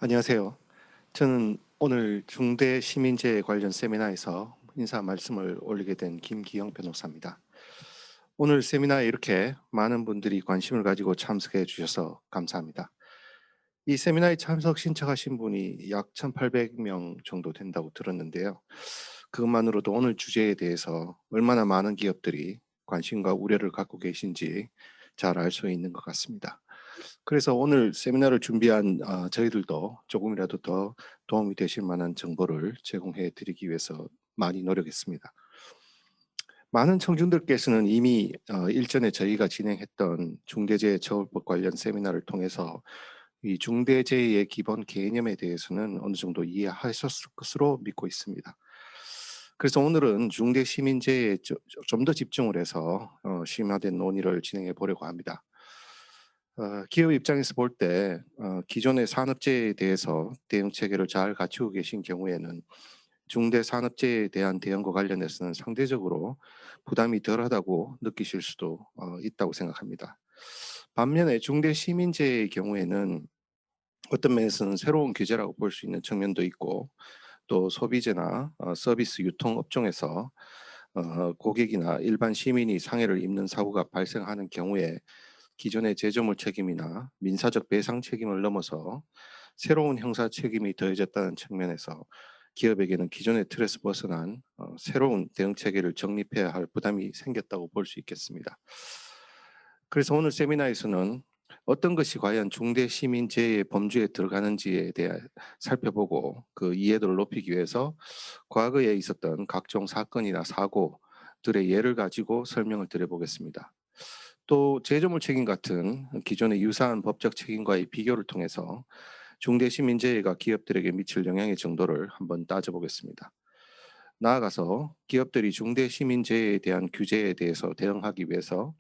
안녕하세요. 저는 오늘 중대시민재해 관련 세미나에서 인사 말씀을 올리게 된 김기영 변호사입니다. 오늘 세미나에 이렇게 많은 분들이 관심을 가지고 참석해 주셔서 감사합니다. 이 세미나에 참석 신청하신 분이 약 1,800명 정도 된다고 들었는데요. 그것만으로도 오늘 주제에 대해서 얼마나 많은 기업들이 관심과 우려를 갖고 계신지 잘 알 수 있는 것 같습니다. 그래서 오늘 세미나를 준비한 저희들도 조금이라도 더 도움이 되실 만한 정보를 제공해 드리기 위해서 많이 노력했습니다. 많은 청중들께서는 이미 일전에 저희가 진행했던 중대재해처벌법 관련 세미나를 통해서 이 중대재해의 기본 개념에 대해서는 어느 정도 이해하셨을 것으로 믿고 있습니다. 그래서 오늘은 중대시민재해에 좀 더 집중을 해서 심화된 논의를 진행해 보려고 합니다. 기업 입장에서 볼 때 기존의 산업재해에 대해서 대응 체계를 잘 갖추고 계신 경우에는 중대 산업재해에 대한 대응과 관련해서는 상대적으로 부담이 덜하다고 느끼실 수도 있다고 생각합니다. 반면에 중대 시민재해의 경우에는 어떤 면에서는 새로운 규제라고 볼 수 있는 측면도 있고 또 소비재나 서비스 유통 업종에서 고객이나 일반 시민이 상해를 입는 사고가 발생하는 경우에 기존의 제조물 책임이나 민사적 배상 책임을 넘어서 새로운 형사 책임이 더해졌다는 측면에서 기업에게는 기존의 틀에서 벗어난 새로운 대응 체계를 정립해야 할 부담이 생겼다고 볼 수 있겠습니다. 그래서 오늘 세미나에서는 어떤 것이 과연 중대 시민 재해 범주에 들어가는지에 대해 살펴보고 그 이해도를 높이기 위해서 과거에 있었던 각종 사건이나 사고들의 예를 가지고 설명을 드려보겠습니다. 또 제조물 책임 같은 기존의 유사한 법적 책임과의 비교를 통해서 중대시민재해가 기업들에게 미칠 영향의 정도를 한번 따져보겠습니다. 나아가서 기업들이 중대시민재해에 대한 규제에 대해서 대응하기 위해서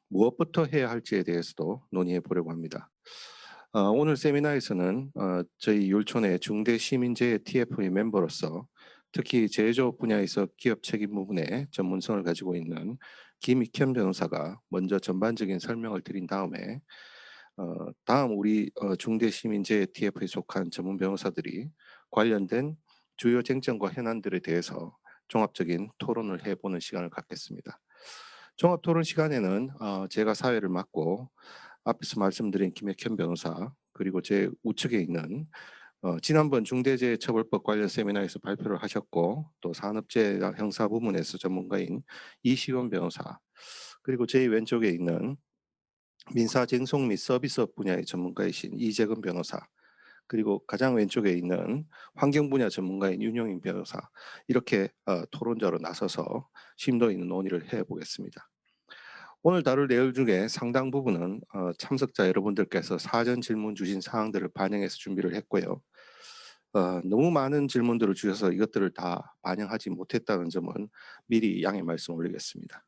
무엇부터 해야 할지에 대해서도 논의해 보려고 합니다. 오늘 세미나에서는 저희 율촌의 중대시민재해 TF의 멤버로서 특히 제조 분야에서 기업 책임 부분에 전문성을 가지고 있는 김익현 변호사가 먼저 전반적인 설명을 드린 다음에 다음 우리 중대시민재해 TF에 속한 전문 변호사들이 관련된 주요 쟁점과 현안들에 대해서 종합적인 토론을 해보는 시간을 갖겠습니다. 종합 토론 시간에는 제가 사회를 맡고 앞에서 말씀드린 김혁현 변호사 그리고 제 우측에 있는 지난번 중대재해처벌법 관련 세미나에서 발표를 하셨고 또 산업재해 형사 부문에서 전문가인 이시원 변호사 그리고 제 왼쪽에 있는 민사쟁송 및 서비스업 분야의 전문가이신 이재근 변호사 그리고 가장 왼쪽에 있는 환경 분야 전문가인 윤용인 변호사 이렇게 토론자로 나서서 심도 있는 논의를 해보겠습니다. 오늘 다룰 내용 중에 상당 부분은 참석자 여러분들께서 사전 질문 주신 사항들을 반영해서 준비를 했고요. 너무 많은 질문들을 주셔서 이것들을 다 반영하지 못했다는 점은 미리 양해 말씀 올리겠습니다.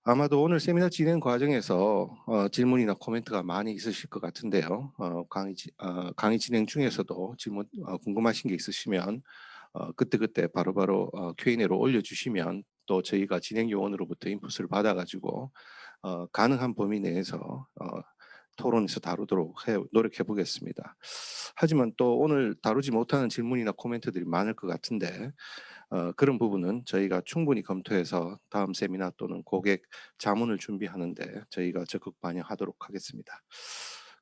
아마도 오늘 세미나 진행 과정에서 질문이나 코멘트가 많이 있으실 것 같은데요. 강의 진행 중에서도 질문 궁금하신 게 있으시면 그때그때 바로바로 Q&A로 올려주시면 또 저희가 진행 요원으로부터 인풋을 받아가지고 가능한 범위 내에서 토론에서 다루도록 노력해 보겠습니다. 하지만 또 오늘 다루지 못하는 질문이나 코멘트들이 많을 것 같은데 그런 부분은 저희가 충분히 검토해서 다음 세미나 또는 고객 자문을 준비하는데 저희가 적극 반영하도록 하겠습니다.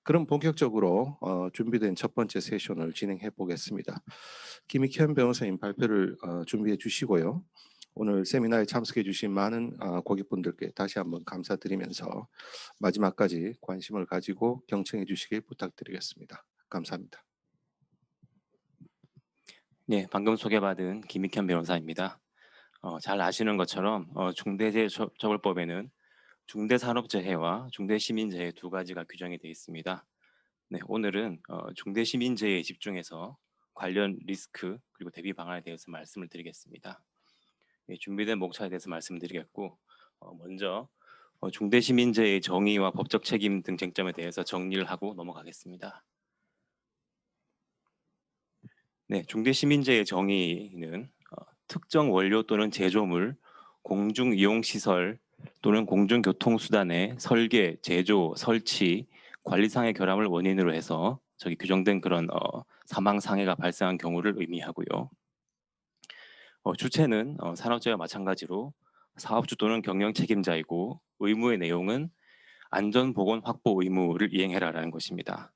그럼 본격적으로 준비된 첫 번째 세션을 진행해 보겠습니다. 김익현 변호사님 발표를 준비해 주시고요. 오늘 세미나에 참석해 주신 많은 고객분들께 다시 한번 감사드리면서 마지막까지 관심을 가지고 경청해 주시길 부탁드리겠습니다. 감사합니다. 네, 방금 소개받은 김익현 변호사입니다. 잘 아시는 것처럼 중대재해처벌법에는 중대산업재해와 중대시민재해 두 가지가 규정이 되어 있습니다. 네, 오늘은 중대시민재해에 집중해서 관련 리스크 그리고 대비 방안에 대해서 말씀을 드리겠습니다. 네, 준비된 목차에 대해서 말씀드리겠고 먼저 중대시민재해의 정의와 법적 책임 등 쟁점에 대해서 정리를 하고 넘어가겠습니다. 네, 중대시민재해 정의는 특정 원료 또는 제조물, 공중이용시설 또는 공중교통수단의 설계, 제조, 설치, 관리상의 결함을 원인으로 해서 저기 규정된 그런 사망 상해가 발생한 경우를 의미하고요. 주체는 산업재해와 마찬가지로 사업주 또는 경영 책임자이고 의무의 내용은 안전보건 확보 의무를 이행해라라는 것입니다.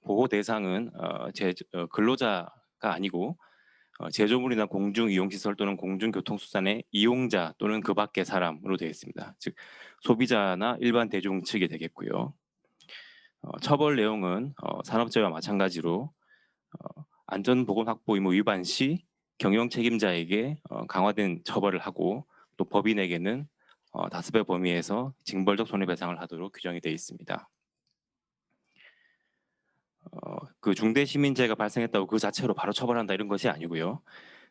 보호 대상은 근로자가 아니고 제조물이나 공중이용시설 또는 공중교통수단의 이용자 또는 그 밖의 사람으로 되어 있습니다. 즉 소비자나 일반 대중 측이 되겠고요. 처벌 내용은 산업재해와 마찬가지로 안전보건 확보 의무 위반 시 경영 책임자에게 강화된 처벌을 하고 또 법인에게는 다수배 범위에서 징벌적 손해배상을 하도록 규정이 되어 있습니다. 그 중대시민재해가 발생했다고 그 자체로 바로 처벌한다 이런 것이 아니고요.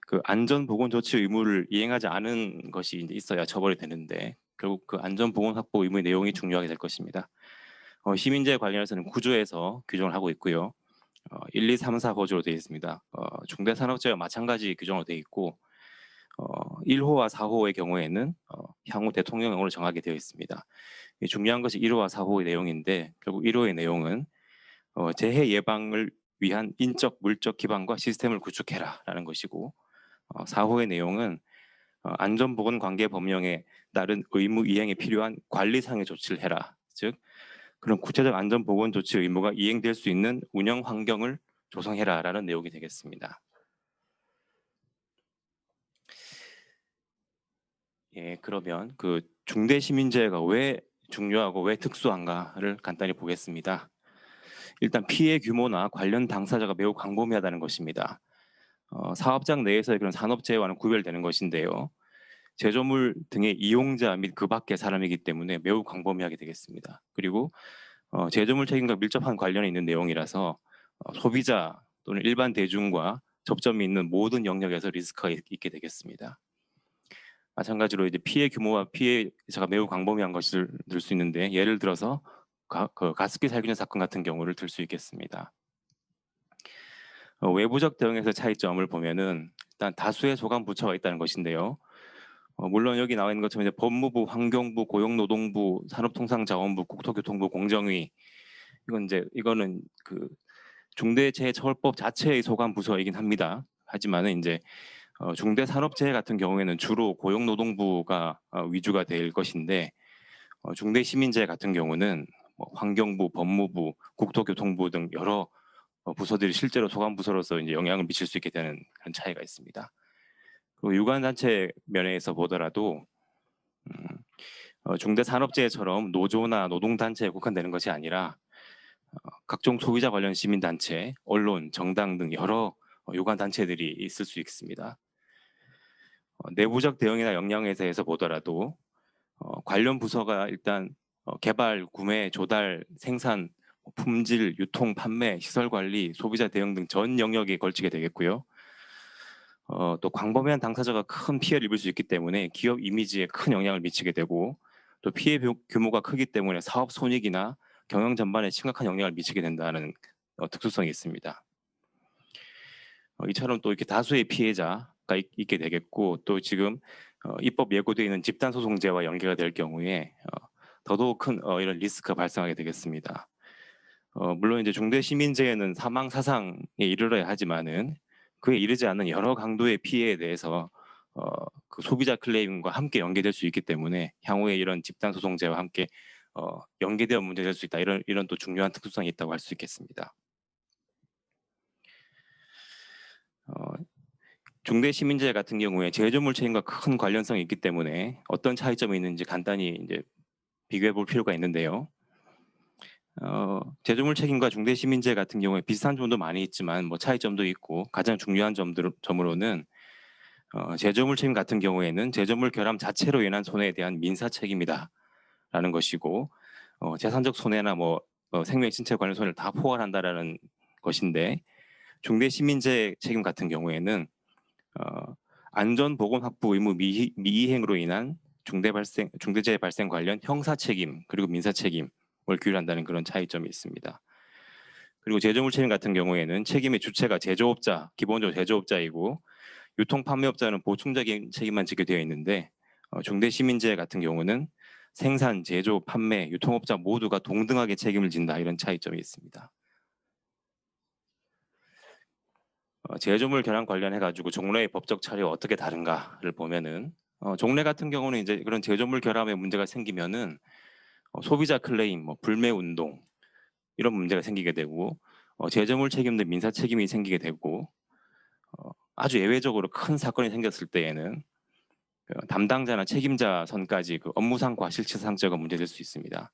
그 안전보건조치 의무를 이행하지 않은 것이 이제 있어야 처벌이 되는데 결국 그 안전보건 확보 의무의 내용이 중요하게 될 것입니다. 시민재해 관련해서는 9조에서 규정을 하고 있고요. 1, 2, 3, 4 거조로 되어 있습니다. 중대산업재해와 마찬가지 규정으로 되어 있고 1호와 4호의 경우에는 향후 대통령령으로 정하게 되어 있습니다. 중요한 것이 1호와 4호의 내용인데 결국 1호의 내용은 재해 예방을 위한 인적, 물적 기반과 시스템을 구축해라라는 것이고 4호의 내용은 안전보건 관계 법령에 따른 의무 이행에 필요한 관리상의 조치를 해라. 즉 그런 구체적 안전보건 조치 의무가 이행될 수 있는 운영 환경을 조성해라라는 내용이 되겠습니다. 예, 그러면 그 중대시민재해가 왜 중요하고 왜 특수한가를 간단히 보겠습니다. 일단 피해 규모나 관련 당사자가 매우 광범위하다는 것입니다. 사업장 내에서의 그런 산업재해와는 구별되는 것인데요. 제조물 등의 이용자 및 그 밖의 사람이기 때문에 매우 광범위하게 되겠습니다. 그리고 제조물 책임과 밀접한 관련이 있는 내용이라서 소비자 또는 일반 대중과 접점이 있는 모든 영역에서 리스크가 있게 되겠습니다. 마찬가지로 이제 피해 규모와 피해자가 매우 광범위한 것을 들 수 있는데 예를 들어서 그 가습기 살균제 사건 같은 경우를 들 수 있겠습니다. 외부적 대응에서 차이점을 보면은 일단 다수의 소관 부처가 있다는 것인데요. 물론 여기 나와 있는 것처럼 이제 법무부, 환경부, 고용노동부, 산업통상자원부, 국토교통부, 공정위 이거는 그 중대재해처벌법 자체의 소관 부서이긴 합니다. 하지만은 이제 중대산업재해 같은 경우에는 주로 고용노동부가 위주가 될 것인데 중대시민재해 같은 경우는 뭐 환경부, 법무부, 국토교통부 등 여러 부서들이 실제로 소관 부서로서 이제 영향을 미칠 수 있게 되는 그런 차이가 있습니다. 그리고 유관단체 면에서 보더라도 중대산업재해처럼 노조나 노동단체에 국한되는 것이 아니라 각종 소비자 관련 시민단체, 언론, 정당 등 여러 유관단체들이 있을 수 있습니다. 내부적 대응이나 역량에 대해서 보더라도 관련 부서가 일단 개발, 구매, 조달, 생산, 품질, 유통, 판매, 시설 관리, 소비자 대응 등 전 영역에 걸치게 되겠고요. 또 광범위한 당사자가 큰 피해를 입을 수 있기 때문에 기업 이미지에 큰 영향을 미치게 되고 또 피해 규모가 크기 때문에 사업 손익이나 경영 전반에 심각한 영향을 미치게 된다는 특수성이 있습니다. 이처럼 또 이렇게 다수의 피해자가 있게 되겠고 또 지금 입법 예고되어 있는 집단소송제와 연계가 될 경우에 더더욱 큰 이런 리스크가 발생하게 되겠습니다. 물론 이제 중대시민재해는 사망 사상에 이르러야 하지만은 그에 이르지 않는 여러 강도의 피해에 대해서 그 소비자 클레임과 함께 연계될 수 있기 때문에 향후에 이런 집단소송제와 함께 연계되어 문제될 수 있다 이런 또 중요한 특수성이 있다고 할 수 있겠습니다. 중대시민재해 같은 경우에 제조물 책임과 큰 관련성이 있기 때문에 어떤 차이점이 있는지 간단히 이제 비교해 볼 필요가 있는데요. 제조물 책임과 중대시민재해 같은 경우에 비슷한 점도 많이 있지만 뭐 차이점도 있고 가장 중요한 점으로는 제조물 책임 같은 경우에는 제조물 결함 자체로 인한 손해에 대한 민사 책임이다라는 것이고 재산적 손해나 뭐 생명 신체 관련 손해를 다 포괄한다라는 것인데 중대시민재해 책임 같은 경우에는 안전보건 확보 의무 미이행으로 인한 중대재해 발생 관련 형사 책임 그리고 민사 책임을 규율한다는 그런 차이점이 있습니다. 그리고 제조물 책임 같은 경우에는 책임의 주체가 제조업자, 기본적으로 제조업자이고 유통 판매업자는 보충적인 책임만 지게 되어 있는데 중대시민재해 같은 경우는 생산, 제조, 판매, 유통업자 모두가 동등하게 책임을 진다 이런 차이점이 있습니다. 제조물 결함 관련해 가지고 종래의 법적 처리가 어떻게 다른가를 보면은 종래 같은 경우는 이제 그런 제조물 결함에 문제가 생기면은 소비자 클레임, 뭐 불매 운동 이런 문제가 생기게 되고 제조물 책임 등 민사 책임이 생기게 되고 아주 예외적으로 큰 사건이 생겼을 때에는 담당자나 책임자 선까지 그 업무상 과실치사상죄가 문제될 수 있습니다.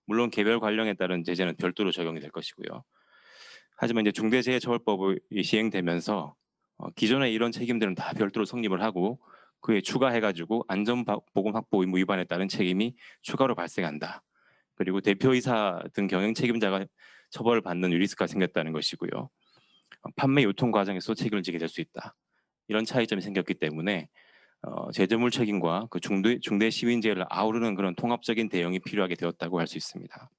물론 개별 관령에 따른 제재는 별도로 적용이 될 것이고요. 하지만 이제 중대재해처벌법이 시행되면서 기존의 이런 책임들은 다 별도로 성립을 하고 그에 추가해 가지고 안전보건 확보 의무 위반에 따른 책임이 추가로 발생한다. 그리고 대표이사 등 경영 책임자가 처벌을 받는 리스크가 생겼다는 것이고요. 판매 유통 과정에서 책임을 지게 될 수 있다. 이런 차이점이 생겼기 때문에 제재물 책임과 그 중대 시민재해를 아우르는 그런 통합적인 대응이 필요하게 되었다고 할 수 있습니다.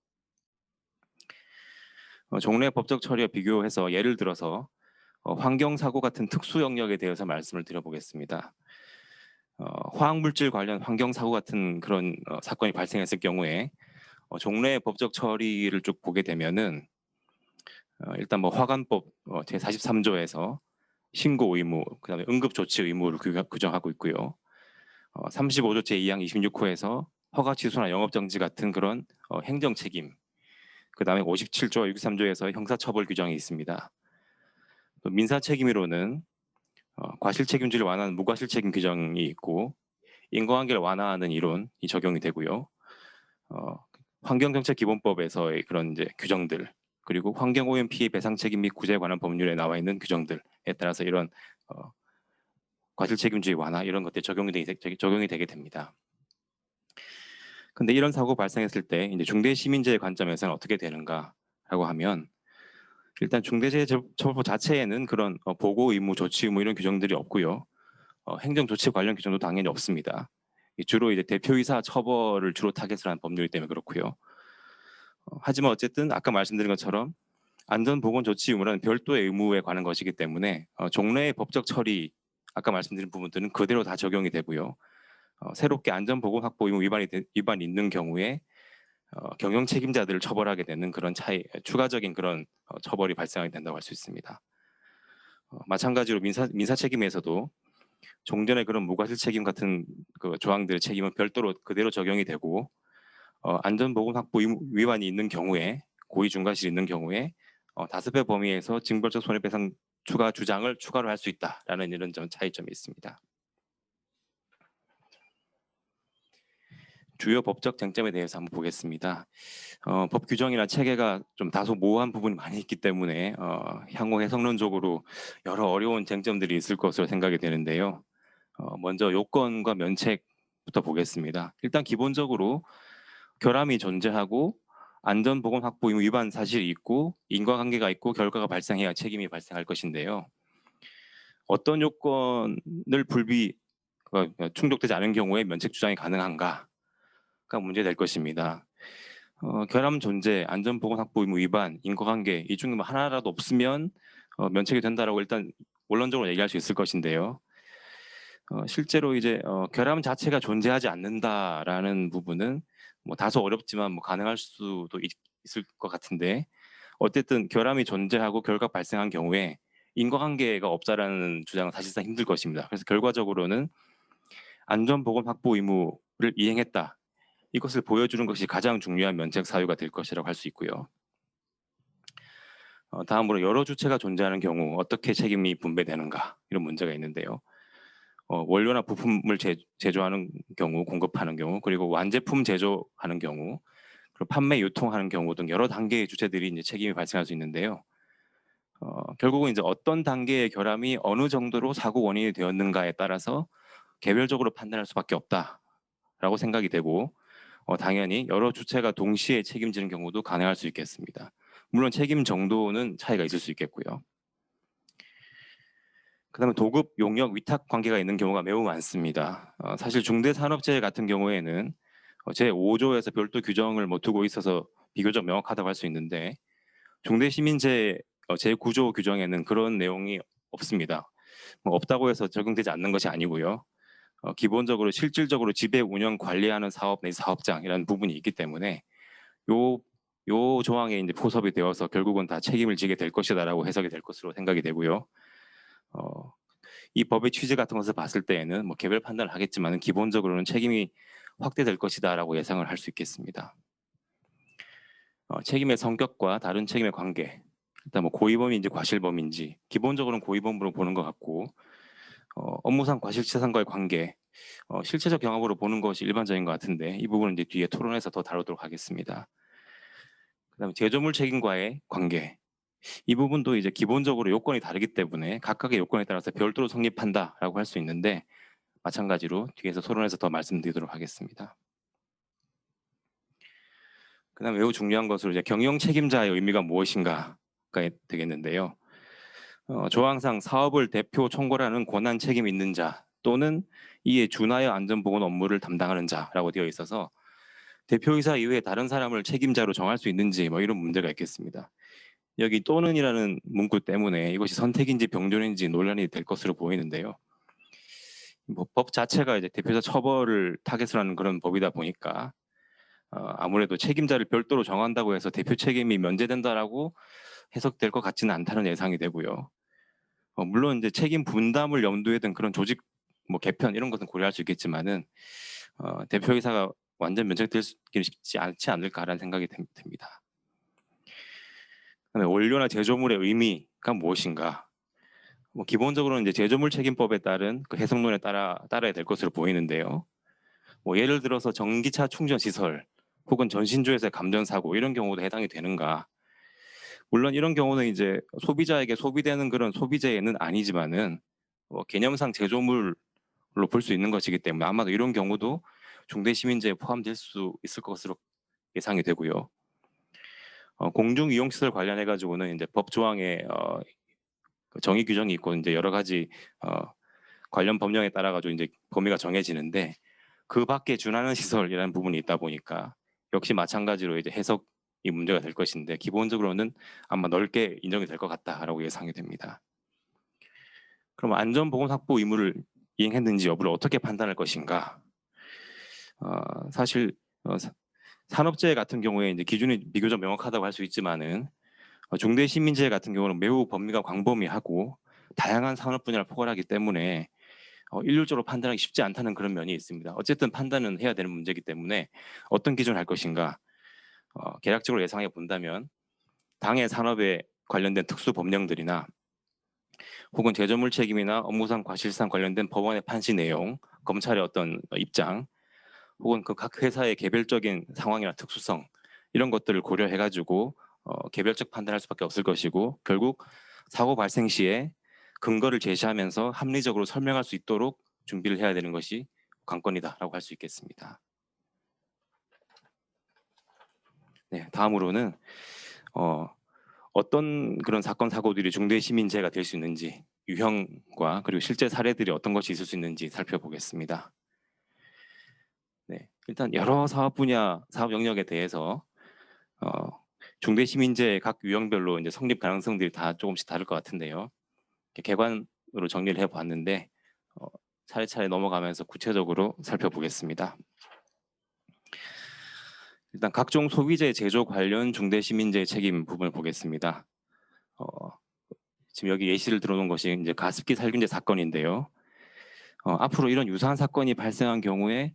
종래 법적 처리와 비교해서 예를 들어서 환경사고 같은 특수 영역에 대해서 말씀을 드려보겠습니다. 화학물질 관련 환경사고 같은 그런 사건이 발생했을 경우에 종래 법적 처리를 쭉 보게 되면은 일단 뭐 화관법 제43조에서 신고 의무, 그다음에 응급조치 의무를 규정하고 있고요. 35조 제2항 26호에서 허가 취소나 영업정지 같은 그런 행정 책임, 그다음에 57조 63조에서 형사처벌 규정이 있습니다. 또 민사 책임으로는 과실책임주를 완화하는 무과실책임 규정이 있고 인과관계를 완화하는 이론이 적용이 되고요. 환경정책기본법에서의 그런 이제 규정들 그리고 환경오염 피해 배상 책임 및 구제에 관한 법률에 나와 있는 규정들에 따라서 이런 과실책임주의 완화 이런 것들이 적용이 되게 됩니다. 근데 이런 사고 발생했을 때 이제 중대시민재해 관점에서는 어떻게 되는가라고 하면 일단 중대재해처벌법 자체에는 그런 보고 의무, 조치 의무 이런 규정들이 없고요. 행정조치 관련 규정도 당연히 없습니다. 주로 이제 대표이사 처벌을 주로 타겟으로 한 법률이기 때문에 그렇고요. 하지만 어쨌든 아까 말씀드린 것처럼 안전보건조치 의무는 별도의 의무에 관한 것이기 때문에 종래의 법적 처리 아까 말씀드린 부분들은 그대로 다 적용이 되고요. 새롭게 안전보건 확보 의무 위반이 있는 경우에 경영 책임자들을 처벌하게 되는 그런 추가적인 그런 처벌이 발생하게 된다고 할 수 있습니다. 마찬가지로 민사 책임에서도 종전의 그런 무과실 책임 같은 그 조항들의 책임은 별도로 그대로 적용이 되고 안전보건 확보 의무 위반이 있는 경우에 고의 중과실이 있는 경우에 다수배 범위에서 징벌적 손해배상 추가 주장을 추가로 할 수 있다라는 이런 차이점이 있습니다. 주요 법적 쟁점에 대해서 한번 보겠습니다. 법 규정이나 체계가 좀 다소 모호한 부분이 많이 있기 때문에 향후 해석론적으로 여러 어려운 쟁점들이 있을 것으로 생각이 되는데요. 먼저 요건과 면책부터 보겠습니다. 일단 기본적으로 결함이 존재하고 안전보건 확보 의무 위반 사실이 있고 인과관계가 있고 결과가 발생해야 책임이 발생할 것인데요. 어떤 요건을 충족되지 않은 경우에 면책 주장이 가능한가가 문제될 것입니다. 결함 존재, 안전보건 확보 의무 위반, 인과관계 이 중에 뭐 하나라도 없으면 면책이 된다라고 일단 원론적으로 얘기할 수 있을 것인데요. 실제로 이제 결함 자체가 존재하지 않는다라는 부분은 뭐 다소 어렵지만 뭐 가능할 수도 있을 것 같은데 어쨌든 결함이 존재하고 결과가 발생한 경우에 인과관계가 없다라는 주장은 사실상 힘들 것입니다. 그래서 결과적으로는 안전보건 확보 의무를 이행했다. 이것을 보여주는 것이 가장 중요한 면책 사유가 될 것이라고 할 수 있고요. 다음으로 여러 주체가 존재하는 경우 어떻게 책임이 분배되는가 이런 문제가 있는데요. 원료나 부품을 제조하는 경우, 공급하는 경우, 그리고 완제품 제조하는 경우, 그리고 판매, 유통하는 경우 등 여러 단계의 주체들이 이제 책임이 발생할 수 있는데요. 결국은 이제 어떤 단계의 결함이 어느 정도로 사고 원인이 되었는가에 따라서 개별적으로 판단할 수밖에 없다라고 생각이 되고, 당연히 여러 주체가 동시에 책임지는 경우도 가능할 수 있겠습니다. 물론 책임 정도는 차이가 있을 수 있겠고요. 그다음에 도급, 용역, 위탁 관계가 있는 경우가 매우 많습니다. 사실 중대산업재해 같은 경우에는 제5조에서 별도 규정을 뭐 두고 있어서 비교적 명확하다고 할 수 있는데 중대시민재해 제9조 규정에는 그런 내용이 없습니다. 뭐 없다고 해서 적용되지 않는 것이 아니고요. 기본적으로 실질적으로 지배, 운영, 관리하는 사업 내 사업장이라는 부분이 있기 때문에 요 조항에 이제 포섭이 되어서 결국은 다 책임을 지게 될 것이다라고 해석이 될 것으로 생각이 되고요. 이 법의 취지 같은 것을 봤을 때에는 뭐 개별 판단을 하겠지만은 기본적으로는 책임이 확대될 것이다라고 예상을 할 수 있겠습니다. 책임의 성격과 다른 책임의 관계, 일단 뭐 고의범인지 과실범인지 기본적으로는 고의범으로 보는 것 같고, 업무상 과실치상과의 관계, 실체적 경험으로 보는 것이 일반적인 것 같은데 이 부분은 이제 뒤에 토론에서 더 다루도록 하겠습니다. 그다음에 제조물 책임과의 관계, 이 부분도 이제 기본적으로 요건이 다르기 때문에 각각의 요건에 따라서 별도로 성립한다라고 할 수 있는데 마찬가지로 뒤에서 토론에서 더 말씀드리도록 하겠습니다. 그다음 매우 중요한 것으로 이제 경영 책임자의 의미가 무엇인가가 되겠는데요. 조항상 사업을 대표 총괄하는 권한 책임 있는 자 또는 이에 준하여 안전보건 업무를 담당하는 자라고 되어 있어서 대표이사 이외에 다른 사람을 책임자로 정할 수 있는지 뭐 이런 문제가 있겠습니다. 여기 또는이라는 문구 때문에 이것이 선택인지 병존인지 논란이 될 것으로 보이는데요. 뭐 법 자체가 이제 대표자 처벌을 타겟으로 하는 그런 법이다 보니까 아무래도 책임자를 별도로 정한다고 해서 대표 책임이 면제된다라고 해석될 것 같지는 않다는 예상이 되고요. 물론 이제 책임 분담을 염두에 둔 그런 조직 뭐 개편 이런 것은 고려할 수 있겠지만은 대표이사가 완전 면책될 수 쉽지 않지 않을까라는 생각이 듭니다. 그다음에 원료나 제조물의 의미가 무엇인가? 뭐 기본적으로는 이제 제조물 책임법에 따른 그 해석론에 따라야 될 것으로 보이는데요. 뭐 예를 들어서 전기차 충전 시설 혹은 전신조에서의 감전 사고 이런 경우도 해당이 되는가? 물론 이런 경우는 이제 소비자에게 소비되는 그런 소비재는 아니지만은 개념상 제조물로 볼 수 있는 것이기 때문에 아마도 이런 경우도 중대시민재에 포함될 수 있을 것으로 예상이 되고요. 공중이용시설 관련해 가지고는 이제 법 조항에 그 정의 규정이 있고 이제 여러 가지 관련 법령에 따라 가지고 이제 범위가 정해지는데 그 밖에 준하는 시설이라는 부분이 있다 보니까 역시 마찬가지로 이제 해석이 문제가 될 것인데 기본적으로는 아마 넓게 인정이 될 것 같다라고 예상이 됩니다. 그럼 안전보건 확보 의무를 이행했는지 여부를 어떻게 판단할 것인가? 사실 산업재해 같은 경우에 이제 기준이 비교적 명확하다고 할 수 있지만은 중대시민재해 같은 경우는 매우 범위가 광범위하고 다양한 산업 분야를 포괄하기 때문에 일률적으로 판단하기 쉽지 않다는 그런 면이 있습니다. 어쨌든 판단은 해야 되는 문제이기 때문에 어떤 기준을 할 것인가? 개략적으로 예상해 본다면 당해 산업에 관련된 특수 법령들이나 혹은 제조물 책임이나 업무상 과실상 관련된 법원의 판시 내용, 검찰의 어떤 입장, 혹은 그 각 회사의 개별적인 상황이나 특수성 이런 것들을 고려해 가지고 개별적 판단할 수밖에 없을 것이고 결국 사고 발생 시에 근거를 제시하면서 합리적으로 설명할 수 있도록 준비를 해야 되는 것이 관건이다라고 할 수 있겠습니다. 네, 다음으로는 어떤 그런 사건 사고들이 중대시민재해가 될 수 있는지 유형과 그리고 실제 사례들이 어떤 것이 있을 수 있는지 살펴보겠습니다. 네, 일단 여러 사업 분야, 사업 영역에 대해서 중대시민재해 각 유형별로 이제 성립 가능성들이 다 조금씩 다를 것 같은데요. 개관으로 정리를 해봤는데 차례차례 넘어가면서 구체적으로 살펴보겠습니다. 일단 각종 소비재 제조 관련 중대시민재해 책임 부분을 보겠습니다. 지금 여기 예시를 들어놓은 것이 이제 가습기 살균제 사건인데요. 앞으로 이런 유사한 사건이 발생한 경우에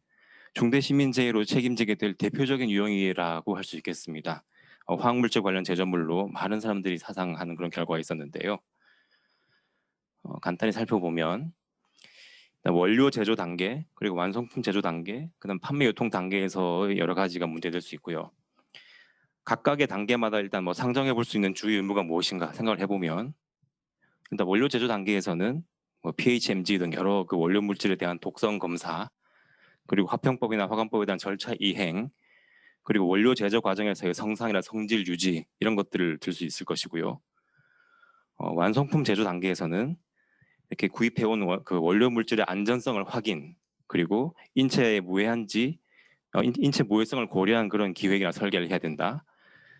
중대시민재해로 책임지게 될 대표적인 유형이라고 할 수 있겠습니다. 화학물질 관련 제조물로 많은 사람들이 사상하는 그런 결과가 있었는데요. 간단히 살펴보면 원료 제조 단계, 그리고 완성품 제조 단계, 그다음 판매 유통 단계에서 여러 가지가 문제될 수 있고요. 각각의 단계마다 일단 뭐 상정해 볼 수 있는 주의 의무가 무엇인가 생각을 해보면 일단 원료 제조 단계에서는 뭐 pHMG 등 여러 그 원료 물질에 대한 독성 검사, 그리고 화평법이나 화관법에 대한 절차 이행, 그리고 원료 제조 과정에서의 성상이나 성질 유지 이런 것들을 들 수 있을 것이고요. 완성품 제조 단계에서는 이렇게 구입해온 그 원료 물질의 안전성을 확인, 그리고 인체에 무해한지 인체 무해성을 고려한 그런 기획이나 설계를 해야 된다.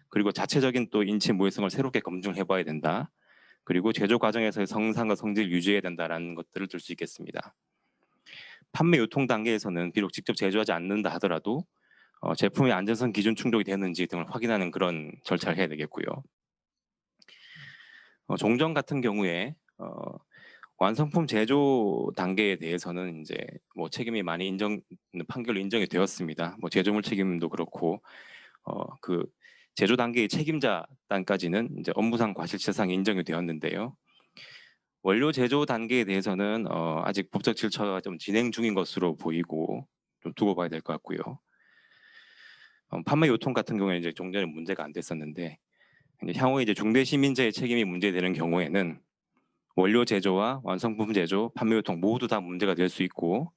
그리고 자체적인 또 인체 무해성을 새롭게 검증을 해봐야 된다. 그리고 제조 과정에서의 성상과 성질 유지해야 된다라는 것들을 들 수 있겠습니다. 판매 유통 단계에서는 비록 직접 제조하지 않는다 하더라도 제품의 안전성 기준 충족이 되는지 등을 확인하는 그런 절차를 해야 되겠고요. 종전 같은 경우에 완성품 제조 단계에 대해서는 이제 뭐 책임이 많이 판결로 인정이 되었습니다. 뭐 제조물 책임도 그렇고 그 제조 단계의 책임자 단까지는 이제 업무상 과실치사상이 인정이 되었는데요. 원료 제조 단계에 대해서는 아직 법적 질처가 좀 진행 중인 것으로 보이고 좀 두고 봐야 될 것 같고요. 판매 유통 같은 경우에는 이제 종전에 문제가 안 됐었는데 이제 향후에 이제 중대시민재해 책임이 문제되는 경우에는 원료 제조와 완성품 제조, 판매 유통 모두 다 문제가 될 수 있고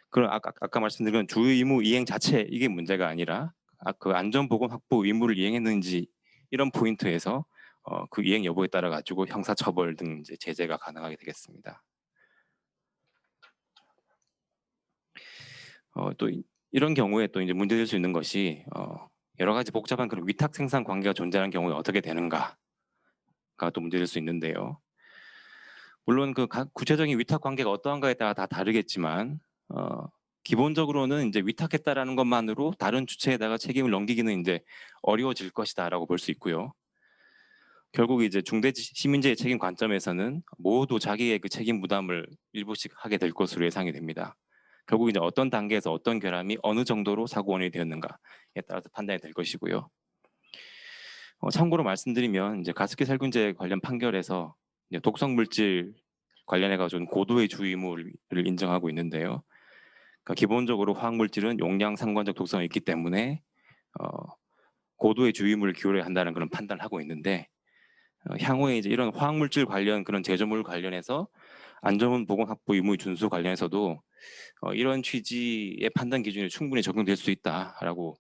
그런 아까 말씀드린 주요 의무 이행 자체 이게 문제가 아니라 그 안전보건 확보 의무를 이행했는지 이런 포인트에서 그 이행 여부에 따라 가지고 형사처벌 등 이제 제재가 가능하게 되겠습니다. 또 이런 경우에 또 이제 문제될 수 있는 것이 여러 가지 복잡한 그런 위탁 생산 관계가 존재하는 경우에 어떻게 되는가가 또 문제될 수 있는데요. 물론 그 구체적인 위탁 관계가 어떠한가에 따라 다 다르겠지만 기본적으로는 이제 위탁했다라는 것만으로 다른 주체에다가 책임을 넘기기는 이제 어려워질 것이다라고 볼 수 있고요. 결국 이제 중대시민재해 책임 관점에서는 모두 자기의 그 책임 부담을 일부씩 하게 될 것으로 예상이 됩니다. 결국 이제 어떤 단계에서 어떤 결함이 어느 정도로 사고 원인이 되었는가에 따라서 판단이 될 것이고요. 참고로 말씀드리면 이제 가습기 살균제 관련 판결에서 이제 독성 물질 관련해 가지고 고도의 주의 의무를 인정하고 있는데요. 그러니까 기본적으로 화학 물질은 용량 상관적 독성이 있기 때문에 고도의 주의 의무를 기울여야 한다는 그런 판단을 하고 있는데 향후에 이제 이런 화학 물질 관련 그런 제조물 관련해서 안전 보건 확보 의무의 준수 관련해서도 이런 취지의 판단 기준이 충분히 적용될 수 있다라고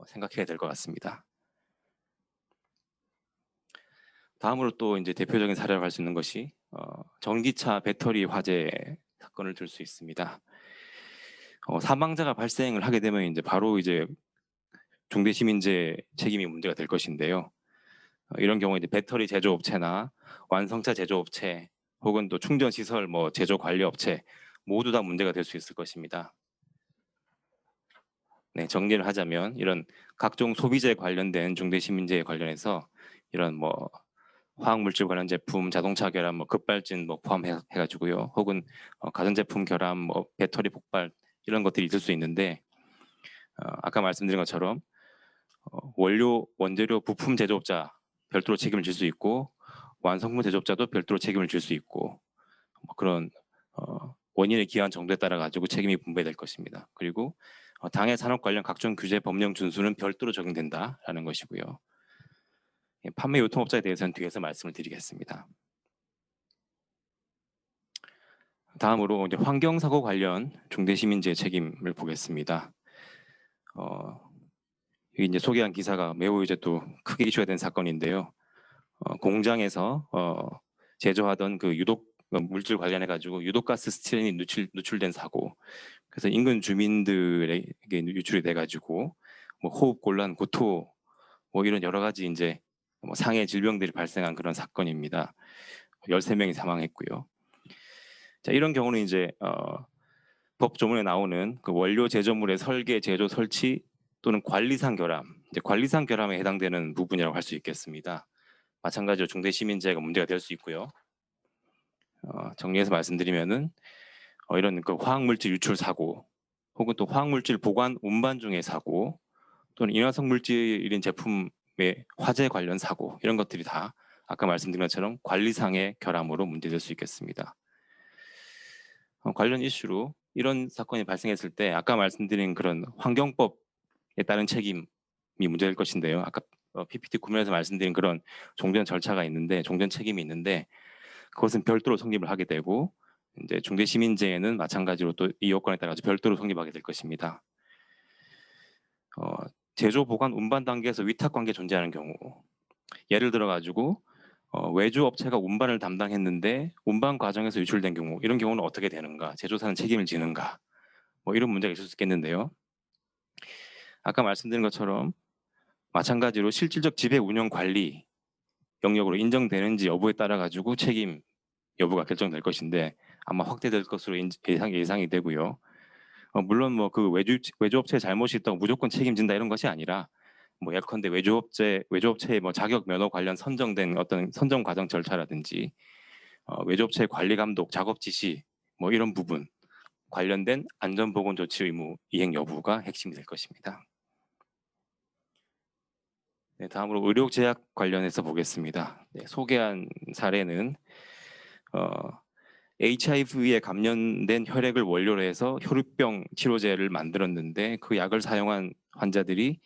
생각해야 될 것 같습니다. 다음으로 또 이제 대표적인 사례로 할 수 있는 것이 전기차 배터리 화재 사건을 들 수 있습니다. 사망자가 발생을 하게 되면 이제 바로 이제 중대시민재해 책임이 문제가 될 것인데요. 이런 경우에 이제 배터리 제조업체나 완성차 제조업체 혹은 또 충전 시설 뭐 제조 관리 업체 모두 다 문제가 될 수 있을 것입니다. 네, 정리를 하자면 이런 각종 소비재 관련된 중대시민재해 관련해서 이런 뭐 화학물질 관련 제품, 자동차 결함, 뭐 급발진 뭐 포함해 가지고요. 혹은 가전제품 결함, 뭐 배터리 폭발 이런 것들이 있을 수 있는데 아까 말씀드린 것처럼 원재료 부품 제조업자 별도로 책임을 질 수 있고 완성품 제조업자도 별도로 책임을 질 수 있고 뭐 그런 원인의 기한 정도에 따라 가지고 책임이 분배될 것입니다. 그리고 당해 산업 관련 각종 규제 법령 준수는 별도로 적용된다라는 것이고요. 판매 유통업자에 대해서는 뒤에서 말씀을 드리겠습니다. 다음으로 이제 환경사고 관련 중대시민재해 책임을 보겠습니다. 여기 이제 소개한 기사가 매우 이제 또 크게 이슈가 된 사건인데요. 공장에서 제조하던 그 유독 물질 관련해 가지고 유독가스 스티렌이 누출된 사고. 그래서 인근 주민들에게 유출이 돼 가지고 뭐 호흡 곤란, 구토 뭐 이런 여러 가지 이제 뭐 상해 질병들이 발생한 그런 사건입니다. 13명이 사망했고요. 자, 이런 경우는 이제 법 조문에 나오는 그 원료 제조물의 설계, 제조, 설치 또는 관리상 결함, 이제 관리상 결함에 해당되는 부분이라고 할 수 있겠습니다. 마찬가지로 중대시민재해가 문제가 될 수 있고요. 정리해서 말씀드리면은 이런 그 화학물질 유출 사고, 혹은 또 화학물질 보관 운반 중의 사고, 또는 인화성 물질인 제품의 화재 관련 사고 이런 것들이 다 아까 말씀드린 것처럼 관리상의 결함으로 문제될 수 있겠습니다. 관련 이슈로 이런 사건이 발생했을 때 아까 말씀드린 그런 환경법에 따른 책임이 문제될 것인데요. 아까 PPT 구면에서 말씀드린 그런 종전 절차가 있는데 종전 책임이 있는데 그것은 별도로 성립을 하게 되고 이제 중대시민재해는 마찬가지로 또 이 요건에 따라 별도로 성립하게 될 것입니다. 제조, 보관, 운반 단계에서 위탁 관계 존재하는 경우, 예를 들어 가지고 외주 업체가 운반을 담당했는데 운반 과정에서 유출된 경우, 이런 경우는 어떻게 되는가? 제조사는 책임을 지는가? 뭐 이런 문제가 있을 수 있겠는데요. 아까 말씀드린 것처럼 마찬가지로 실질적 지배 운영 관리 영역으로 인정되는지 여부에 따라 가지고 책임 여부가 결정될 것인데 아마 확대될 것으로 예상이 되고요. 물론 뭐 그 외주업체의 잘못이 있다고 무조건 책임진다 이런 것이 아니라 뭐 예컨대 외주업체의 뭐 자격 면허 관련 선정된 어떤 선정 과정 절차라든지 외주업체 관리 감독, 작업 지시 뭐 이런 부분 관련된 안전보건 조치 의무 이행 여부가 핵심이 될 것입니다. 네, 다음으로 의료 제약 관련해서 보겠습니다. 네, 소개한 사례는 HIV에 감염된 혈액을 원료로 해서 혈우병 치료제를 만들었는데 그 약을 사용한 환자들이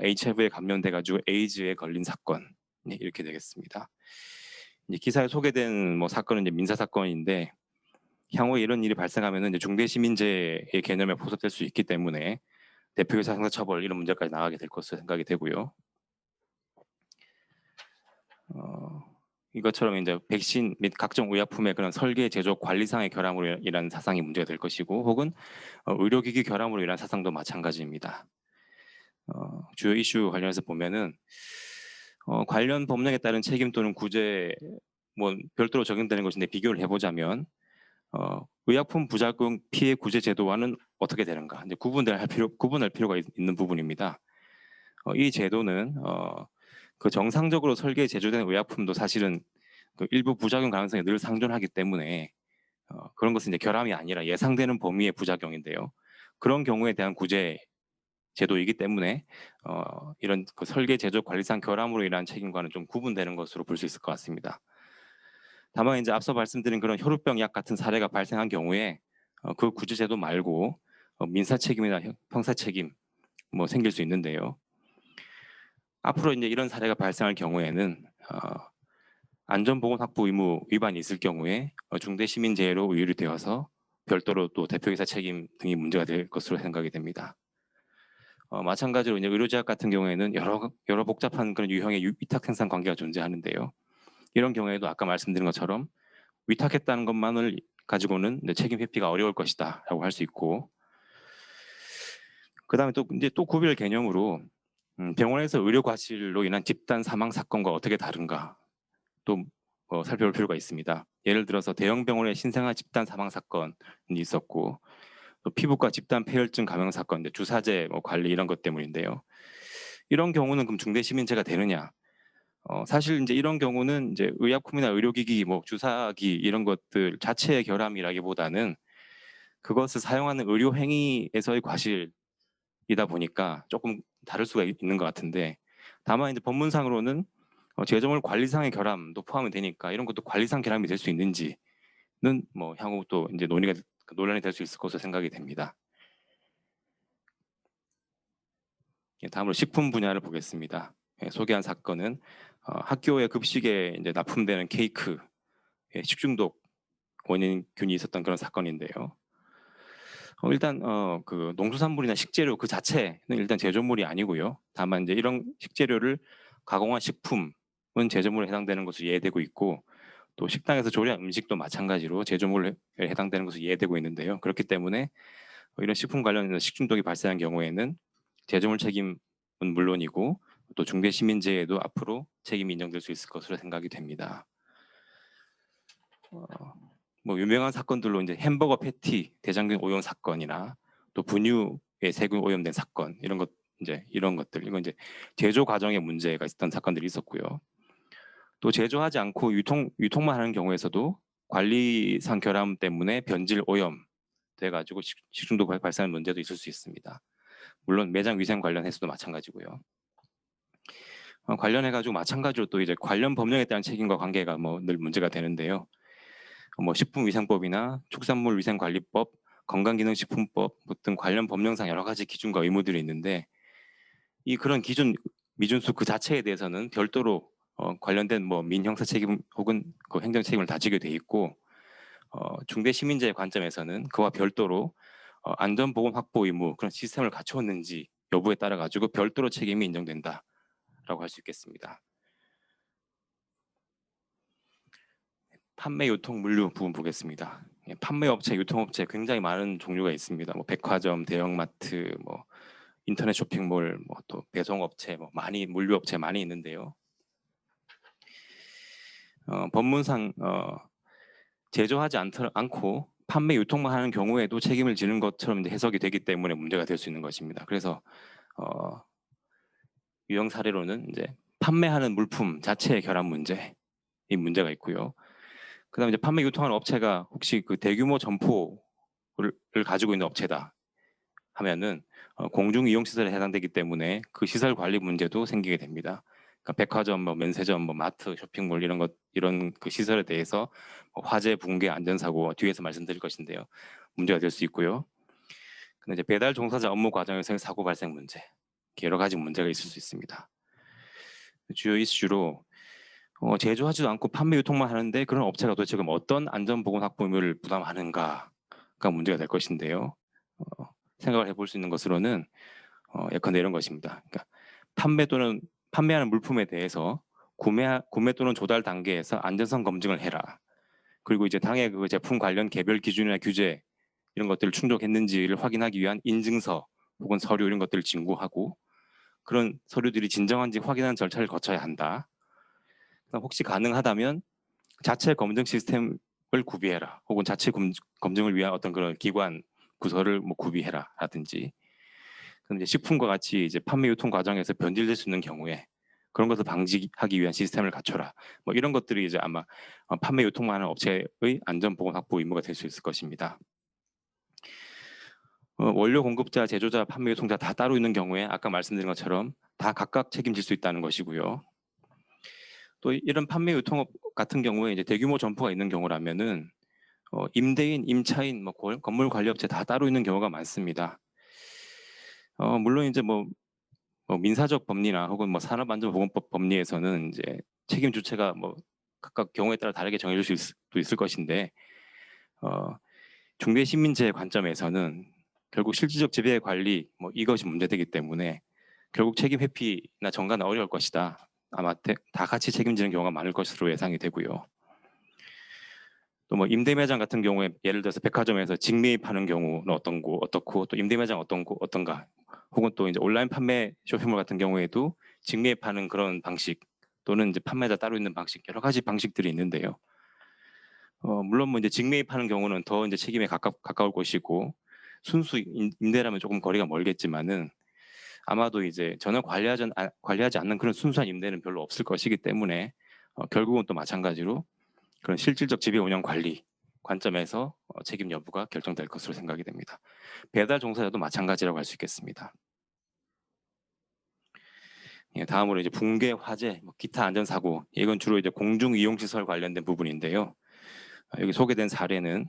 HIV에 감염돼 가지고 에이즈에 걸린 사건, 네, 이렇게 되겠습니다. 이제 기사에 소개된 뭐 사건은 이제 민사 사건인데 향후에 이런 일이 발생하면은 이제 중대시민재해 개념에 포섭될 수 있기 때문에 대표이사 형사처벌 이런 문제까지 나가게 될 것으로 생각이 되고요. 이것처럼 이제 백신 및 각종 의약품의 그런 설계, 제조, 관리상의 결함으로 인한 사상이 문제가 될 것이고, 혹은 의료기기 결함으로 인한 사상도 마찬가지입니다. 주요 이슈 관련해서 보면은 관련 법령에 따른 책임 또는 구제 뭐 별도로 적용되는 것인데 비교를 해보자면 의약품 부작용 피해 구제 제도와는 어떻게 되는가 이제 구분할 필요가 있는 부분입니다. 이 제도는 그 정상적으로 설계 제조된 의약품도 사실은 그 일부 부작용 가능성이 늘 상존하기 때문에 그런 것은 이제 결함이 아니라 예상되는 범위의 부작용인데요. 그런 경우에 대한 구제 제도이기 때문에 이런 그 설계 제조 관리상 결함으로 인한 책임과는 좀 구분되는 것으로 볼 수 있을 것 같습니다. 다만 이제 앞서 말씀드린 그런 혈우병 약 같은 사례가 발생한 경우에 그 구제 제도 말고 민사 책임이나 형사 책임 뭐 생길 수 있는데요. 앞으로 이제 이런 사례가 발생할 경우에는 안전보건 확보 의무 위반이 있을 경우에 중대시민재해로 의율이 되어서 별도로 또 대표이사 책임 등이 문제가 될 것으로 생각이 됩니다. 마찬가지로 이제 의료제약 같은 경우에는 여러 복잡한 그런 유형의 위탁 생산 관계가 존재하는데요. 이런 경우에도 아까 말씀드린 것처럼 위탁했다는 것만을 가지고는 책임 회피가 어려울 것이다라고 할 수 있고, 그다음에 또 이제 또 구별 개념으로 병원에서 의료 과실로 인한 집단 사망 사건과 어떻게 다른가 또 살펴볼 필요가 있습니다. 예를 들어서 대형 병원의 신생아 집단 사망 사건이 있었고, 또 피부과 집단 폐혈증 감염 사건, 주사제 관리 이런 것 때문인데요. 이런 경우는 그럼 중대시민재가 되느냐? 사실 이제 이런 경우는 이제 의약품이나 의료기기, 뭐 주사기 이런 것들 자체의 결함이라기보다는 그것을 사용하는 의료 행위에서의 과실이다 보니까 조금 다를 수가 있는 것 같은데, 다만 이제 법문상으로는 제조물 관리상의 결함도 포함이 되니까 이런 것도 관리상 결함이 될 수 있는지는 뭐 향후 또 이제 논란이 될 수 있을 것으로 생각이 됩니다. 다음으로 식품 분야를 보겠습니다. 소개한 사건은 학교의 급식에 이제 납품되는 케이크 식중독 원인균이 있었던 그런 사건인데요. 일단 그 농수산물이나 식재료 그 자체는 일단 제조물이 아니고요. 다만 이제 이런 식재료를 가공한 식품은 제조물에 해당되는 것으로 이해되고 있고, 또 식당에서 조리한 음식도 마찬가지로 제조물에 해당되는 것으로 이해되고 있는데요. 그렇기 때문에 이런 식품 관련해서 식중독이 발생한 경우에는 제조물 책임은 물론이고 또 중대시민재해도 앞으로 책임이 인정될 수 있을 것으로 생각이 됩니다. 뭐 유명한 사건들로 이제 햄버거 패티 대장균 오염 사건이나 또 분유에 세균 오염된 사건 이런 것들 이건 이제 제조 과정에 문제가 있었던 사건들이 있었고요. 또 제조하지 않고 유통만 하는 경우에서도 관리상 결함 때문에 변질 오염 돼가지고 식중독 발생하는 문제도 있을 수 있습니다. 물론 매장 위생 관련해서도 마찬가지고요. 관련해가지고 마찬가지로 또 이제 관련 법령에 따른 책임과 관계가 뭐 늘 문제가 되는데요. 뭐 식품위생법이나 축산물위생관리법, 건강기능식품법 등 관련 법령상 여러 가지 기준과 의무들이 있는데 이 그런 기준 미준수 그 자체에 대해서는 별도로 관련된 뭐 민형사 책임 혹은 그 행정 책임을 다지게 돼 있고, 중대시민재해 관점에서는 그와 별도로 안전보건 확보 의무 그런 시스템을 갖추었는지 여부에 따라 가지고 별도로 책임이 인정된다라고 할 수 있겠습니다. 판매, 유통, 물류 부분 보겠습니다. 판매업체, 유통업체 굉장히 많은 종류가 있습니다. 뭐 백화점, 대형마트, 뭐 인터넷 쇼핑몰, 뭐 또 배송업체, 뭐 물류업체 많이 있는데요. 법문상 제조하지 않고 판매, 유통만 하는 경우에도 책임을 지는 것처럼 이제 해석이 되기 때문에 문제가 될 수 있는 것입니다. 그래서 유형 사례로는 이제 판매하는 물품 자체의 결함 문제가 있고요. 그다음에 이제 판매 유통하는 업체가 혹시 그 대규모 점포를 가지고 있는 업체다 하면은 공중 이용 시설에 해당되기 때문에 그 시설 관리 문제도 생기게 됩니다. 그러니까 백화점, 뭐 면세점, 뭐 마트, 쇼핑몰 이런 그 시설에 대해서 화재, 붕괴, 안전사고 뒤에서 말씀드릴 것인데요. 문제가 될 수 있고요. 근데 이제 배달 종사자 업무 과정에서의 사고 발생 문제, 이렇게 여러 가지 문제가 있을 수 있습니다. 주요 이슈로 제조하지도 않고 판매 유통만 하는데 그런 업체가 도대체 그럼 어떤 안전보건 확보 의무를 부담하는가가 문제가 될 것인데요. 생각을 해볼 수 있는 것으로는 예컨대 이런 것입니다. 그러니까 판매하는 물품에 대해서 구매 또는 조달 단계에서 안전성 검증을 해라. 그리고 이제 당해 그 제품 관련 개별 기준이나 규제 이런 것들을 충족했는지를 확인하기 위한 인증서 혹은 서류 이런 것들을 진구하고 그런 서류들이 진정한지 확인하는 절차를 거쳐야 한다. 혹시 가능하다면 자체 검증 시스템을 구비해라. 혹은 자체 검증을 위한 어떤 그런 기관 부서를 뭐 구비해라라든지. 그럼 이제 식품과 같이 이제 판매 유통 과정에서 변질될 수 있는 경우에 그런 것을 방지하기 위한 시스템을 갖춰라. 뭐 이런 것들이 이제 아마 판매 유통만 하는 업체의 안전 보건 확보 의무가 될 수 있을 것입니다. 원료 공급자, 제조자, 판매 유통자 다 따로 있는 경우에 아까 말씀드린 것처럼 다 각각 책임질 수 있다는 것이고요. 또 이런 판매 유통업 같은 경우에 이제 대규모 점포가 있는 경우라면은 임대인, 임차인, 뭐 건물 관리업체 다 따로 있는 경우가 많습니다. 물론 이제 뭐 민사적 법리나 혹은 뭐 산업안전보건법 법리에서는 이제 책임 주체가 뭐 각각 경우에 따라 다르게 정해질 수도 있을 것인데 중대시민재해 관점에서는 결국 실질적 지배 관리 뭐 이것이 문제되기 때문에 결국 책임 회피나 전가는 어려울 것이다. 아마 다 같이 책임지는 경우가 많을 것으로 예상이 되고요. 또 뭐 임대 매장 같은 경우에 예를 들어서 백화점에서 직매입하는 경우는 어떻고 또 임대 매장 어떤가 혹은 또 이제 온라인 판매 쇼핑몰 같은 경우에도 직매입하는 그런 방식 또는 이제 판매자 따로 있는 방식 여러 가지 방식들이 있는데요. 물론 뭐 이제 직매입하는 경우는 더 이제 책임에 가까울 것이고 순수 임대라면 조금 거리가 멀겠지만은 아마도 이제 전혀 관리하지 않는 그런 순수한 임대는 별로 없을 것이기 때문에 결국은 또 마찬가지로 그런 실질적 지배 운영 관리 관점에서 책임 여부가 결정될 것으로 생각이 됩니다. 배달 종사자도 마찬가지라고 할 수 있겠습니다. 예, 다음으로 이제 붕괴, 화재, 뭐 기타 안전 사고 이건 주로 이제 공중 이용 시설 관련된 부분인데요. 여기 소개된 사례는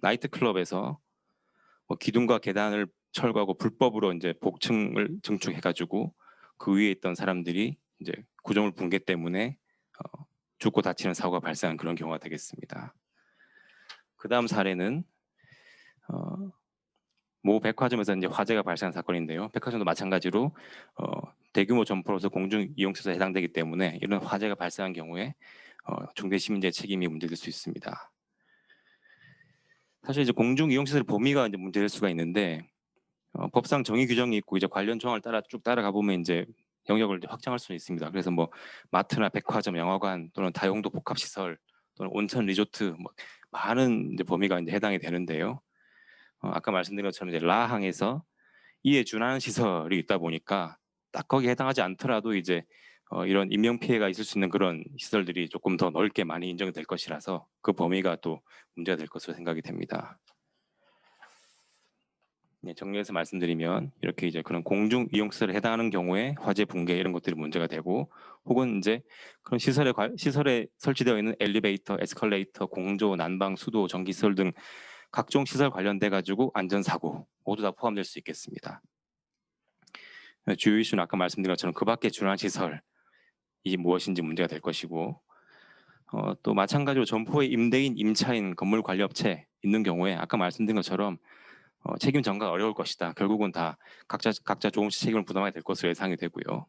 나이트 클럽에서 뭐 기둥과 계단을 철거하고 불법으로 이제 복층을 증축해가지고 그 위에 있던 사람들이 이제 구조물 붕괴 때문에 죽고 다치는 사고가 발생한 그런 경우가 되겠습니다. 그 다음 사례는 모 백화점에서 이제 화재가 발생한 사건인데요. 백화점도 마찬가지로 대규모 점포로서 공중 이용시설에 해당되기 때문에 이런 화재가 발생한 경우에 중대시민재 책임이 문제될 수 있습니다. 사실 이제 공중 이용시설 범위가 이제 문제될 수가 있는데 법상 정의 규정이 있고 이제 관련 조항을 쭉 따라가 보면 이제 영역을 이제 확장할 수는 있습니다. 그래서 뭐 마트나 백화점, 영화관 또는 다용도 복합시설 또는 온천 리조트 뭐 많은 이제 범위가 이제 해당이 되는데요. 아까 말씀드린 것처럼 이제 라항에서 이에 준하는 시설이 있다 보니까 딱 거기에 해당하지 않더라도 이제 이런 인명 피해가 있을 수 있는 그런 시설들이 조금 더 넓게 많이 인정이 될 것이라서 그 범위가 또 문제가 될 것으로 생각이 됩니다. 네, 정리해서 말씀드리면 이렇게 이제 그런 공중 이용 시설에 해당하는 경우에 화재 붕괴 이런 것들이 문제가 되고 혹은 이제 그런 시설에 설치되어 있는 엘리베이터, 에스컬레이터, 공조, 난방, 수도, 전기 시설 등 각종 시설 관련돼 가지고 안전 사고 모두 다 포함될 수 있겠습니다. 주요 이슈는 아까 말씀드린 것처럼 그 밖에 준하는 시설이 무엇인지 문제가 될 것이고 또 마찬가지로 점포의 임대인, 임차인, 건물 관리업체 있는 경우에 아까 말씀드린 것처럼 책임 전가가 어려울 것이다. 결국은 다 각자 조금씩 책임을 부담하게 될 것으로 예상이 되고요.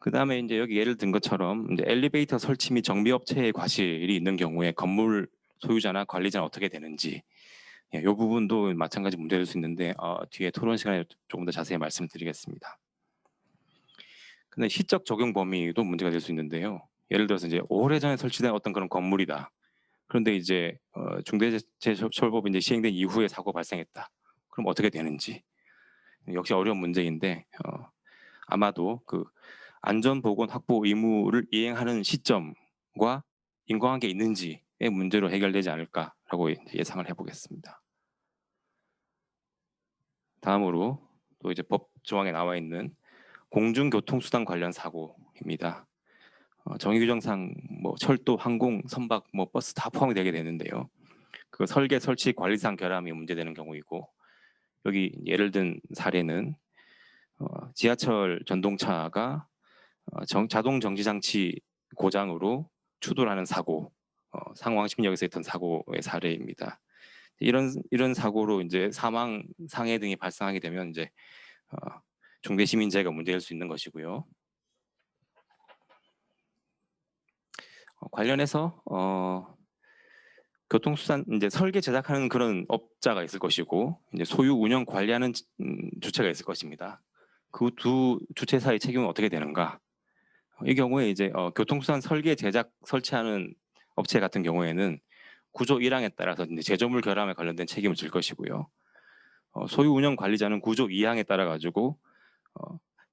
그 다음에 이제 여기 예를 든 것처럼 이제 엘리베이터 설치 및 정비업체의 과실이 있는 경우에 건물 소유자나 관리자는 어떻게 되는지 이 부분도 마찬가지 문제될 수 있는데 뒤에 토론 시간에 조금 더 자세히 말씀드리겠습니다. 근데 시적 적용 범위도 문제가 될 수 있는데요. 예를 들어서 이제 오래전에 설치된 어떤 그런 건물이다. 그런데 이제 중대재해처벌법이 이제 시행된 이후에 사고 발생했다. 그럼 어떻게 되는지 역시 어려운 문제인데 아마도 그 안전보건 확보 의무를 이행하는 시점과 인과관계 있는지의 문제로 해결되지 않을까라고 예상을 해보겠습니다. 다음으로 또 이제 법 조항에 나와 있는 공중교통수단 관련 사고입니다. 정의 규정상 뭐 철도, 항공, 선박, 뭐 버스 다 포함이 되게 되는데요. 그 설계, 설치, 관리상 결함이 문제되는 경우이고, 여기 예를 든 사례는 지하철 전동차가 자동 정지 장치 고장으로 추돌하는 사고, 상호항신역에서 있던 사고의 사례입니다. 이런 사고로 이제 사망, 상해 등이 발생하게 되면 이제 중대시민재해가 문제될 수 있는 것이고요. 관련해서 교통수단 이제 설계 제작하는 그런 업자가 있을 것이고, 이제 소유 운영 관리하는 주체가 있을 것입니다. 그 두 주체사의 책임은 어떻게 되는가? 이 경우에 이제 교통수단 설계 제작 설치하는 업체 같은 경우에는 구조 1항에 따라서 이제 제조물 결함에 관련된 책임을 질 것이고요. 소유 운영 관리자는 구조 2항에 따라 가지고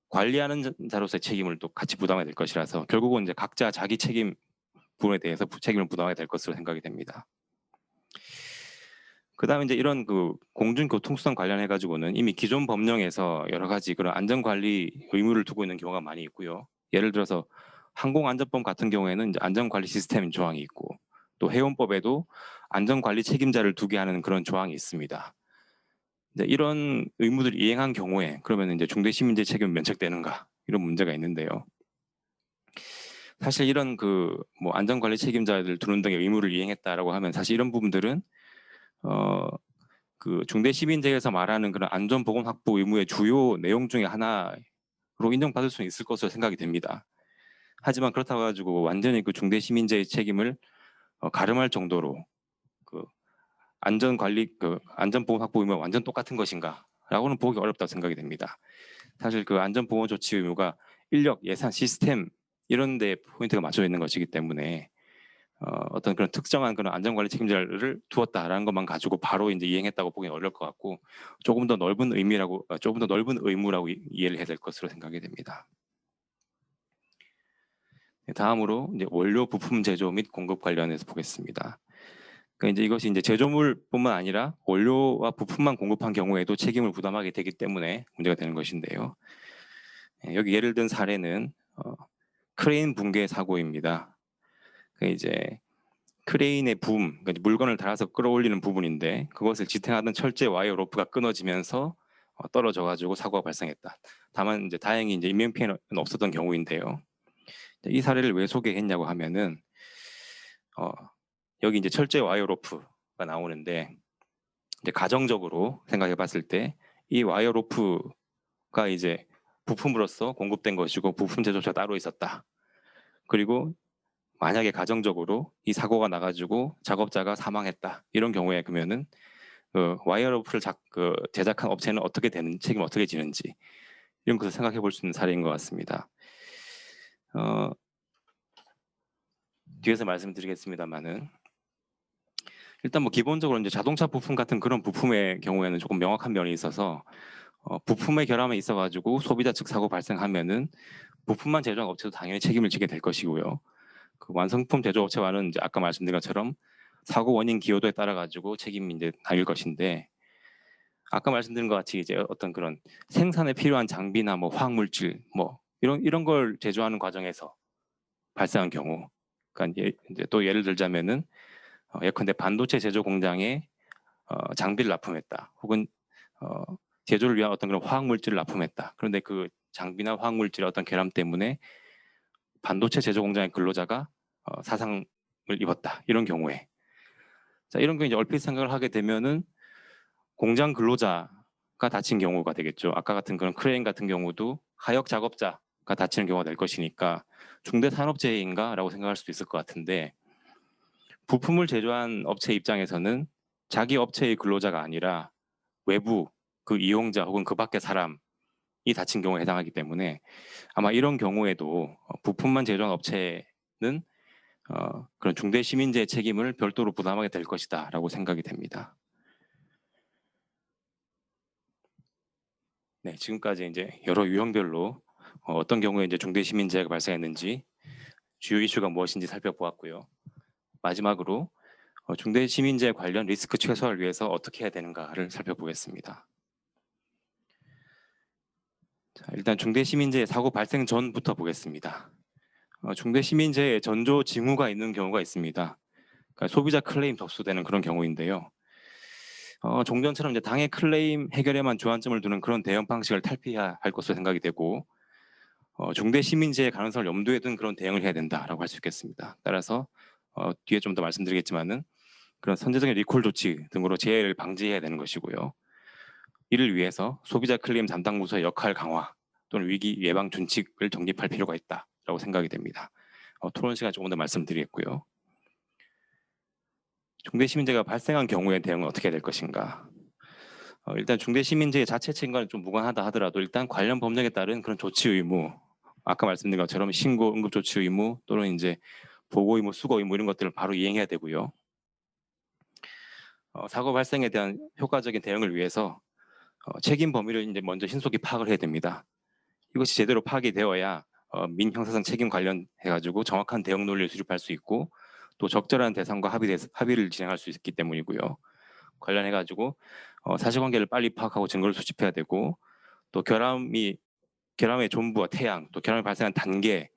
관리하는 자로서의 책임을 또 같이 부담하게 될 것이라서 결국은 이제 각자 자기 책임 부분에 대해서 책임을 부담하게 될 것으로 생각이 됩니다. 그다음에 이제 이런 그 공중교통수단 관련해 가지고는 이미 기존 법령에서 여러 가지 그런 안전관리 의무를 두고 있는 경우가 많이 있고요. 예를 들어서 항공안전법 같은 경우에는 이제 안전관리 시스템 조항이 있고, 또 해운법에도 안전관리 책임자를 두게 하는 그런 조항이 있습니다. 이제 이런 의무들을 이행한 경우에 그러면 이제 중대시민재 책임 면책되는가, 이런 문제가 있는데요. 사실 이런 그 뭐 안전관리 책임자들 두는 등의 의무를 이행했다라고 하면 사실 이런 부분들은 그 중대시민재해에서 말하는 그런 안전보건 확보 의무의 주요 내용 중에 하나로 인정받을 수 있을 것으로 생각이 됩니다. 하지만 그렇다고 가지고 완전히 그 중대시민재해 책임을 가름할 정도로 그 안전관리 그 안전보건 확보 의무가 완전 똑같은 것인가라고는 보기 어렵다고 생각이 됩니다. 사실 그 안전보건 조치 의무가 인력, 예산, 시스템 이런 데 포인트가 맞춰져 있는 것이기 때문에 어떤 그런 특정한 그런 안전관리 책임자를 두었다라는 것만 가지고 바로 이제 이행했다고 보기는 어려울 것 같고, 조금 더 넓은 의미라고 조금 더 넓은 의무라고 이해를 해야 될 것으로 생각이 됩니다. 다음으로 이제 원료 부품 제조 및 공급 관련해서 보겠습니다. 그러니까 이제 이것이 이제 제조물뿐만 아니라 원료와 부품만 공급한 경우에도 책임을 부담하게 되기 때문에 문제가 되는 것인데요. 여기 예를 든 사례는 크레인 붕괴 사고입니다. 그러니까 이제 크레인의 붐, 그러니까 물건을 달아서 끌어올리는 부분인데 그것을 지탱하던 철제 와이어 로프가 끊어지면서 떨어져가지고 사고가 발생했다. 다만 이제 다행히 이제 인명 피해는 없었던 경우인데요. 이 사례를 왜 소개했냐고 하면은 여기 이제 철제 와이어 로프가 나오는데, 이제 가정적으로 생각해봤을 때 이 와이어 로프가 이제 부품으로서 공급된 것이고 부품 제조사가 따로 있었다. 그리고 만약에 가정적으로 이 사고가 나가지고 작업자가 사망했다, 이런 경우에 그러면은 그 와이어 로프를 제작한 업체는 어떻게 되는 책임을 어떻게 지는지 이런 것을 생각해 볼 수 있는 사례인 것 같습니다. 뒤에서 말씀드리겠습니다만은 일단 뭐 기본적으로 이제 자동차 부품 같은 그런 부품의 경우에는 조금 명확한 면이 있어서 부품의 결함이 있어가지고 소비자 측 사고 발생하면은 부품만 제조한 업체도 당연히 책임을 지게 될 것이고요. 그 완성품 제조업체와는 이제 아까 말씀드린 것처럼 사고 원인 기여도에 따라 가지고 책임이 이제 나뉠 것인데, 아까 말씀드린 것 같이 이제 어떤 그런 생산에 필요한 장비나 뭐 화학물질 뭐 이런 걸 제조하는 과정에서 발생한 경우, 그러니까 이제 또 예를 들자면은 예컨대 반도체 제조 공장에 장비를 납품했다, 혹은 제조를 위한 어떤 그런 화학물질을 납품했다. 그런데 그 장비나 화학물질의 어떤 결함 때문에 반도체 제조 공장의 근로자가 사상을 입었다. 이런 경우에, 자, 이런 경우에 이제 얼핏 생각을 하게 되면은 공장 근로자가 다친 경우가 되겠죠. 아까 같은 그런 크레인 같은 경우도 하역 작업자가 다치는 경우가 될 것이니까 중대산업재해인가라고 생각할 수도 있을 것 같은데, 부품을 제조한 업체 입장에서는 자기 업체의 근로자가 아니라 외부 그 이용자 혹은 그 밖의 사람이 다친 경우에 해당하기 때문에 아마 이런 경우에도 부품만 제조한 업체는 그런 중대시민재해 책임을 별도로 부담하게 될 것이다라고 생각이 됩니다. 네, 지금까지 이제 여러 유형별로 어떤 경우에 이제 중대시민재해가 발생했는지, 주요 이슈가 무엇인지 살펴보았고요. 마지막으로 중대시민재해 관련 리스크 최소화를 위해서 어떻게 해야 되는가를 살펴보겠습니다. 자, 일단 중대시민재해 사고 발생 전부터 보겠습니다. 중대시민재해 전조 징후가 있는 경우가 있습니다. 그러니까 소비자 클레임 접수되는 그런 경우인데요. 종전처럼 이제 당해 클레임 해결에만 주안점을 두는 그런 대응 방식을 탈피해야 할 것으로 생각이 되고, 중대시민재해 가능성을 염두에 둔 그런 대응을 해야 된다라고 할 수 있겠습니다. 따라서 뒤에 좀 더 말씀드리겠지만은 그런 선제적인 리콜 조치 등으로 재해를 방지해야 되는 것이고요. 이를 위해서 소비자 클레임 담당 부서의 역할 강화 또는 위기 예방 준칙을 정립할 필요가 있다라고 생각이 됩니다. 토론 시간 조금 더 말씀드리겠고요. 중대시민재해가 발생한 경우에 대응은 어떻게 해야 될 것인가? 일단 중대시민재해 자체 책임과는 좀 무관하다 하더라도 일단 관련 법령에 따른 그런 조치 의무, 아까 말씀드린 것처럼 신고, 응급 조치 의무 또는 이제 보고 의무, 수거 의무 이런 것들을 바로 이행해야 되고요. 사고 발생에 대한 효과적인 대응을 위해서 책임 범위를 이제 먼저 신속히 파악을 해야 됩니다. 이것이 제대로 파악이 되어야 민형사상 책임 관련해가지고 정확한 대응 논리를 수립할 수 있고 또 적절한 대상과 합의를 진행할 수 있기 때문이고요. 관련해가지고 사실관계를 빨리 파악하고 증거를 수집해야 되고 또 결함의 존부와 태양, 또 결함이 발생한 단계,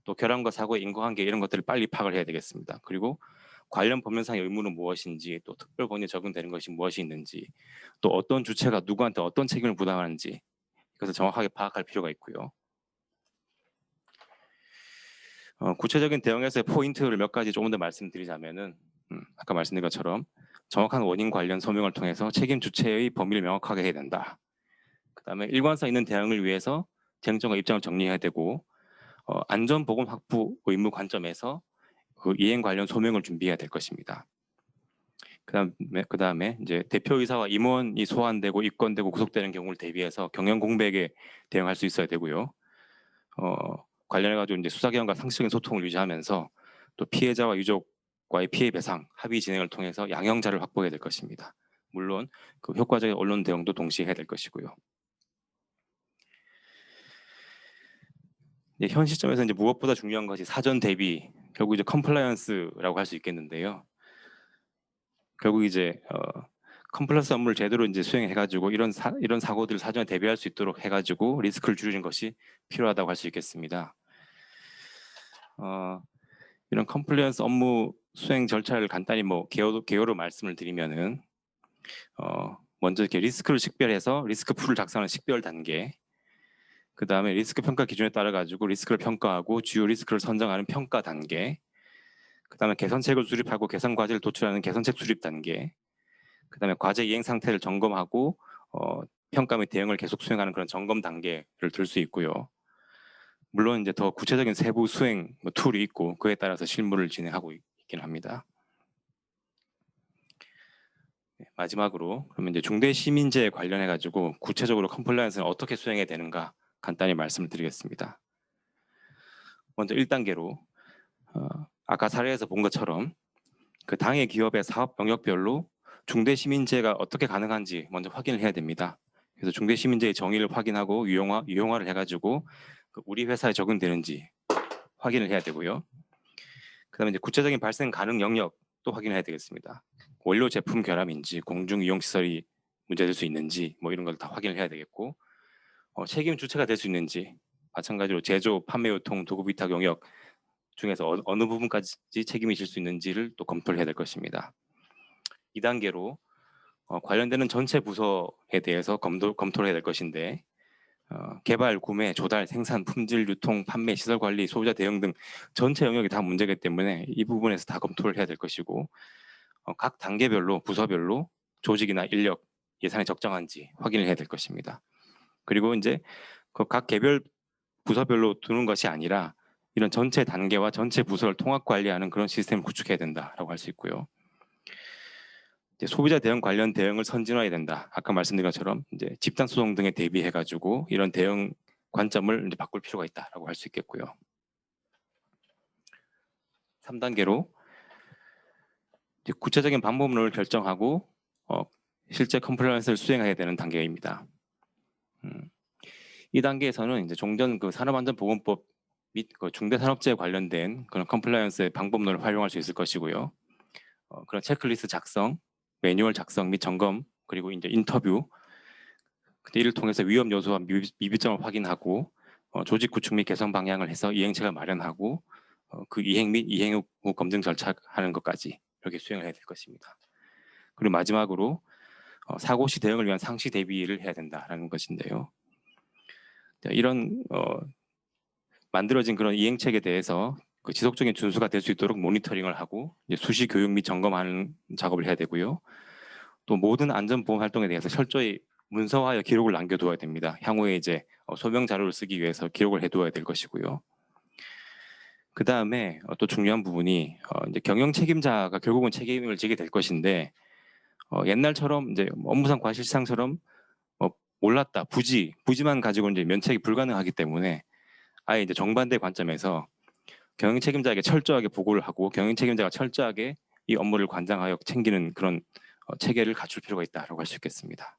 또 결함과 사고의 인과관계 이런 것들을 빨리 파악을 해야 되겠습니다. 그리고 관련 법령상의 의무는 무엇인지, 또 특별권이 적용되는 것이 무엇이 있는지, 또 어떤 주체가 누구한테 어떤 책임을 부담하는지 이것을 정확하게 파악할 필요가 있고요. 구체적인 대응에서의 포인트를 몇 가지 조금 더 말씀드리자면은 아까 말씀드린 것처럼 정확한 원인 관련 소명을 통해서 책임 주체의 범위를 명확하게 해야 된다. 그다음에 일관성 있는 대응을 위해서 대응점과 입장을 정리해야 되고 안전보건 확보 의무 관점에서 그 이행 관련 소명을 준비해야 될 것입니다. 그다음에 이제 대표이사와 임원이 소환되고 입건되고 구속되는 경우를 대비해서 경영 공백에 대응할 수 있어야 되고요. 관련해가지고 이제 수사기관과 상식적인 소통을 유지하면서 또 피해자와 유족과의 피해 배상, 합의 진행을 통해서 양형자를 확보해야 될 것입니다. 물론 그 효과적인 언론 대응도 동시에 해야 될 것이고요. 현 시점에서 이제 무엇보다 중요한 것이 사전 대비, 결국 이제 컴플라이언스라고 할 수 있겠는데요. 결국 이제 컴플라이언스 업무를 제대로 이제 수행해가지고 이런 사고들을 사전에 대비할 수 있도록 해가지고 리스크를 줄이는 것이 필요하다고 할 수 있겠습니다. 이런 컴플라이언스 업무 수행 절차를 간단히 뭐 개요로 말씀을 드리면은 먼저 이렇게 리스크를 식별해서 리스크 풀을 작성하는 식별 단계, 그 다음에 리스크 평가 기준에 따라 가지고 리스크를 평가하고 주요 리스크를 선정하는 평가 단계, 그 다음에 개선책을 수립하고 개선 과제를 도출하는 개선책 수립 단계, 그 다음에 과제 이행 상태를 점검하고 평가 및 대응을 계속 수행하는 그런 점검 단계를 들 수 있고요. 물론 이제 더 구체적인 세부 수행 툴이 있고 그에 따라서 실무를 진행하고 있긴 합니다. 마지막으로 그러면 이제 중대시민재해 관련해 가지고 구체적으로 컴플라이언스는 어떻게 수행해야 되는가 간단히 말씀을 드리겠습니다. 먼저 1단계로 아까 사례에서 본 것처럼 그 당해 기업의 사업 영역별로 중대시민재해가 어떻게 가능한지 먼저 확인을 해야 됩니다. 그래서 중대시민재해 정의를 확인하고 유형화를 해가지고 우리 회사에 적용되는지 확인을 해야 되고요. 그다음에 이제 구체적인 발생 가능 영역도 확인해야 되겠습니다. 원료 제품 결함인지 공중 이용 시설이 문제될 수 있는지 뭐 이런 걸 다 확인을 해야 되겠고 책임 주체가 될 수 있는지 마찬가지로 제조, 판매, 유통, 도급 위탁 영역 중에서 어느 부분까지 책임이 질 수 있는지를 또 검토를 해야 될 것입니다. 2단계로 관련되는 전체 부서에 대해서 검토를 해야 될 것인데 개발, 구매, 조달, 생산, 품질, 유통, 판매, 시설 관리, 소비자 대응 등 전체 영역이 다 문제이기 때문에 이 부분에서 다 검토를 해야 될 것이고 각 단계별로 부서별로 조직이나 인력, 예산이 적정한지 확인을 해야 될 것입니다. 그리고 이제 각 개별 부서별로 두는 것이 아니라 이런 전체 단계와 전체 부서를 통합 관리하는 그런 시스템을 구축해야 된다라고 할 수 있고요. 이제 소비자 대응 관련 대응을 선진화해야 된다. 아까 말씀드린 것처럼 이제 집단 소송 등에 대비해 가지고 이런 대응 관점을 이제 바꿀 필요가 있다라고 할 수 있겠고요. 3단계로 구체적인 방법론을 결정하고 실제 컴플라이언스를 수행해야 되는 단계입니다. 이 단계에서는 이제 종전 그 산업안전보건법이 및 그 중대산업재해 관련된 그런 컴플라이언스의 방법론을 활용할 수 있을 것이고요. 그런 체크리스트 작성, 매뉴얼 작성 및 점검, 그리고 이제 인터뷰, 이를 통해서 위험 요소와 미비점을 확인하고 조직 구축 및 개선 방향을 해서 이행책을 마련하고 그 이행 및 이행 후 검증 절차하는 것까지 이렇게 수행을 해야 될 것입니다. 그리고 마지막으로 사고 시 대응을 위한 상시 대비를 해야 된다라는 것인데요. 이런 만들어진 그런 이행책에 대해서 그 지속적인 준수가 될 수 있도록 모니터링을 하고 이제 수시 교육 및 점검하는 작업을 해야 되고요. 또 모든 안전보험 활동에 대해서 철저히 문서화하여 기록을 남겨두어야 됩니다. 향후에 이제 소명 자료를 쓰기 위해서 기록을 해두어야 될 것이고요. 그 다음에 또 중요한 부분이 이제 경영 책임자가 결국은 책임을 지게 될 것인데 옛날처럼 이제 업무상 과실치상처럼 몰랐다, 부지만 가지고 이제 면책이 불가능하기 때문에 아예 이제 정반대 관점에서 경영 책임자에게 철저하게 보고를 하고 경영 책임자가 철저하게 이 업무를 관장하여 챙기는 그런 체계를 갖출 필요가 있다라고 할 수 있겠습니다.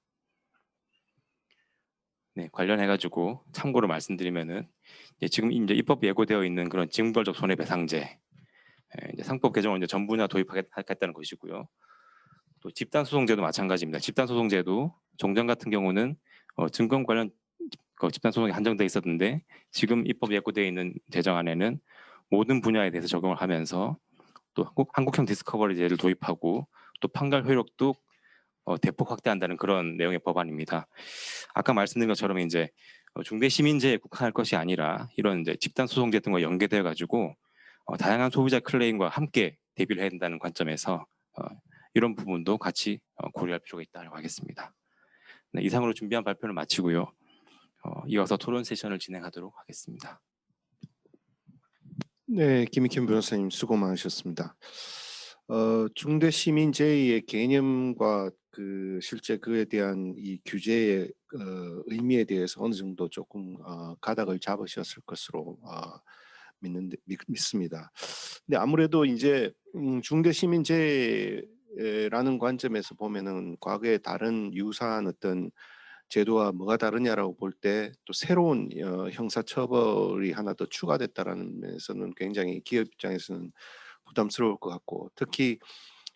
네, 관련해가지고 참고로 말씀드리면은 지금 이제 입법 예고되어 있는 그런 징벌적 손해배상제, 이제 상법 개정을 이제 전 분야 도입하겠다는 것이고요. 또 집단소송제도 마찬가지입니다. 집단소송제도 종전 같은 경우는 증권 관련 집단소송이 한정돼 있었는데 지금 입법 예고되어 있는 제정안에는 모든 분야에 대해서 적용을 하면서 또 한국형 디스커버리제를 도입하고 또 판결 효력도 대폭 확대한다는 그런 내용의 법안입니다. 아까 말씀드린 것처럼 이제 중대 시민제에 국한할 것이 아니라 이런 이제 집단 소송제 등과 연계되어 가지고 다양한 소비자 클레임과 함께 대비를 해야 된다는 관점에서 이런 부분도 같이 고려할 필요가 있다고 하겠습니다. 네, 이상으로 준비한 발표를 마치고요. 이어서 토론 세션을 진행하도록 하겠습니다. 네, 김익현 변호사님 수고 많으셨습니다. 중대 시민제의의 개념과 그 실제 그에 대한 이 규제의 의미에 대해서 어느 정도 조금 가닥을 잡으셨을 것으로 믿습니다. 근데 아무래도 이제 중대 시민제라는 관점에서 보면은 과거에 다른 유사한 어떤 제도와 뭐가 다르냐라고 볼 때 또 새로운 형사처벌이 하나 더 추가됐다라는 면에서는 굉장히 기업 입장에서는 부담스러울 것 같고, 특히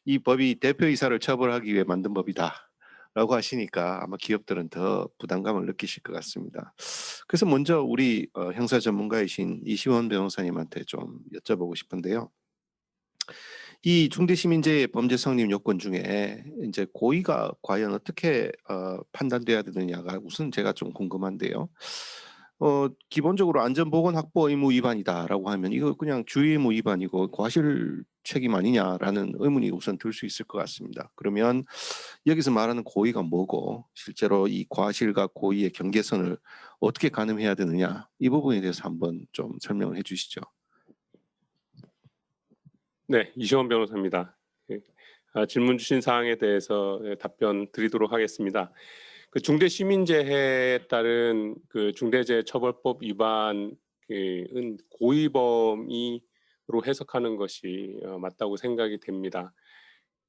이 법이 대표이사를 처벌하기 위해 만든 법이다라고 하시니까 아마 기업들은 더 부담감을 느끼실 것 같습니다. 그래서 먼저 우리 형사 전문가이신 이시원 변호사님한테 좀 여쭤보고 싶은데요. 이 중대시민제의 범죄 성립 요건 중에 이제 고의가 과연 어떻게 판단돼야 되느냐가 우선 제가 좀 궁금한데요. 기본적으로 안전보건 확보 의무 위반이다라고 하면 이거 그냥 주의 의무 위반이고 과실 책임 아니냐라는 의문이 우선 들 수 있을 것 같습니다. 그러면 여기서 말하는 고의가 뭐고 실제로 이 과실과 고의의 경계선을 어떻게 가늠해야 되느냐, 이 부분에 대해서 한번 좀 설명을 해주시죠. 네, 이시원 변호사입니다. 질문 주신 사항에 대해서 답변 드리도록 하겠습니다. 그 중대시민재해에 따른 그 중대재해처벌법 위반은 고의 범위로 해석하는 것이 맞다고 생각이 됩니다.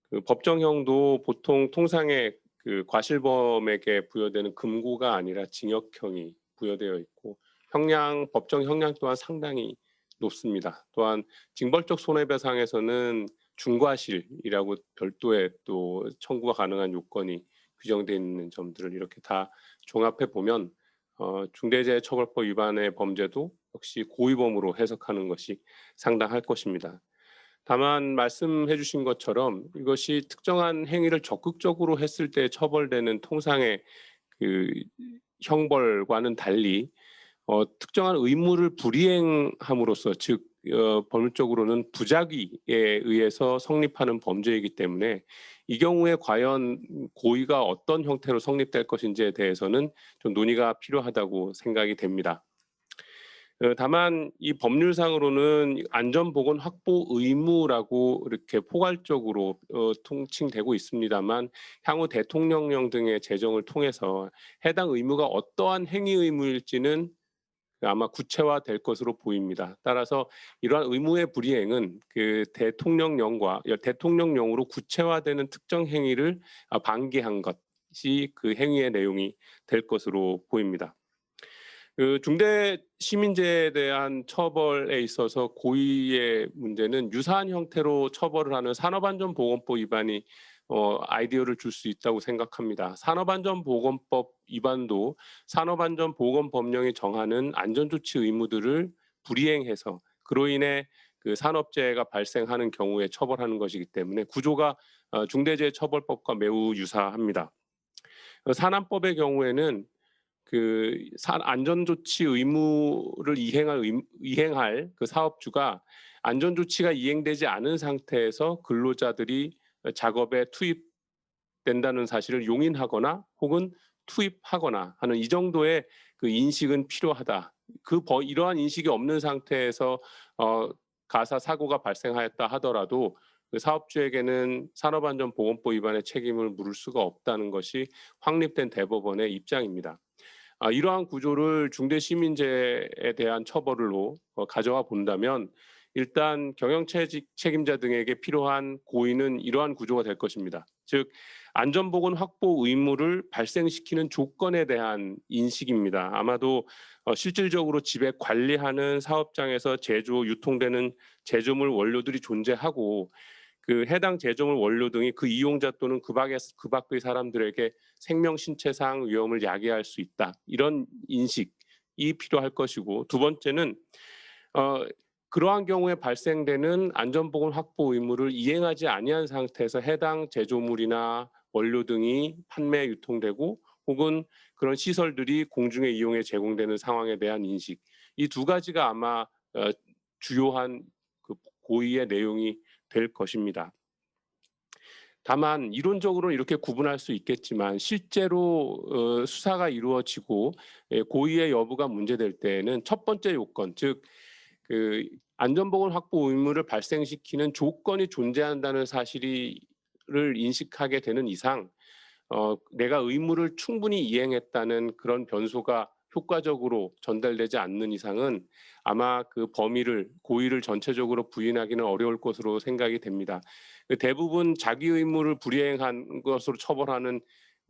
그 법정형도 보통 통상의 그 과실범에게 부여되는 금고가 아니라 징역형이 부여되어 있고 법정 형량 또한 상당히 높습니다. 또한 징벌적 손해배상에서는 중과실이라고 별도의 또 청구가 가능한 요건이 규정되어 있는 점들을 이렇게 다 종합해 보면 중대재해처벌법 위반의 범죄도 역시 고의범으로 해석하는 것이 상당할 것입니다. 다만 말씀해 주신 것처럼 이것이 특정한 행위를 적극적으로 했을 때 처벌되는 통상의 그 형벌과는 달리 특정한 의무를 불이행함으로써 즉 법률적으로는 부작위에 의해서 성립하는 범죄이기 때문에 이 경우에 과연 고의가 어떤 형태로 성립될 것인지에 대해서는 좀 논의가 필요하다고 생각이 됩니다. 다만 이 법률상으로는 안전보건 확보 의무라고 이렇게 포괄적으로 통칭되고 있습니다만 향후 대통령령 등의 제정을 통해서 해당 의무가 어떠한 행위 의무일지는 아마 구체화될 것으로 보입니다. 따라서 이러한 의무의 불이행은 그 대통령령으로 구체화되는 특정 행위를 방기한 것이 그 행위의 내용이 될 것으로 보입니다. 그 중대 시민재해에 대한 처벌에 있어서 고의의 문제는 유사한 형태로 처벌을 하는 산업안전보건법 위반이 아이디어를 줄 수 있다고 생각합니다. 산업안전보건법 위반도 산업안전보건법령이 정하는 안전조치 의무들을 불이행해서 그로 인해 그 산업재해가 발생하는 경우에 처벌하는 것이기 때문에 구조가 중대재해처벌법과 매우 유사합니다. 산안법의 경우에는 그 안전조치 의무를 이행할 그 사업주가 안전조치가 이행되지 않은 상태에서 근로자들이 작업에 투입된다는 사실을 용인하거나 혹은 투입하거나 하는 이 정도의 그 인식은 필요하다. 이러한 인식이 없는 상태에서 가사 사고가 발생하였다 하더라도 그 사업주에게는 산업안전보건법 위반의 책임을 물을 수가 없다는 것이 확립된 대법원의 입장입니다. 이러한 구조를 중대시민재해에 대한 처벌로 가져와 본다면 일단 책임자 등에게 필요한 고의는 이러한 구조가 될 것입니다. 즉 안전보건 확보 의무를 발생시키는 조건에 대한 인식입니다. 아마도 실질적으로 지배 관리하는 사업장에서 유통되는 제조물 원료들이 존재하고 그 해당 제조물 원료 등이 그 이용자 또는 그 밖의 사람들에게 생명 신체상 위험을 야기할 수 있다. 이런 인식이 필요할 것이고, 두 번째는 그러한 경우에 발생되는 안전보건 확보 의무를 이행하지 아니한 상태에서 해당 제조물이나 원료 등이 판매 유통되고 혹은 그런 시설들이 공중에 이용에 제공되는 상황에 대한 인식, 이 두 가지가 아마 주요한 그 고의의 내용이 될 것입니다. 다만 이론적으로 이렇게 구분할 수 있겠지만 실제로 수사가 이루어지고 고의의 여부가 문제될 때에는 첫 번째 요건, 즉 그 안전보건 확보 의무를 발생시키는 조건이 존재한다는 사실을 인식하게 되는 이상 내가 의무를 충분히 이행했다는 그런 변소가 효과적으로 전달되지 않는 이상은 아마 그 고의를 전체적으로 부인하기는 어려울 것으로 생각이 됩니다. 대부분 자기 의무를 불이행한 것으로 처벌하는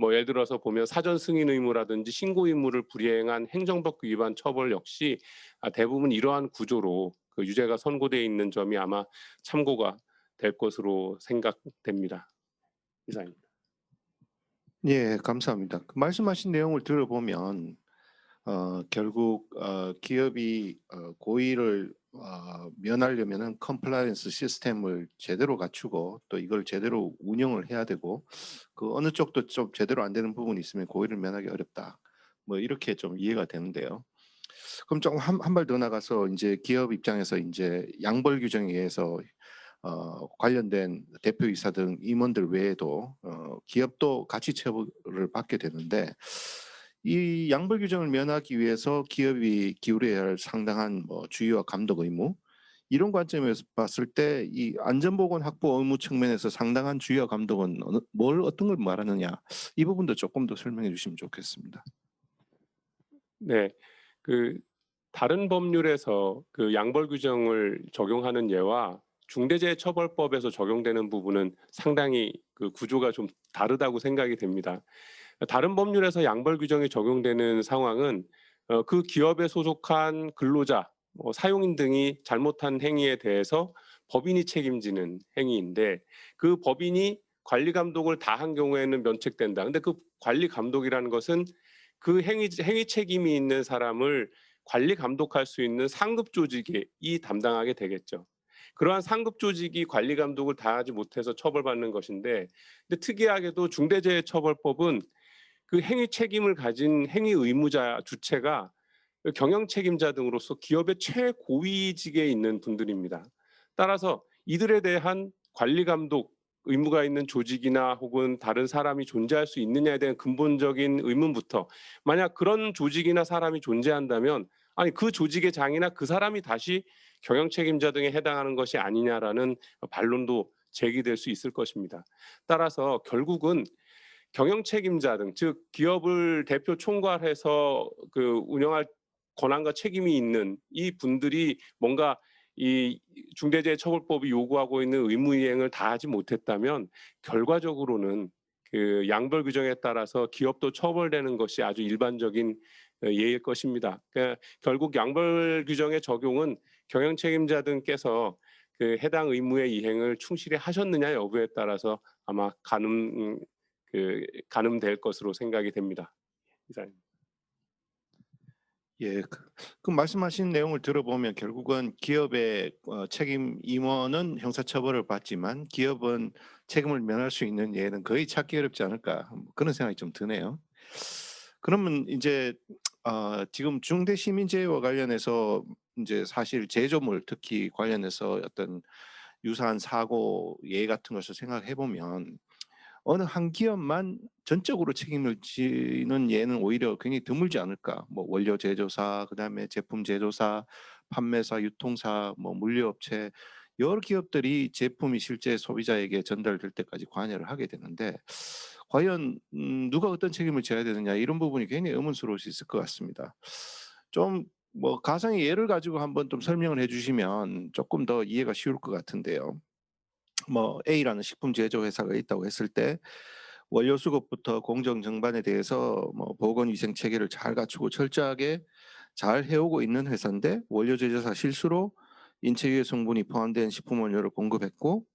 예를 들어서 보면 사전 승인 의무라든지 신고 의무를 불이행한 행정법 위반 처벌 역시 대부분 이러한 구조로 그 유죄가 선고되어 있는 점이 아마 참고가 될 것으로 생각됩니다. 이상입니다. 예, 감사합니다. 그 말씀하신 내용을 들어보면 결국 기업이 고의를 면하려면은 컴플라이언스 시스템을 제대로 갖추고 또 이걸 제대로 운영을 해야 되고 그 어느 쪽도 좀 제대로 안 되는 부분이 있으면 고의를 면하기 어렵다. 뭐 이렇게 좀 이해가 되는데요. 그럼 좀 한 발 더 나가서 이제 기업 입장에서 이제 양벌 규정에 의해서 관련된 대표이사 등 임원들 외에도 기업도 같이 처벌을 받게 되는데 이 양벌 규정을 면하기 위해서 기업이 기울여야 할 상당한 주의와 감독 의무 이런 관점에서 봤을 때 이 안전보건 확보 의무 측면에서 상당한 주의와 감독은 어떤 걸 말하느냐 이 부분도 조금 더 설명해 주시면 좋겠습니다. 네, 그 다른 법률에서 그 양벌 규정을 적용하는 예와 중대재해처벌법에서 적용되는 부분은 상당히 그 구조가 좀 다르다고 생각이 됩니다. 다른 법률에서 양벌 규정이 적용되는 상황은 그 기업에 소속한 근로자, 사용인 등이 잘못한 행위에 대해서 법인이 책임지는 행위인데 그 법인이 관리 감독을 다한 경우에는 면책된다. 근데 그 관리 감독이라는 것은 그 행위 책임이 있는 사람을 관리 감독할 수 있는 상급 조직이 담당하게 되겠죠. 그러한 상급 조직이 관리 감독을 다하지 못해서 처벌받는 것인데, 근데 특이하게도 중대재해처벌법은 그 행위 책임을 가진 행위 의무자 주체가 경영 책임자 등으로서 기업의 최고위직에 있는 분들입니다. 따라서 이들에 대한 관리 감독 의무가 있는 조직이나 혹은 다른 사람이 존재할 수 있느냐에 대한 근본적인 의문부터, 만약 그런 조직이나 사람이 존재한다면 아니 그 조직의 장이나 그 사람이 다시 경영 책임자 등에 해당하는 것이 아니냐라는 반론도 제기될 수 있을 것입니다. 따라서 결국은 경영 책임자 등, 즉 기업을 대표 총괄해서 그 운영할 권한과 책임이 있는 이 분들이 뭔가 이 중대재해처벌법이 요구하고 있는 의무 이행을 다하지 못했다면 결과적으로는 그 양벌 규정에 따라서 기업도 처벌되는 것이 아주 일반적인 예일 것입니다. 그러니까 결국 양벌 규정의 적용은 경영 책임자 등께서 그 해당 의무의 이행을 충실히 하셨느냐 여부에 따라서 아마 가늠될 것으로 생각이 됩니다. 이상입니다. 예, 그 말씀하신 내용을 들어보면 결국은 기업의 책임 임원은 형사처벌을 받지만 기업은 책임을 면할 수 있는 예는 거의 찾기 어렵지 않을까 그런 생각이 좀 드네요. 그러면 이제 지금 중대시민재해와 관련해서 이제 사실 제조물 특히 관련해서 어떤 유사한 사고 예외 같은 것을 생각해 보면 어느 한 기업만 전적으로 책임을 지는 예는 오히려 굉장히 드물지 않을까. 뭐 원료 제조사, 그다음에 제품 제조사, 판매사, 유통사, 뭐 물류업체 여러 기업들이 제품이 실제 소비자에게 전달될 때까지 관여를 하게 되는데 과연 누가 어떤 책임을 져야 되느냐 이런 부분이 굉장히 의문스러울 수 있을 것 같습니다. 좀 뭐 가상의 예를 가지고 한번 좀 설명을 해 주시면 조금 더 이해가 쉬울 것 같은데요. 뭐 A라는 식품 제조 회사가 있다고 했을 때 원료 수급부터 공정 정반에 대해서 뭐 보건 위생 체계를 잘 갖추고 철저하게 잘 해오고 있는 회사인데 원료 제조사 실수로 인체 유해 성분이 포함된 식품 원료를 공급했고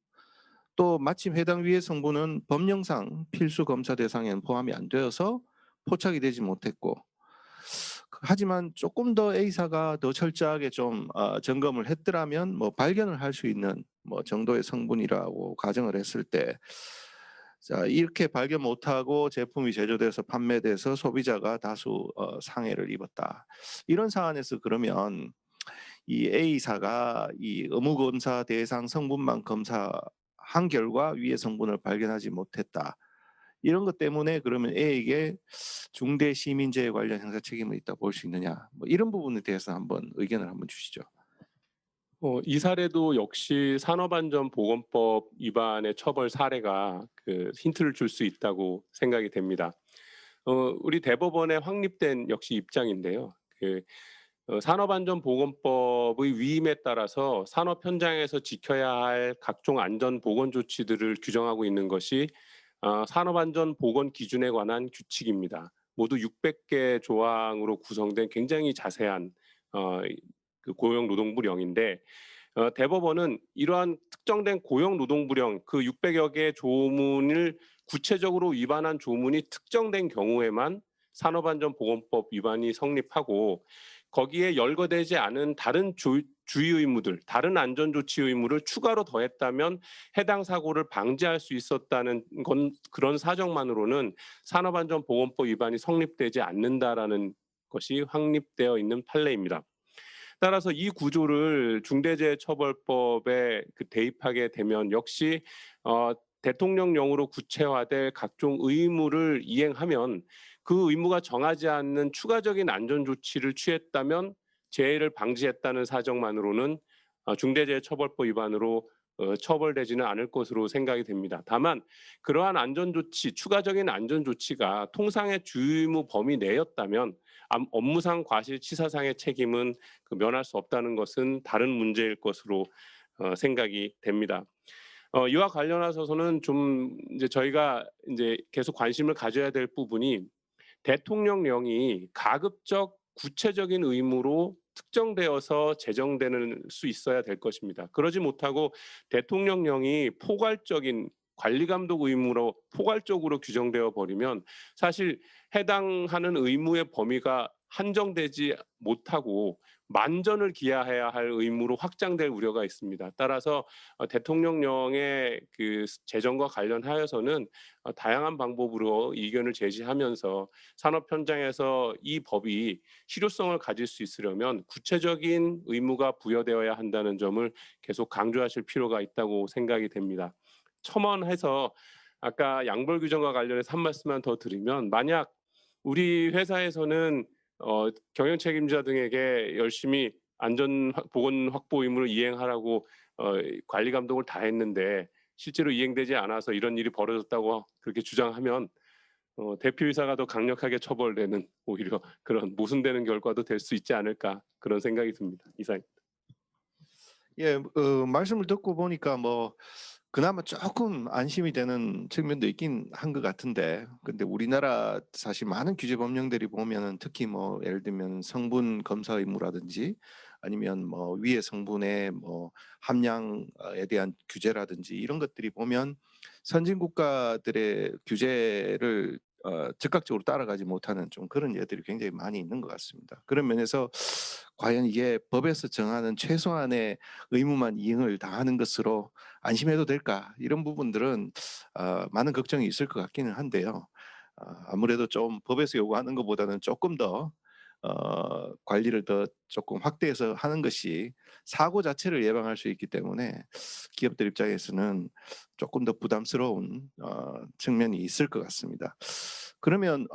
또 마침 해당 유해 성분은 법령상 필수 검사 대상에는 포함이 안 되어서 포착이 되지 못했고 하지만 조금 더 A사가 더 철저하게 좀 점검을 했더라면 뭐 발견을 할 수 있는 뭐 정도의 성분이라고 가정을 했을 때 자 이렇게 발견 못하고 제품이 제조돼서 판매돼서 소비자가 다수 상해를 입었다. 이런 사안에서 그러면 이 A사가 이 의무검사 대상 성분만 검사한 결과 위해 성분을 발견하지 못했다. 이런 것 때문에 그러면 A에게 중대시민재해 관련 형사 책임이 있다 볼 수 있느냐. 뭐 이런 부분에 대해서 한번 의견을 한번 주시죠. 이 사례도 역시 산업안전보건법 위반의 처벌 사례가 그 힌트를 줄 수 있다고 생각이 됩니다. 우리 대법원에 확립된 역시 입장인데요. 산업안전보건법의 위임에 따라서 산업 현장에서 지켜야 할 각종 안전보건 조치들을 규정하고 있는 것이 산업안전보건 기준에 관한 규칙입니다. 모두 600개 조항으로 구성된 굉장히 자세한 그 고용노동부령인데 대법원은 이러한 특정된 고용노동부령 그 600여 개 조문을 구체적으로 위반한 조문이 특정된 경우에만 산업안전보건법 위반이 성립하고 거기에 열거되지 않은 다른 주의 의무들, 다른 안전조치 의무를 추가로 더했다면 해당 사고를 방지할 수 있었다는 건 그런 사정만으로는 산업안전보건법 위반이 성립되지 않는다라는 것이 확립되어 있는 판례입니다. 따라서 이 구조를 중대재해처벌법에 대입하게 되면 역시 대통령령으로 구체화될 각종 의무를 이행하면 그 의무가 정하지 않는 추가적인 안전조치를 취했다면 재해를 방지했다는 사정만으로는 중대재해처벌법 위반으로 처벌되지는 않을 것으로 생각이 됩니다. 다만 그러한 안전조치, 추가적인 안전조치가 통상의 주의의무 범위 내였다면 업무상 과실치사상의 책임은 면할 수 없다는 것은 다른 문제일 것으로 생각이 됩니다. 이와 관련해서는 좀 이제 저희가 이제 계속 관심을 가져야 될 부분이 대통령령이 가급적 구체적인 의무로 특정되어서 제정되는 수 있어야 될 것입니다. 그러지 못하고 대통령령이 포괄적인 관리감독 의무로 포괄적으로 규정되어 버리면 사실 해당하는 의무의 범위가 한정되지 못하고 만전을 기하해야 할 의무로 확장될 우려가 있습니다. 따라서 대통령령의 그 제정과 관련하여서는 다양한 방법으로 이견을 제시하면서 산업 현장에서 이 법이 실효성을 가질 수 있으려면 구체적인 의무가 부여되어야 한다는 점을 계속 강조하실 필요가 있다고 생각이 됩니다. 첨언해서 아까 양벌 규정과 관련해서 한 말씀만 더 드리면 만약 우리 회사에서는 경영 책임자 등에게 열심히 안전 보건 확보 의무를 이행하라고 관리 감독을 다 했는데 실제로 이행되지 않아서 이런 일이 벌어졌다고 그렇게 주장하면 대표이사가 더 강력하게 처벌되는 오히려 그런 모순되는 결과도 될 수 있지 않을까 그런 생각이 듭니다. 이상. 예, 말씀을 듣고 보니까 뭐 그나마 조금 안심이 되는 측면도 있긴 한 것 같은데, 근데 우리나라 사실 많은 규제 법령들이 보면은 특히 뭐 예를 들면 성분 검사 의무라든지 아니면 뭐 위의 성분의 뭐 함량에 대한 규제라든지 이런 것들이 보면 선진 국가들의 규제를 즉각적으로 따라가지 못하는 좀 그런 예들이 굉장히 많이 있는 것 같습니다. 그런 면에서 과연 이게 법에서 정하는 최소한의 의무만 이행을 다하는 것으로 안심해도 될까? 이런 부분들은 많은 걱정이 있을 것 같기는 한데요. 아무래도 좀 법에서 요구하는 것보다는 조금 더 관리를 더 조금 확대해서 하는 것이 사고 자체를 예방할 수 있기 때문에 기업들 입장에서는 조금 더 부담스러운 측면이 있을 것 같습니다. 그러면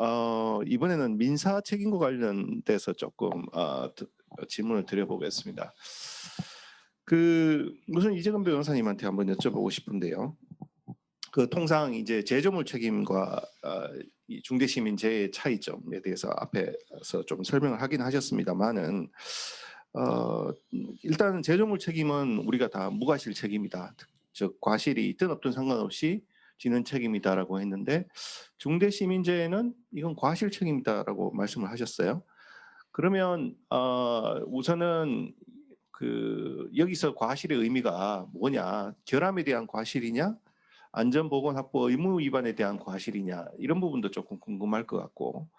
이번에는 민사 책임과 관련돼서 조금 질문을 드려보겠습니다. 우선 이재근 변호사님한테 한번 여쭤보고 싶은데요. 그 통상 이제 제조물 책임과 이 중대시민재해의 차이점에 대해서 앞에서 좀 설명을 하긴 하셨습니다만은 일단 제조물 책임은 우리가 다 무과실 책임이다. 즉 과실이 있든 없든 상관없이 지는 책임이다라고 했는데 중대시민재해는 이건 과실 책임이다라고 말씀을 하셨어요. 그러면 우선은 여기서 과실의 의미가 뭐냐? 결함에 대한 과실이냐? 안전보건확보 의무 위반에 대한 과실이냐? 이런 부분도 조금 궁금할 것 같고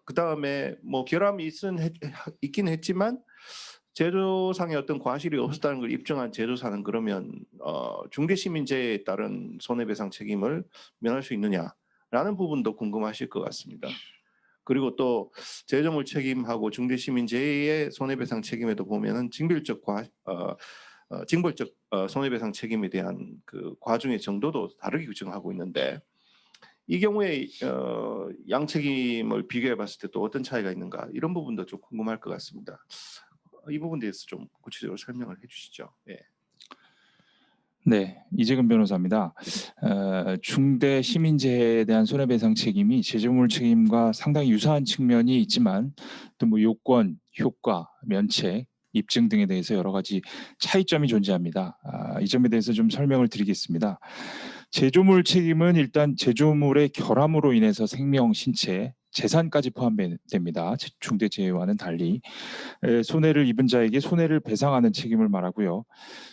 그다음에 뭐 결함이 있긴 했지만 제조상의 어떤 과실이 없었다는 걸 입증한 제조사는 그러면 중대시민재해에 따른 손해배상 책임을 면할 수 있느냐라는 부분도 궁금하실 것 같습니다. 그리고 또 제조물 책임하고 중대시민재해의 손해배상 책임에도 보면은 징벌적 손해배상 책임에 대한 그 과중의 정도도 다르게 규정하고 있는데 이 경우에 양책임을 비교해 봤을 때 또 어떤 차이가 있는가 이런 부분도 좀 궁금할 것 같습니다. 이 부분에 대해서 좀 구체적으로 설명을 해주시죠. 예. 네, 이재근 변호사입니다. 중대 시민재해에 대한 손해배상 책임이 제조물 책임과 상당히 유사한 측면이 있지만 또 뭐 요건, 효과, 면책, 입증 등에 대해서 여러 가지 차이점이 존재합니다. 이 점에 대해서 좀 설명을 드리겠습니다. 제조물 책임은 일단 제조물의 결함으로 인해서 생명, 신체, 재산까지 포함됩니다. 중대재해와는 달리 손해를 입은 자에게 손해를 배상하는 책임을 말하고요.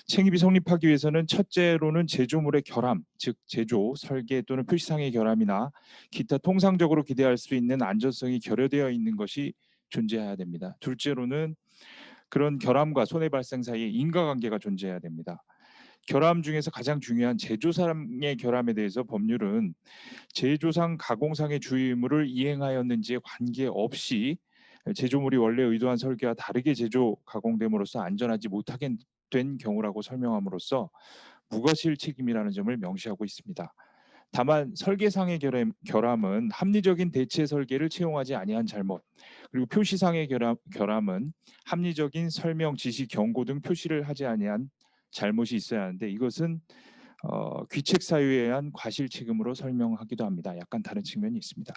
책임이 성립하기 위해서는 첫째로는 제조물의 결함, 즉 제조, 설계 또는 표시상의 결함이나 기타 통상적으로 기대할 수 있는 안전성이 결여되어 있는 것이 존재해야 됩니다. 둘째로는 그런 결함과 손해 발생 사이에 인과관계가 존재해야 됩니다. 결함 중에서 가장 중요한 제조상의 결함에 대해서 법률은 제조상 가공상의 주의 의무를 이행하였는지에 관계없이 제조물이 원래 의도한 설계와 다르게 제조 가공됨으로써 안전하지 못하게 된 경우라고 설명함으로써 무과실 책임이라는 점을 명시하고 있습니다. 다만 설계상의 결함은 합리적인 대체 설계를 채용하지 아니한 잘못, 그리고 표시상의 결함은 합리적인 설명, 지시, 경고 등 표시를 하지 아니한 잘못이 있어야 하는데 이것은 귀책 사유에 의한 과실 책임으로 설명하기도 합니다. 약간 다른 측면이 있습니다.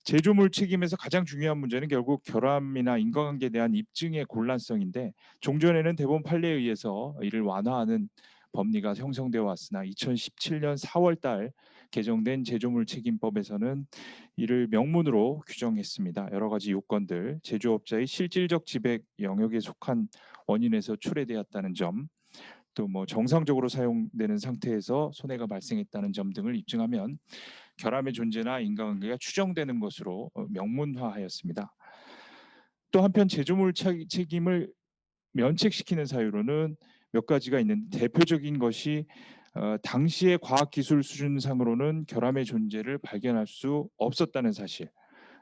제조물 책임에서 가장 중요한 문제는 결국 결함이나 인과관계에 대한 입증의 곤란성인데 종전에는 대법원 판례에 의해서 이를 완화하는 법리가 형성되어 왔으나 2017년 4월달 개정된 제조물 책임법에서는 이를 명문으로 규정했습니다. 여러 가지 요건들, 제조업자의 실질적 지배 영역에 속한 원인에서 출해되었다는 점, 또 뭐 정상적으로 사용되는 상태에서 손해가 발생했다는 점 등을 입증하면 결함의 존재나 인과관계가 추정되는 것으로 명문화하였습니다. 또 한편 제조물 책임을 면책시키는 사유로는 몇 가지가 있는데 대표적인 것이 당시의 과학기술 수준상으로는 결함의 존재를 발견할 수 없었다는 사실,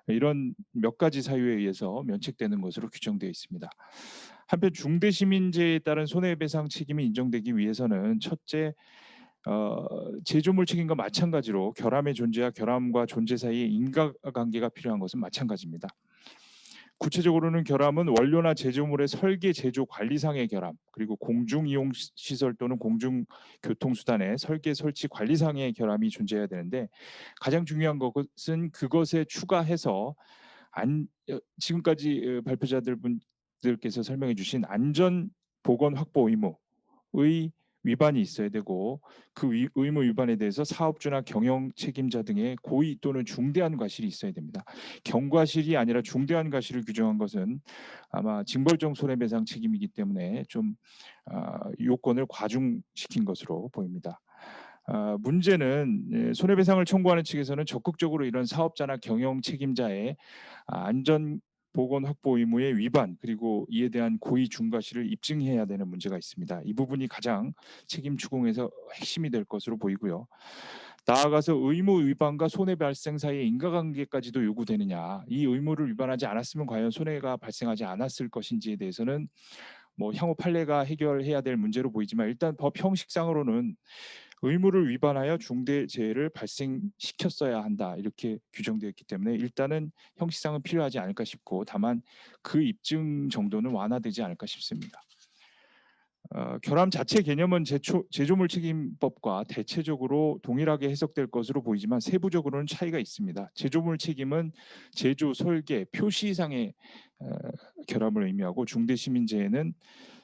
이런 몇 가지 사유에 의해서 면책되는 것으로 규정되어 있습니다. 한편 중대시민재해에 따른 손해배상 책임이 인정되기 위해서는 첫째, 제조물 책임과 마찬가지로 결함의 존재와 결함과 존재 사이에 인과관계가 필요한 것은 마찬가지입니다. 구체적으로는 결함은 원료나 제조물의 설계, 제조, 관리상의 결함, 그리고 공중이용시설 또는 공중교통수단의 설계, 설치, 관리상의 결함이 존재해야 되는데 가장 중요한 것은 그것에 추가해서 지금까지 발표자들께서 설명해 주신 안전 보건 확보 의무의 위반이 있어야 되고 그 의무 위반에 대해서 사업주나 경영 책임자 등의 고의 또는 중대한 과실이 있어야 됩니다. 경과실이 아니라 중대한 과실을 규정한 것은 아마 징벌적 손해배상 책임이기 때문에 좀 요건을 과중시킨 것으로 보입니다. 문제는 손해배상을 청구하는 측에서는 적극적으로 이런 사업자나 경영 책임자의 안전 보건 확보 의무의 위반 그리고 이에 대한 고의 중과실을 입증해야 되는 문제가 있습니다. 이 부분이 가장 책임 추궁에서 핵심이 될 것으로 보이고요. 나아가서 의무 위반과 손해 발생 사이의 인과관계까지도 요구되느냐, 이 의무를 위반하지 않았으면 과연 손해가 발생하지 않았을 것인지에 대해서는 뭐 향후 판례가 해결해야 될 문제로 보이지만 일단 법 형식상으로는 의무를 위반하여 중대재해를 발생시켰어야 한다 이렇게 규정되어 있기 때문에 일단은 형식상은 필요하지 않을까 싶고 다만 그 입증 정도는 완화되지 않을까 싶습니다. 결함 자체 개념은 제조물 책임법과 대체적으로 동일하게 해석될 것으로 보이지만 세부적으로는 차이가 있습니다. 제조물 책임은 제조, 설계, 표시상의 결함을 의미하고 중대시민재해는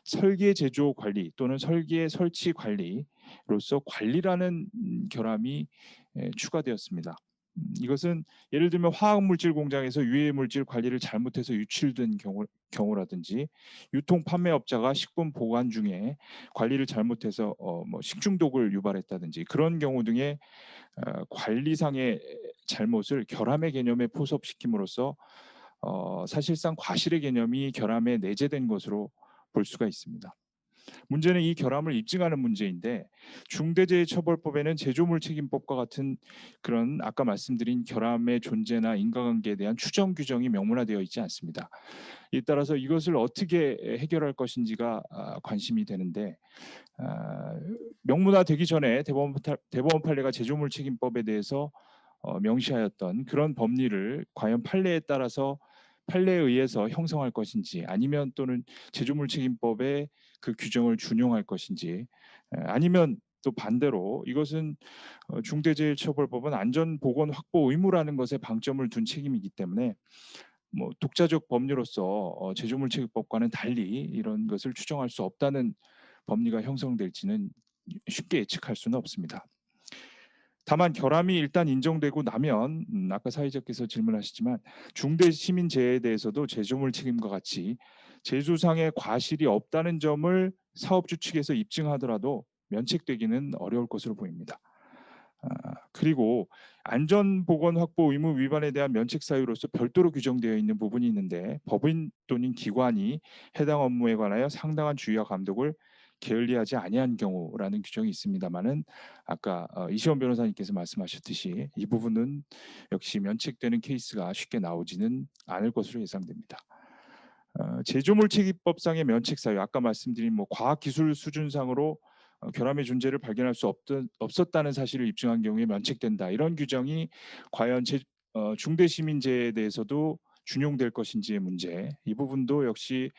설계, 제조, 관리 또는 설계, 설치, 관리로서 관리라는 결함이 추가되었습니다. 이것은 예를 들면 화학물질 공장에서 유해물질 관리를 잘못해서 유출된 경우라든지 유통 판매업자가 식품 보관 중에 관리를 잘못해서 뭐 식중독을 유발했다든지 그런 경우 등의 관리상의 잘못을 결함의 개념에 포섭시킴으로써 사실상 과실의 개념이 결함에 내재된 것으로 볼 수가 있습니다. 문제는 이 결함을 입증하는 문제인데 중대재해처벌법에는 제조물 책임법과 같은 그런 아까 말씀드린 결함의 존재나 인과관계에 대한 추정 규정이 명문화되어 있지 않습니다. 이에 따라서 이것을 어떻게 해결할 것인지가 관심이 되는데 명문화되기 전에 대법원 판례가 제조물 책임법에 대해서 명시하였던 그런 법리를 과연 판례에 따라서 판례에 의해서 형성할 것인지 아니면 또는 제조물 책임법의 그 규정을 준용할 것인지 아니면 또 반대로 이것은 중대재해처벌법은 안전보건 확보 의무라는 것에 방점을 둔 책임이기 때문에 뭐 독자적 법리로서 제조물 책임법과는 달리 이런 것을 추정할 수 없다는 법리가 형성될지는 쉽게 예측할 수는 없습니다. 다만 결함이 일단 인정되고 나면 아까 사회자께서 질문하셨지만 중대시민재해에 대해서도 제조물 책임과 같이 제조상의 과실이 없다는 점을 사업주 측에서 입증하더라도 면책되기는 어려울 것으로 보입니다. 그리고 안전보건 확보 의무 위반에 대한 면책 사유로서 별도로 규정되어 있는 부분이 있는데 법인 또는 기관이 해당 업무에 관하여 상당한 주의와 감독을 게을리하지 아니한 경우라는 규정이 있습니다만은 아까 이시원 변호사님께서 말씀하셨듯이 이 부분은 역시 면책되는 케이스가 쉽게 나오지는 않을 것으로 예상됩니다. 제조물 책임법상의 면책 사유 아까 말씀드린 뭐 과학기술 수준상으로 결함의 존재를 발견할 수 없었다는 사실을 입증한 경우에 면책된다 이런 규정이 과연 중대시민재해에 대해서도 준용될 것인지의 문제 이 부분도 역시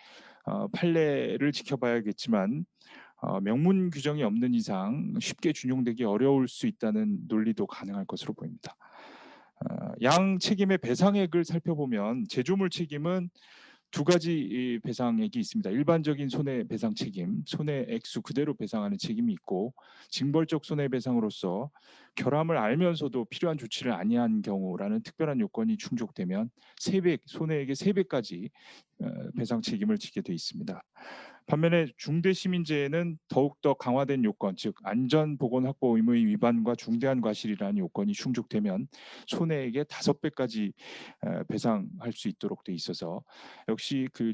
판례를 지켜봐야겠지만 명문 규정이 없는 이상 쉽게 준용되기 어려울 수 있다는 논리도 가능할 것으로 보입니다. 양 책임의 배상액을 살펴보면 제조물 책임은 두 가지 배상액이 있습니다. 일반적인 손해배상 책임, 손해액수 그대로 배상하는 책임이 있고 징벌적 손해배상으로서 결함을 알면서도 필요한 조치를 아니한 경우라는 특별한 요건이 충족되면 3배, 손해액의 3배까지 배상 책임을 지게 돼 있습니다. 반면에 중대시민재해는 더욱더 강화된 요건, 즉 안전보건 확보 의무의 위반과 중대한 과실이라는 요건이 충족되면 손해액의 5배까지 배상할 수 있도록 돼 있어서 역시 그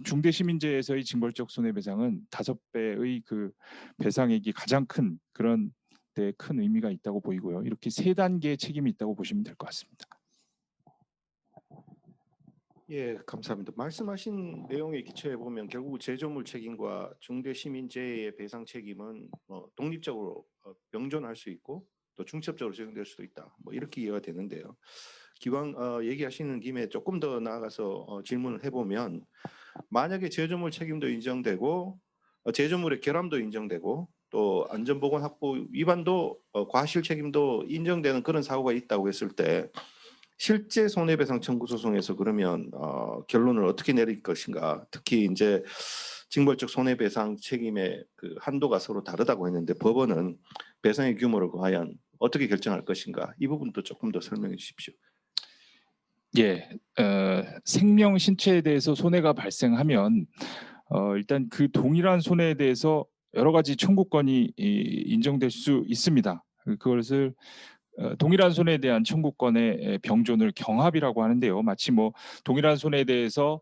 중대시민재해에서의 징벌적 손해배상은 5배의 그 배상액이 가장 큰 그런 데 큰 의미가 있다고 보이고요. 이렇게 3단계의 책임이 있다고 보시면 될 것 같습니다. 예, 감사합니다. 말씀하신 내용에 기초해 보면 결국 제조물 책임과 중대시민재해의 배상 책임은 독립적으로 병존할 수 있고 또 중첩적으로 적용될 수도 있다. 뭐 이렇게 이해가 되는데요. 기왕 얘기하시는 김에 조금 더 나아가서 질문을 해보면 만약에 제조물 책임도 인정되고 제조물의 결함도 인정되고 또 안전보건 확보 위반도 과실 책임도 인정되는 그런 사고가 있다고 했을 때 실제 손해배상 청구 소송에서 그러면 결론을 어떻게 내릴 것인가? 특히 이제 징벌적 손해배상 책임의 그 한도가 서로 다르다고 했는데 법원은 배상의 규모를 과연 어떻게 결정할 것인가 이 부분도 조금 더 설명해 주십시오. 예, 생명 신체에 대해서 손해가 발생하면 일단 그 동일한 손해에 대해서 여러 가지 청구권이 인정될 수 있습니다. 그것을 동일한 손해에 대한 청구권의 병존을 경합이라고 하는데요. 마치 뭐 동일한 손해에 대해서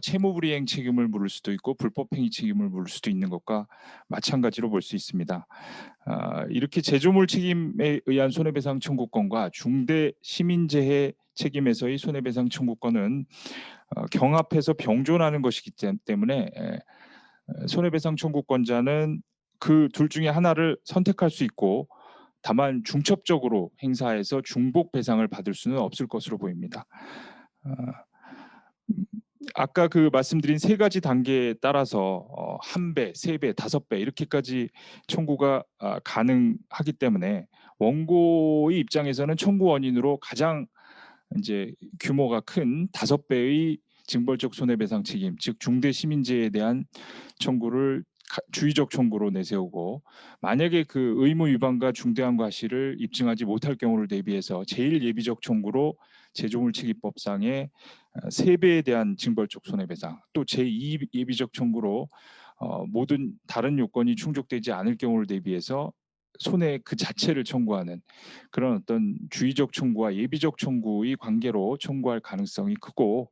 채무불이행 책임을 물을 수도 있고 불법행위 책임을 물을 수도 있는 것과 마찬가지로 볼 수 있습니다. 이렇게 제조물 책임에 의한 손해배상 청구권과 중대 시민재해 책임에서의 손해배상 청구권은 경합해서 병존하는 것이기 때문에 손해배상 청구권자는 그 둘 중에 하나를 선택할 수 있고 다만 중첩적으로 행사해서 중복 배상을 받을 수는 없을 것으로 보입니다. 아까 그 말씀드린 세 가지 단계에 따라서 1배, 3배, 5배 이렇게까지 청구가 가능하기 때문에 원고의 입장에서는 청구 원인으로 가장 이제 규모가 큰 5배의 징벌적 손해배상 책임, 즉 중대 시민재해에 대한 청구를 주의적 청구로 내세우고 만약에 그 의무 위반과 중대한 과실을 입증하지 못할 경우를 대비해서 제일 예비적 청구로 제조물체계법상의 3배에 대한 징벌적 손해배상, 또 제2 예비적 청구로 모든 다른 요건이 충족되지 않을 경우를 대비해서 손해 그 자체를 청구하는 그런 어떤 주의적 청구와 예비적 청구의 관계로 청구할 가능성이 크고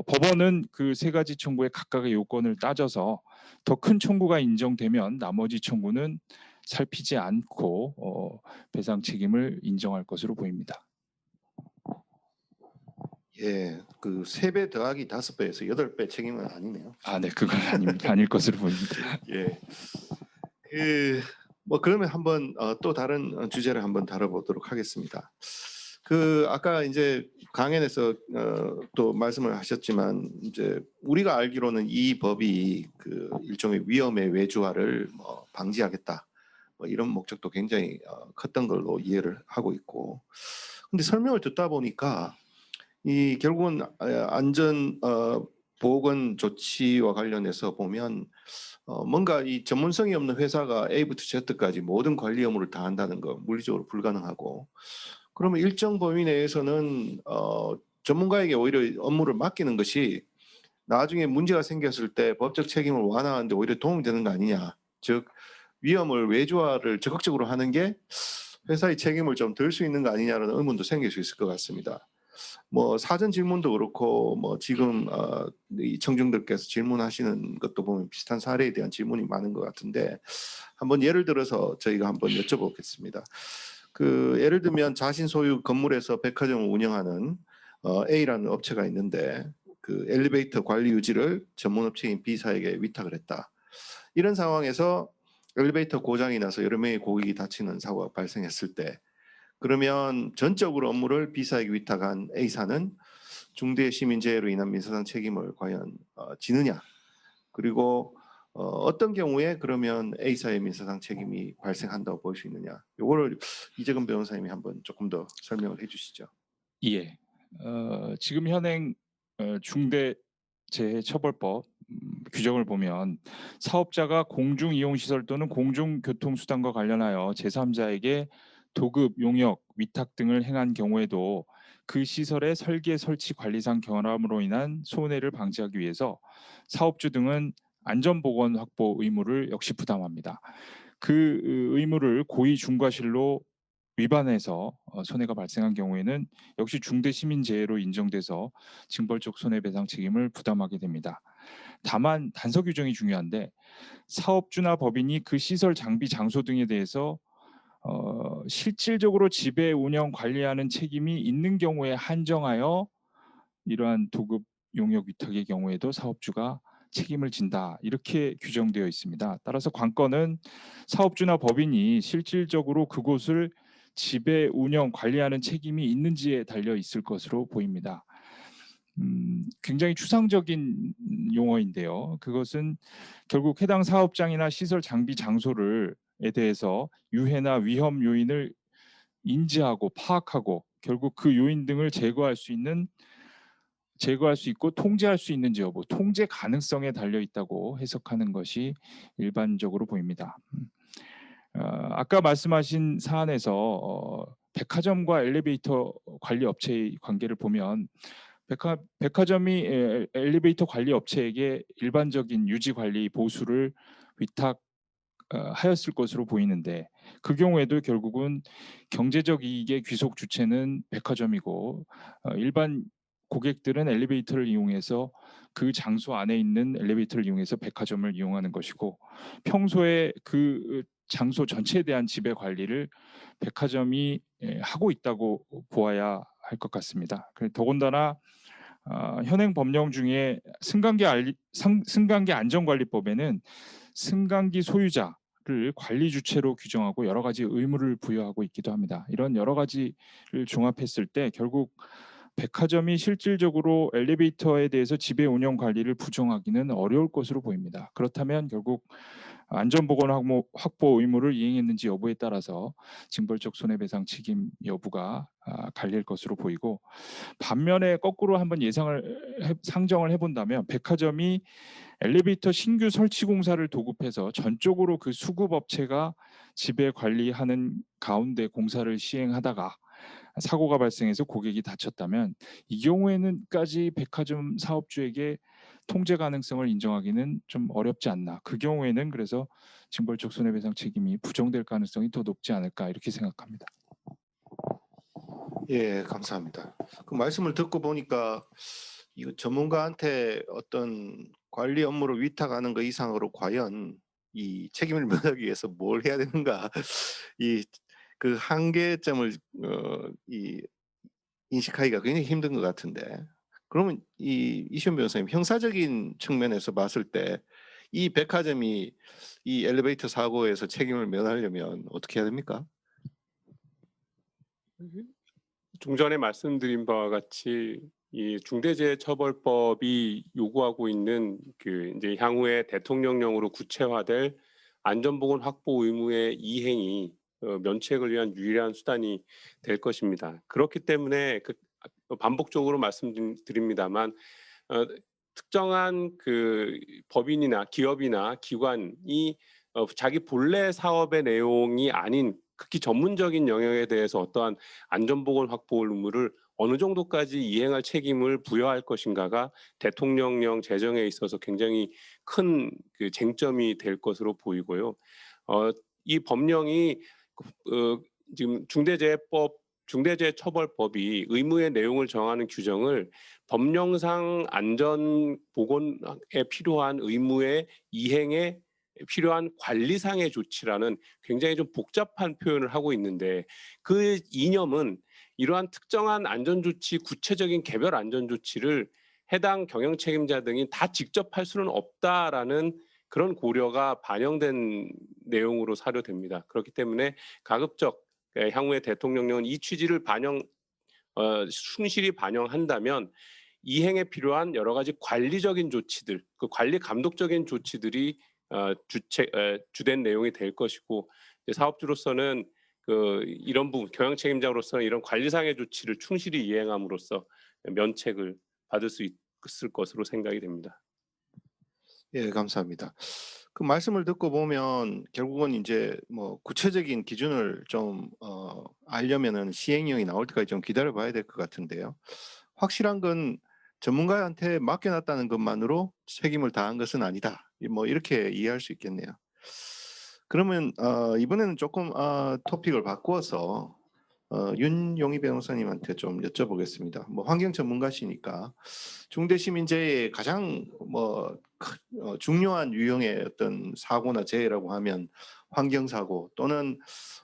법원은 그 세 가지 청구의 각각의 요건을 따져서 더 큰 청구가 인정되면 나머지 청구는 살피지 않고 배상 책임을 인정할 것으로 보입니다. 예, 그 3배 더하기 5배에서 8배 책임은 아니네요. 네, 그건 아닙니다. 아닐 것으로 보입니다. 예. 뭐 그러면 한번 또 다른 주제를 한번 다뤄보도록 하겠습니다. 그 아까 이제 강연에서 또 말씀을 하셨지만 이제 우리가 알기로는 이 법이 그 일종의 위험의 외주화를 뭐 방지하겠다 뭐 이런 목적도 굉장히 컸던 걸로 이해를 하고 있고, 근데 설명을 듣다 보니까 이 결국은 안전 보건 조치와 관련해서 보면 뭔가 이 전문성이 없는 회사가 A부터 Z까지 모든 관리 업무를 다 한다는 거 물리적으로 불가능하고, 그러면 일정 범위 내에서는 전문가에게 오히려 업무를 맡기는 것이 나중에 문제가 생겼을 때 법적 책임을 완화하는데 오히려 도움이 되는 거 아니냐. 즉 위험을 외주화를 적극적으로 하는 게 회사의 책임을 좀 덜 수 있는 거 아니냐라는 의문도 생길 수 있을 것 같습니다. 뭐 사전 질문도 그렇고 뭐 지금 이 청중들께서 질문하시는 것도 보면 비슷한 사례에 대한 질문이 많은 것 같은데 한번 예를 들어서 저희가 한번 여쭤보겠습니다. 그 예를 들면 자신 소유 건물에서 백화점을 운영하는 A라는 업체가 있는데 그 엘리베이터 관리 유지를 전문업체인 B사에게 위탁을 했다. 이런 상황에서 엘리베이터 고장이 나서 여러 명의 고객이 다치는 사고가 발생했을 때, 그러면 전적으로 업무를 B사에게 위탁한 A사는 중대 시민재해로 인한 민사상 책임을 과연 지느냐, 그리고 어떤 경우에 그러면 A사의 민사상 책임이 발생한다고 볼 수 있느냐, 이거를 이재근 변호사님이 한번 조금 더 설명을 해주시죠. 예, 지금 현행 중대재해처벌법 규정을 보면 사업자가 공중이용시설 또는 공중교통수단과 관련하여 제3자에게 도급, 용역, 위탁 등을 행한 경우에도 그 시설의 설계, 설치, 관리상 결함으로 인한 손해를 방지하기 위해서 사업주 등은 안전보건 확보 의무를 역시 부담합니다. 그 의무를 고의 중과실로 위반해서 손해가 발생한 경우에는 역시 중대시민재해로 인정돼서 징벌적 손해배상 책임을 부담하게 됩니다. 다만 단서 규정이 중요한데 사업주나 법인이 그 시설 장비 장소 등에 대해서 실질적으로 지배 운영 관리하는 책임이 있는 경우에 한정하여 이러한 도급 용역 위탁의 경우에도 사업주가 책임을 진다, 이렇게 규정되어 있습니다. 따라서 관건은 사업주나 법인이 실질적으로 그곳을 지배 운영 관리하는 책임이 있는지에 달려 있을 것으로 보입니다. 굉장히 추상적인 용어인데요. 그것은 결국 해당 사업장이나 시설 장비 장소를에 대해서 유해나 위험 요인을 인지하고 파악하고 결국 그 요인 등을 제거할 수 있는 제거할 수 있고 통제할 수 있는지 여부, 통제 가능성에 달려 있다고 해석하는 것이 일반적으로 보입니다. 아까 말씀하신 사안에서 백화점과 엘리베이터 관리 업체의 관계를 보면 백화점이 엘리베이터 관리 업체에게 일반적인 유지 관리 보수를 위탁하였을 것으로 보이는데, 그 경우에도 결국은 경제적 이익의 귀속 주체는 백화점이고 일반 고객들은 엘리베이터를 이용해서 그 장소 안에 있는 엘리베이터를 이용해서 백화점을 이용하는 것이고, 평소에 그 장소 전체에 대한 지배 관리를 백화점이 하고 있다고 보아야 할 것 같습니다. 더군다나 현행 법령 중에 승강기 안전관리법에는 승강기 소유자를 관리 주체로 규정하고 여러 가지 의무를 부여하고 있기도 합니다. 이런 여러 가지를 종합했을 때 결국 백화점이 실질적으로 엘리베이터에 대해서 지배 운영 관리를 부정하기는 어려울 것으로 보입니다. 그렇다면 결국 안전보건 확보 의무를 이행했는지 여부에 따라서 징벌적 손해배상 책임 여부가 갈릴 것으로 보이고, 반면에 거꾸로 한번 상정을 해본다면 백화점이 엘리베이터 신규 설치 공사를 도급해서 전적으로 그 수급업체가 지배 관리하는 가운데 공사를 시행하다가 사고가 발생해서 고객이 다쳤다면, 이 경우에는까지 백화점 사업주에게 통제 가능성을 인정하기는 좀 어렵지 않나. 그 경우에는 그래서 징벌적 손해배상 책임이 부정될 가능성이 더 높지 않을까, 이렇게 생각합니다. 예, 감사합니다. 그 말씀을 듣고 보니까 이거 전문가한테 어떤 관리 업무를 위탁하는 것 이상으로 과연 이 책임을 면하기 위해서 뭘 해야 되는가, 이 그 한계점을 인식하기가 굉장히 힘든 것 같은데, 그러면 이시원 변호사님, 형사적인 측면에서 봤을 때 이 백화점이 이 엘리베이터 사고에서 책임을 면하려면 어떻게 해야 됩니까? 좀 전에 말씀드린 바와 같이 이 중대재해처벌법이 요구하고 있는 그 이제 향후에 대통령령으로 구체화될 안전보건 확보 의무의 이행이 면책을 위한 유일한 수단이 될 것입니다. 그렇기 때문에 반복적으로 말씀드립니다만 특정한 그 법인이나 기업이나 기관이 자기 본래 사업의 내용이 아닌 극히 전문적인 영역에 대해서 어떠한 안전보건 확보 의무를 어느 정도까지 이행할 책임을 부여할 것인가가 대통령령 제정에 있어서 굉장히 큰 그 쟁점이 될 것으로 보이고요. 이 법령이 지금 중대재해처벌법이 의무의 내용을 정하는 규정을 법령상 안전보건에 필요한 의무의 이행에 필요한 관리상의 조치라는 굉장히 좀 복잡한 표현을 하고 있는데, 그 이념은 이러한 특정한 안전조치, 구체적인 개별 안전조치를 해당 경영 책임자 등이 다 직접 할 수는 없다라는 그런 고려가 반영된 내용으로 사료됩니다. 그렇기 때문에 가급적 향후에 대통령령은 이 취지를 충실히 반영한다면 이행에 필요한 여러 가지 관리적인 조치들, 그 관리 감독적인 조치들이 주된 내용이 될 것이고, 사업주로서는 이런 부분, 경영 책임자로서는 이런 관리상의 조치를 충실히 이행함으로써 면책을 받을 수 있을 것으로 생각이 됩니다. 예, 감사합니다. 그 말씀을 듣고 보면 결국은 이제 뭐 구체적인 기준을 좀 알려면은 시행령이 나올 때까지 좀 기다려 봐야 될 것 같은데요. 확실한 건 전문가한테 맡겨놨다는 것만으로 책임을 다한 것은 아니다, 뭐 이렇게 이해할 수 있겠네요. 그러면 이번에는 조금 토픽을 바꾸어서 윤용희 변호사님한테 좀 여쭤보겠습니다. 뭐 환경 전문가시니까 중대시민재해의 가장 중요한 유형의 어떤 사고나 재해라고 하면 환경사고 또는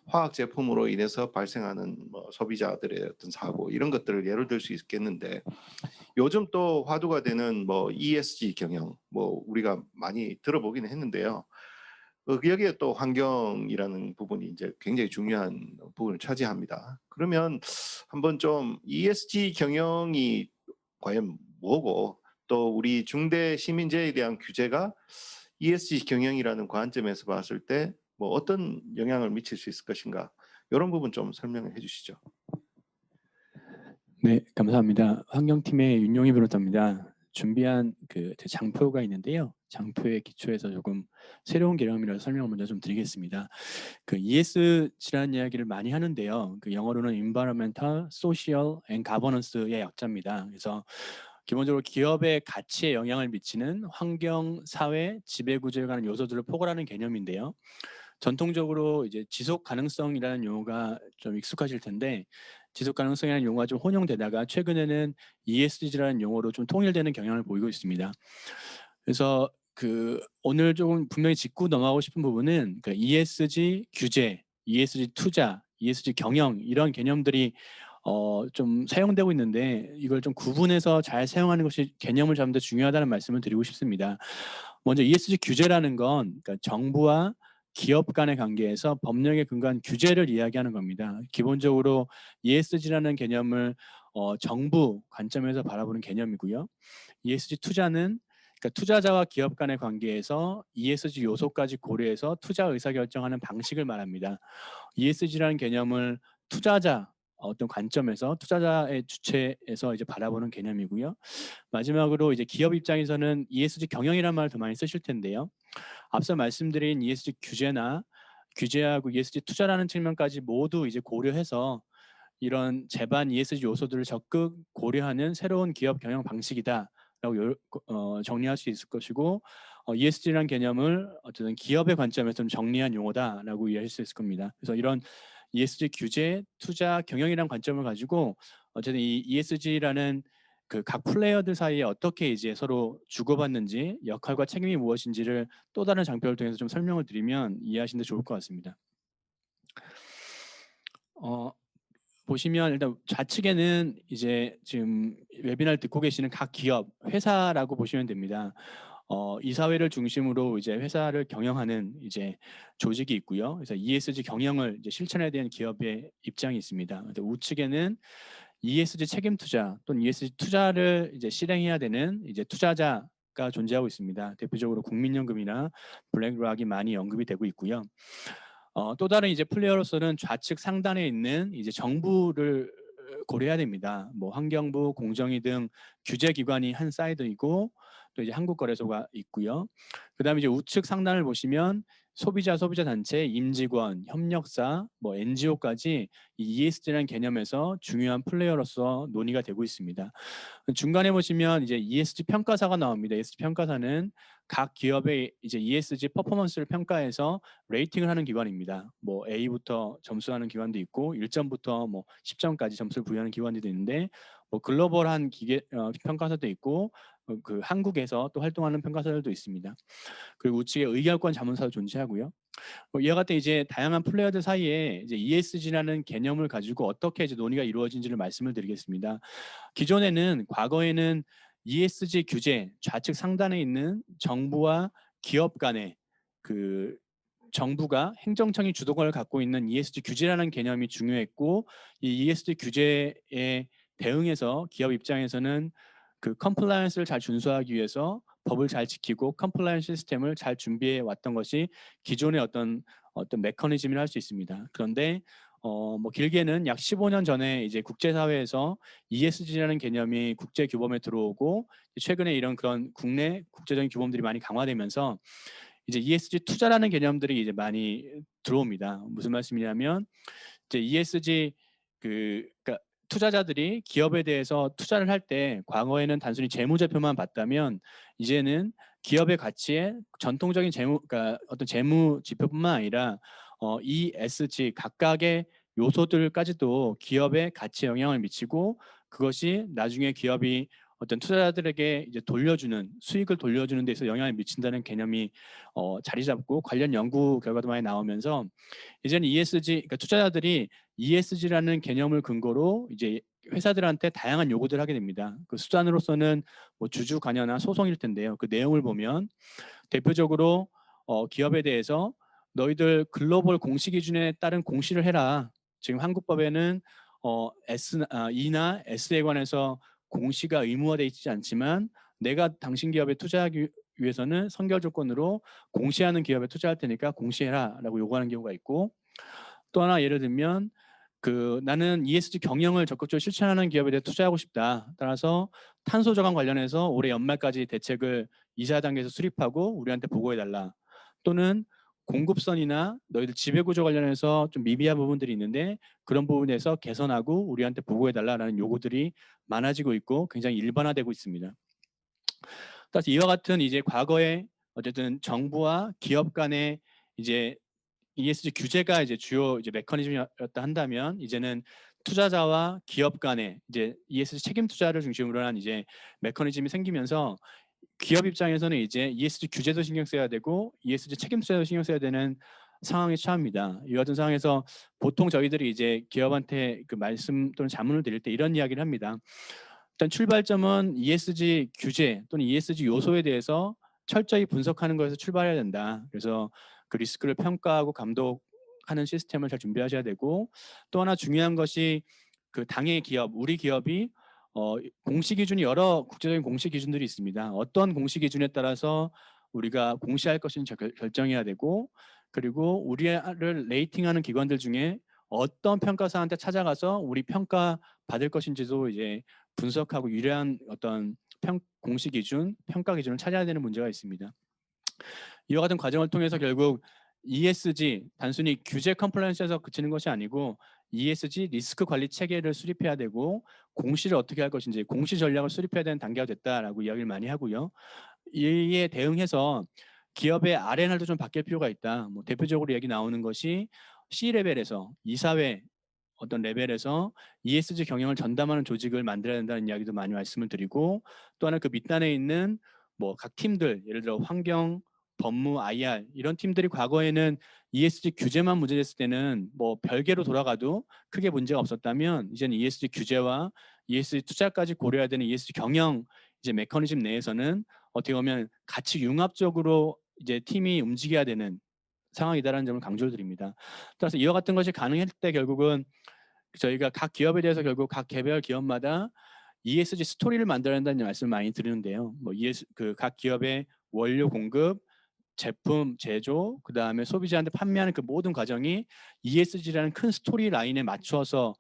화학 제품으로 인해서 발생하는 소비자들의 어떤 사고, 이런 것들을 예를 들 수 있겠는데, 요즘 또 화두가 되는 ESG 경영, 우리가 많이 들어보긴 했는데요. 여기에 또 환경이라는 부분이 이제 굉장히 중요한 부분을 차지합니다. 그러면 한번 좀 ESG 경영이 과연 뭐고, 또 우리 중대 시민재해에 대한 규제가 ESG 경영이라는 관점에서 봤을 때 어떤 영향을 미칠 수 있을 것인가, 이런 부분 좀 설명을 해주시죠. 네, 감사합니다. 환경팀의 윤용희 변호사입니다. 준비한 제 장표가 있는데요. 장표에 기초해서 조금 새로운 개념이라서 설명을 먼저 좀 드리겠습니다. ESG라는 이야기를 많이 하는데요. 영어로는 Environmental, Social and Governance의 약자입니다. 그래서 기본적으로 기업의 가치에 영향을 미치는 환경, 사회, 지배구조에 관한 요소들을 포괄하는 개념인데요. 전통적으로 이제 지속 가능성이라는 용어가 좀 익숙하실 텐데 지속 가능성이라는 용어가 좀 혼용되다가 최근에는 ESG라는 용어로 좀 통일되는 경향을 보이고 있습니다. 그래서 오늘 조금 분명히 짚고 넘어가고 싶은 부분은 ESG 규제, ESG 투자, ESG 경영 이런 개념들이 좀 사용되고 있는데 이걸 좀 구분해서 잘 사용하는 것이 개념을 잡는 데 중요하다는 말씀을 드리고 싶습니다. 먼저 ESG 규제라는 건 정부와 기업 간의 관계에서 법령에 근거한 규제를 이야기하는 겁니다. 기본적으로 ESG라는 개념을 정부 관점에서 바라보는 개념이고요. ESG 투자는 투자자와 기업 간의 관계에서 ESG 요소까지 고려해서 투자 의사결정하는 방식을 말합니다. ESG라는 개념을 투자자 어떤 관점에서 투자자의 주체에서 이제 바라보는 개념이고요. 마지막으로 이제 기업 입장에서는 ESG 경영이라는 말을 더 많이 쓰실 텐데요. 앞서 말씀드린 ESG 규제하고 ESG 투자라는 측면까지 모두 이제 고려해서 이런 제반 ESG 요소들을 적극 고려하는 새로운 기업 경영 방식이다라고 정리할 수 있을 것이고 ESG라는 개념을 어쨌든 기업의 관점에서 좀 정리한 용어다라고 이해할 수 있을 겁니다. 그래서 이런 ESG 규제, 투자, 경영이라는 관점을 가지고 어쨌든 이 ESG라는 각 플레이어들 사이에 어떻게 이제 서로 주고받는지 역할과 책임이 무엇인지를 또 다른 장표를 통해서 좀 설명을 드리면 이해하시는 데 좋을 것 같습니다. 보시면 일단 좌측에는 이제 지금 웨비나를 듣고 계시는 각 기업, 회사라고 보시면 됩니다. 이사회를 중심으로 이제 회사를 경영하는 이제 조직이 있고요. 그래서 ESG 경영을 이제 실천해야 되는 기업의 입장이 있습니다. 우측에는 ESG 책임 투자 또는 ESG 투자를 이제 실행해야 되는 이제 투자자가 존재하고 있습니다. 대표적으로 국민연금이나 블랙락이 많이 언급이 되고 있고요. 또 다른 이제 플레이어로서는 좌측 상단에 있는 이제 정부를 고려해야 됩니다. 뭐 환경부, 공정위 등 규제 기관이 한 사이드이고 또 이제 한국거래소가 있고요. 그다음에 이제 우측 상단을 보시면 소비자 단체, 임직원, 협력사, 뭐 NGO까지 이 ESG라는 개념에서 중요한 플레이어로서 논의가 되고 있습니다. 중간에 보시면 이제 ESG 평가사가 나옵니다. ESG 평가사는 각 기업의 이제 ESG 퍼포먼스를 평가해서 레이팅을 하는 기관입니다. 뭐 A부터 점수하는 기관도 있고 1점부터 뭐 10점까지 점수를 부여하는 기관들도 있는데 뭐 글로벌한 평가사도 있고 한국에서 또 활동하는 평가사들도 있습니다. 그리고 우측에 의결권 자문사도 존재하고요. 이와 같은 이제 다양한 플레이어들 사이에 이제 ESG라는 개념을 가지고 어떻게 이제 논의가 이루어진지를 말씀을 드리겠습니다. 기존에는 과거에는 ESG 규제 좌측 상단에 있는 정부와 기업 간의 정부가 행정청이 주도권을 갖고 있는 ESG 규제라는 개념이 중요했고 이 ESG 규제에 대응해서 기업 입장에서는 컴플라이언스를 잘 준수하기 위해서 법을 잘 지키고 컴플라이언스 시스템을 잘 준비해 왔던 것이 기존의 어떤 메커니즘이라 할 수 있습니다. 그런데 뭐 길게는 약 15년 전에 이제 국제사회에서 ESG라는 개념이 국제 규범에 들어오고 최근에 이런 그런 국내 국제적인 규범들이 많이 강화되면서 이제 ESG 투자라는 개념들이 이제 많이 들어옵니다. 무슨 말씀이냐면 이제 ESG 그러니까 투자자들이 기업에 대해서 투자를 할 때 과거에는 단순히 재무제표만 봤다면 이제는 기업의 가치에 전통적인 그러니까 어떤 재무 지표뿐만 아니라 ESG 각각의 요소들까지도 기업의 가치에 영향을 미치고 그것이 나중에 기업이 어떤 투자자들에게 이제 수익을 돌려주는 데 있어 영향을 미친다는 개념이 자리 잡고 관련 연구 결과도 많이 나오면서 이제는 ESG 그러니까 투자자들이 ESG라는 개념을 근거로 이제 회사들한테 다양한 요구들을 하게 됩니다. 그 수단으로서는 뭐 주주 관여나 소송일 텐데요. 그 내용을 보면 대표적으로 기업에 대해서 너희들 글로벌 공시 기준에 따른 공시를 해라. 지금 한국법에는 E나 S에 관해서 공시가 의무화되어 있지 않지만 내가 당신 기업에 투자하기 위해서는 선결 조건으로 공시하는 기업에 투자할 테니까 공시해라라고 요구하는 경우가 있고 또 하나 예를 들면 나는 ESG 경영을 적극적으로 실천하는 기업에 대해 투자하고 싶다. 따라서 탄소 저감 관련해서 올해 연말까지 대책을 이사 단계에서 수립하고 우리한테 보고해달라. 또는 공급선이나 너희들 지배구조 관련해서 좀 미비한 부분들이 있는데 그런 부분에서 개선하고 우리한테 보고해달라라는 요구들이 많아지고 있고 굉장히 일반화되고 있습니다. 따라서 이와 같은 이제 과거에 어쨌든 정부와 기업 간의 이제 ESG 규제가 이제 주요 이제 메커니즘이었다 한다면 이제는 투자자와 기업 간의 이제 ESG 책임 투자를 중심으로 한 이제 메커니즘이 생기면서 기업 입장에서는 이제 ESG 규제도 신경 써야 되고 ESG 책임 투자도 신경 써야 되는 상황에 처합니다. 이 같은 상황에서 보통 저희들이 이제 기업한테 그 말씀 또는 자문을 드릴 때 이런 이야기를 합니다. 일단 출발점은 ESG 규제 또는 ESG 요소에 대해서 철저히 분석하는 것에서 출발해야 된다. 그래서 그 리스크를 평가하고 감독하는 시스템을 잘 준비하셔야 되고 또 하나 중요한 것이 그 당의 기업, 우리 기업이 공시 기준이 여러 국제적인 공시 기준들이 있습니다. 어떤 공시 기준에 따라서 우리가 공시할 것인지 결정해야 되고 그리고 우리를 레이팅하는 기관들 중에 어떤 평가사한테 찾아가서 우리 평가 받을 것인지도 이제 분석하고 유리한 어떤 공시 기준, 평가 기준을 찾아야 되는 문제가 있습니다. 이와 같은 과정을 통해서 결국 ESG 단순히 규제 컴플라이언스에서 그치는 것이 아니고 ESG 리스크 관리 체계를 수립해야 되고 공시를 어떻게 할 것인지 공시 전략을 수립해야 되는 단계가 됐다라고 이야기를 많이 하고요. 이에 대응해서 기업의 R&R도 좀 바뀔 필요가 있다. 뭐 대표적으로 얘기 나오는 것이 C레벨에서 이사회 어떤 레벨에서 ESG 경영을 전담하는 조직을 만들어야 된다는 이야기도 많이 말씀을 드리고 또 하나 그 밑단에 있는 뭐 각 팀들 예를 들어 환경, 법무, IR 이런 팀들이 과거에는 ESG 규제만 문제됐을 때는 뭐 별개로 돌아가도 크게 문제가 없었다면 이제는 ESG 규제와 ESG 투자까지 고려해야 되는 ESG 경영 이제 메커니즘 내에서는 어떻게 보면 같이 융합적으로 이제 팀이 움직여야 되는 상황이다라는 점을 강조를 드립니다. 따라서 이와 같은 것이 가능할 때 결국은 저희가 각 기업에 대해서 결국 각 개별 기업마다 ESG 스토리를 만들어야 한다는 말씀을 많이 드리는데요. 뭐 각 기업의 원료 공급, 제품 제조, 그 다음에 소비자한테 판매하는 그 모든 과정이 ESG라는 큰 스토리 라인에 맞춰서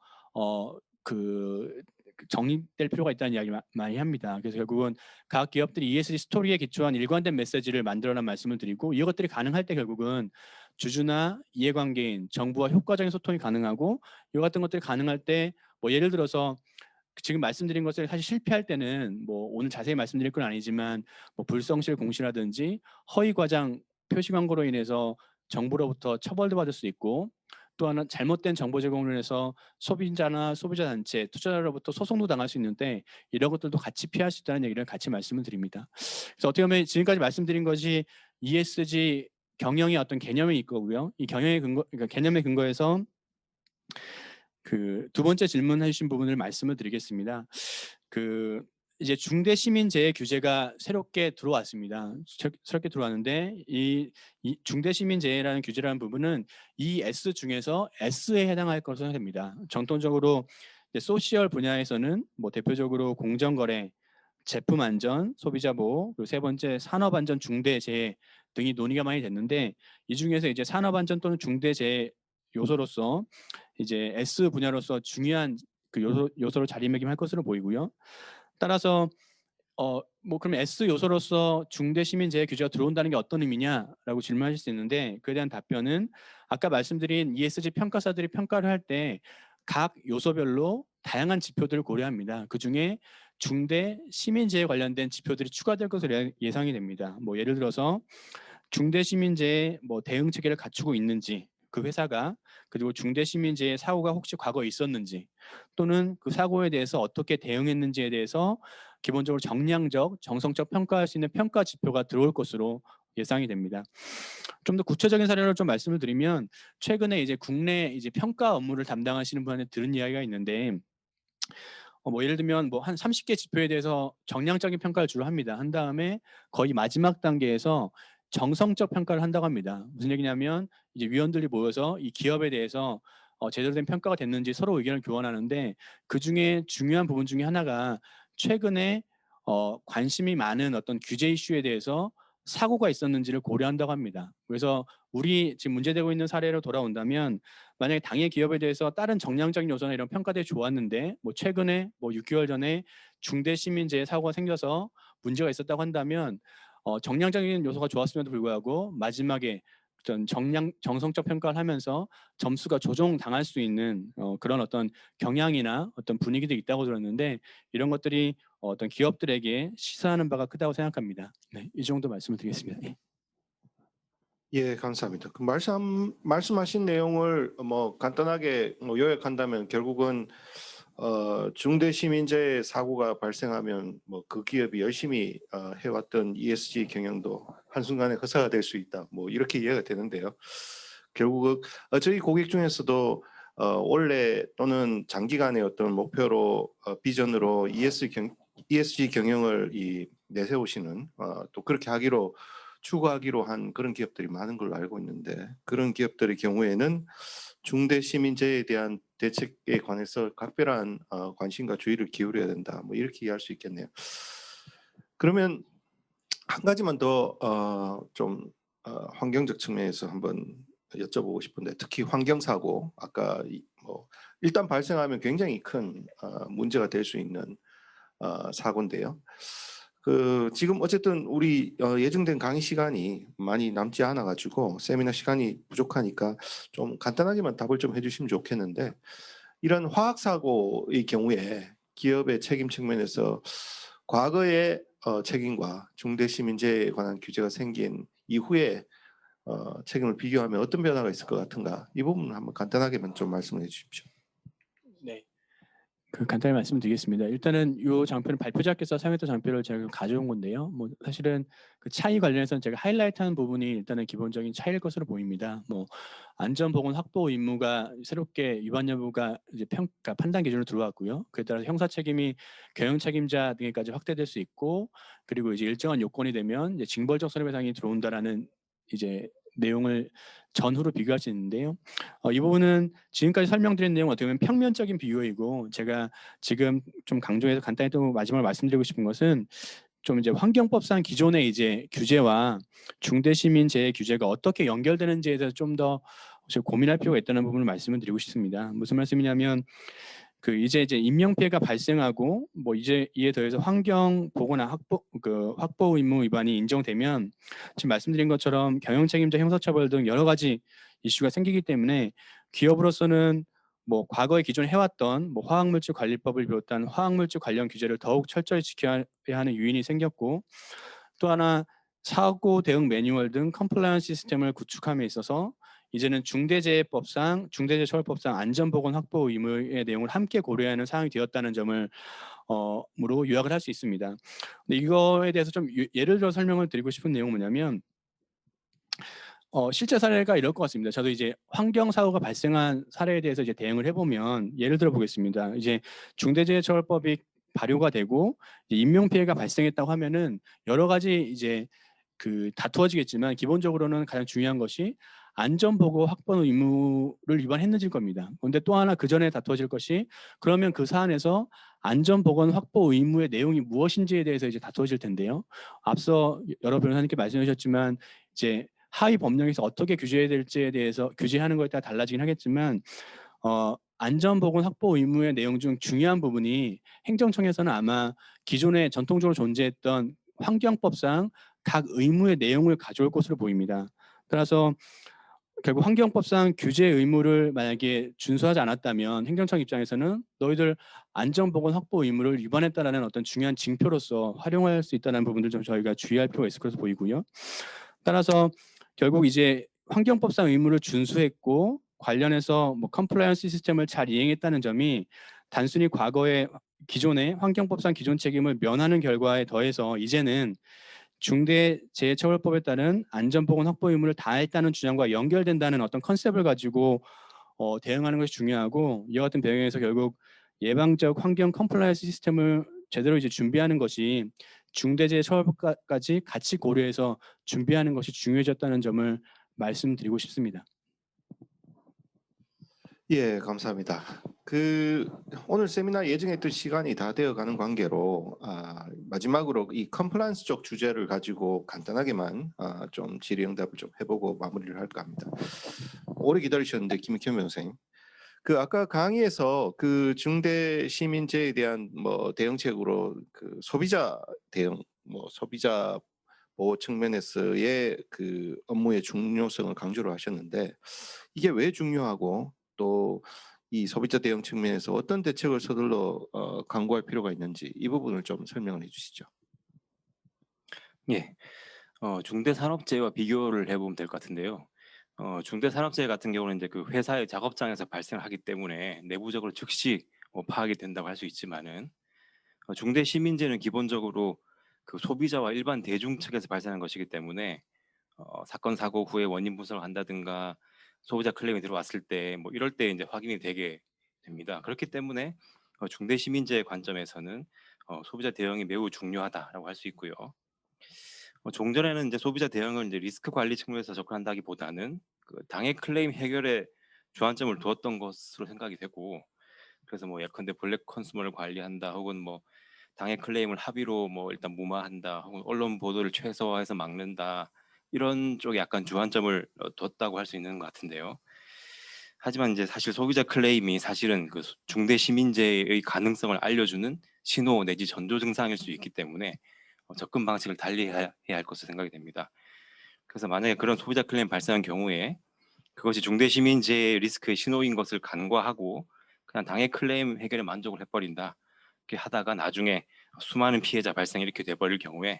정립될 필요가 있다는 이야기 많이 합니다. 그래서 결국은 각 기업들이 ESG 스토리에 기초한 일관된 메시지를 만들어라는 말씀을 드리고 이것들이 가능할 때 결국은 주주나 이해관계인, 정부와 효과적인 소통이 가능하고 이와 같은 것들이 가능할 때 뭐 예를 들어서 지금 말씀드린 것을 사실 실패할 때는 뭐 오늘 자세히 말씀드릴 건 아니지만 뭐 불성실 공시라든지 허위 과장 표시 광고로 인해서 정부로부터 처벌도 받을 수 있고 또 하나 잘못된 정보 제공을 해서 소비자나 소비자 단체, 투자자로부터 소송도 당할 수 있는데 이런 것들도 같이 피할 수 있다는 얘기를 같이 말씀을 드립니다. 그래서 어떻게 보면 지금까지 말씀드린 것이 ESG 경영의 어떤 개념이 있고요. 이 그러니까 개념의 근거에서 그 두 번째 질문해 주신 부분을 말씀을 드리겠습니다. 이제 중대 시민재해 규제가 새롭게 들어왔습니다. 새롭게 들어왔는데 이 중대 시민재해라는 규제라는 부분은 이 S 중에서 S에 해당할 것으로 됩니다. 전통적으로 이제 소시얼 분야에서는 뭐 대표적으로 공정거래, 제품 안전, 소비자 보호, 그리고 세 번째 산업 안전 중대 재해 등이 논의가 많이 됐는데 이 중에서 이제 산업 안전 또는 중대 재해 요소로서 이제 S 분야로서 중요한 그 요소로 자리매김할 것으로 보이고요. 따라서 뭐 그럼 S 요소로서 중대 시민재해 규제가 들어온다는 게 어떤 의미냐라고 질문하실 수 있는데 그에 대한 답변은 아까 말씀드린 ESG 평가사들이 평가를 할 때 각 요소별로 다양한 지표들을 고려합니다. 그 중에 중대 시민재해 관련된 지표들이 추가될 것으로 예상이 됩니다. 뭐 예를 들어서 중대 시민재해 뭐 대응 체계를 갖추고 있는지 그 회사가 그리고 중대 시민재해 사고가 혹시 과거에 있었는지 또는 그 사고에 대해서 어떻게 대응했는지에 대해서 기본적으로 정량적, 정성적 평가할 수 있는 평가 지표가 들어올 것으로 예상이 됩니다. 좀 더 구체적인 사례로 좀 말씀을 드리면 최근에 이제 국내 이제 평가 업무를 담당하시는 분한테 들은 이야기가 있는데 뭐 예를 들면 뭐 한 30개 지표에 대해서 정량적인 평가를 주로 합니다. 한 다음에 거의 마지막 단계에서 정성적 평가를 한다고 합니다. 무슨 얘기냐면 이제 위원들이 모여서 이 기업에 대해서 제대로 된 평가가 됐는지 서로 의견을 교환하는데 그 중에 중요한 부분 중에 하나가 최근에 관심이 많은 어떤 규제 이슈에 대해서 사고가 있었는지를 고려한다고 합니다. 그래서 우리 지금 문제되고 있는 사례로 돌아온다면 만약에 당해 기업에 대해서 다른 정량적인 요소나 이런 평가들이 좋았는데 뭐 최근에 뭐 6개월 전에 중대 시민재해 사고가 생겨서 문제가 있었다고 한다면 정량적인 요소가 좋았음에도 불구하고 마지막에 어떤 정성적 평가를 하면서 점수가 조정당할 수 있는 그런 어떤 경향이나 어떤 분위기도 있다고 들었는데 이런 것들이 어떤 기업들에게 시사하는 바가 크다고 생각합니다. 네, 이 정도 말씀을 드리겠습니다. 예. 예, 감사합니다. 그 말씀하신 내용을 뭐 간단하게 뭐 요약한다면 결국은 중대 시민재해 사고가 발생하면 뭐 그 기업이 열심히 해왔던 ESG 경영도 한순간에 허사가 될 수 있다. 뭐 이렇게 이해가 되는데요. 결국 저희 고객 중에서도 원래 또는 장기간의 어떤 목표로 비전으로 ESG 경영을 내세우시는 또 그렇게 하기로 추구하기로 한 그런 기업들이 많은 걸로 알고 있는데 그런 기업들의 경우에는 중대 시민재해에 대한 대책에 관해서 각별한 관심과 주의를 기울여야 된다. 뭐 이렇게 이해할 수 있겠네요. 그러면 한 가지만 더 좀 환경적 측면에서 한번 여쭤보고 싶은데 특히 환경사고 아까 뭐 일단 발생하면 굉장히 큰 문제가 될 수 있는 사고인데요. 지금 어쨌든 우리 예정된 강의 시간이 많이 남지 않아 가지고 세미나 시간이 부족하니까 좀 간단하게만 답을 좀 해주시면 좋겠는데 이런 화학 사고의 경우에 기업의 책임 측면에서 과거의 책임과 중대 시민재해에 관한 규제가 생긴 이후에 책임을 비교하면 어떤 변화가 있을 것 같은가 이 부분을 한번 간단하게만 좀 말씀해 주십시오. 네. 간단히 말씀드리겠습니다. 일단은 이 장표는 발표자께서 사용했던 장표를 제가 가져온 건데요. 뭐 사실은 그 차이 관련해서는 제가 하이라이트하는 부분이 일단은 기본적인 차이일 것으로 보입니다. 뭐 안전보건 확보 의무가 새롭게 위반 여부가 이제 평가 판단 기준으로 들어왔고요. 그에 따라서 형사 책임이 경영 책임자 등에까지 확대될 수 있고, 그리고 이제 일정한 요건이 되면 이제 징벌적 손해배상이 들어온다라는 이제 내용을 전후로 비교할 수 있는데요. 이 부분은 지금까지 설명드린 내용 어떻게 보면 평면적인 비유이고 제가 지금 좀 강조해서 간단히 또 마지막으로 말씀드리고 싶은 것은 좀 이제 환경법상 기존의 이제 규제와 중대시민재해 규제가 어떻게 연결되는지에 대해서 좀 더 고민할 필요가 있다는 부분을 말씀을 드리고 싶습니다. 무슨 말씀이냐면 이제 인명 피해가 발생하고 뭐 이제 이에 더해서 환경 보호나 확보 의무 위반이 인정되면 지금 말씀드린 것처럼 경영 책임자 형사처벌 등 여러 가지 이슈가 생기기 때문에 기업으로서는 뭐 과거에 기존 해왔던 뭐 화학물질 관리법을 비롯한 화학물질 관련 규제를 더욱 철저히 지켜야 하는 요인이 생겼고, 또 하나 사고 대응 매뉴얼 등 컴플라이언스 시스템을 구축함에 있어서 이제는 중대재해처벌법상 안전보건 확보 의무의 내용을 함께 고려하는 하는 상황이 되었다는 점을 으로 요약을 할 수 있습니다. 근데 이거에 대해서 좀 예를 들어 설명을 드리고 싶은 내용은 뭐냐면 실제 사례가 이럴 것 같습니다. 저도 이제 환경 사고가 발생한 사례에 대해서 이제 대응을 해보면 예를 들어 보겠습니다. 이제 중대재해처벌법이 발효가 되고 인명 피해가 발생했다고 하면은 여러 가지 이제 다투어지겠지만 기본적으로는 가장 중요한 것이 안전보고 확보 의무를 위반했는지일 겁니다. 그런데 또 하나 그 전에 다투어질 것이 그러면 그 사안에서 안전보건 확보 의무의 내용이 무엇인지에 대해서 이제 다투어질 텐데요. 앞서 여러 변호사님께 말씀해 주셨지만 이제 하위 법령에서 어떻게 규제해야 될지에 대해서 규제하는 것에 따라 달라지긴 하겠지만 안전보건 확보 의무의 내용 중 중요한 부분이 행정청에서는 아마 기존에 전통적으로 존재했던 환경법상 각 의무의 내용을 가져올 것으로 보입니다. 따라서 결국 환경법상 규제 의무를 만약에 준수하지 않았다면 행정청 입장에서는 너희들 안전보건 확보 의무를 위반했다라는 어떤 중요한 징표로서 활용할 수 있다는 부분들 좀 저희가 주의할 필요가 있을 것으로 보이고요. 따라서 결국 이제 환경법상 의무를 준수했고 관련해서 뭐 컴플라이언스 시스템을 잘 이행했다는 점이 단순히 과거의 기존의 환경법상 기존 책임을 면하는 결과에 더해서 이제는 중대재해처벌법에 따른 안전보건 확보 의무를 다했다는 주장과 연결된다는 어떤 컨셉을 가지고 대응하는 것이 중요하고, 이와 같은 배경에서 결국 예방적 환경 컴플라이언스 시스템을 제대로 이제 준비하는 것이 중대재해처벌법까지 같이 고려해서 준비하는 것이 중요해졌다는 점을 말씀드리고 싶습니다. 예, 감사합니다. 오늘 세미나 예정했던 시간이 다 되어가는 관계로 마지막으로 이 컴플라이언스 쪽 주제를 가지고 간단하게만 좀 질의응답을 좀 해보고 마무리를 할까 합니다. 오래 기다리셨는데 김익현 변호사님, 아까 강의에서 중대 시민재해에 대한 뭐 대응책으로 소비자 대응, 뭐 소비자 보호 측면에서의 업무의 중요성을 강조를 하셨는데, 이게 왜 중요하고 또 이 소비자 대응 측면에서 어떤 대책을 서둘러 강구할 필요가 있는지 이 부분을 좀 설명을 해주시죠. 예. 중대산업재해와 비교를 해보면 될 것 같은데요. 중대산업재해 같은 경우는 이제 그 회사의 작업장에서 발생을 하기 때문에 내부적으로 즉시 파악이 된다고 할 수 있지만은, 중대시민재해는 기본적으로 그 소비자와 일반 대중 측에서 발생한 것이기 때문에 사건 사고 후에 원인 분석을 한다든가 소비자 클레임이 들어왔을 때 뭐 이럴 때 이제 확인이 되게 됩니다. 그렇기 때문에 중대시민재해 관점에서는 소비자 대응이 매우 중요하다라고 할 수 있고요. 종전에는 이제 소비자 대응을 이제 리스크 관리 측면에서 접근한다기보다는 그 당해 클레임 해결에 주안점을 두었던 것으로 생각이 되고, 그래서 뭐 예컨대 블랙 컨슈머를 관리한다, 혹은 뭐 당해 클레임을 합의로 뭐 일단 무마한다, 혹은 언론 보도를 최소화해서 막는다, 이런 쪽에 약간 주안점을 뒀다고 할 수 있는 것 같은데요. 하지만 이제 사실 소비자 클레임이 사실은 그 중대 시민재해의 가능성을 알려주는 신호 내지 전조 증상일 수 있기 때문에 접근 방식을 달리해야 할 것으로 생각이 됩니다. 그래서 만약에 그런 소비자 클레임 발생한 경우에 그것이 중대 시민재해 리스크의 신호인 것을 간과하고 그냥 당해 클레임 해결에 만족을 해버린다, 이렇게 하다가 나중에 수많은 피해자 발생이 이렇게 돼버릴 경우에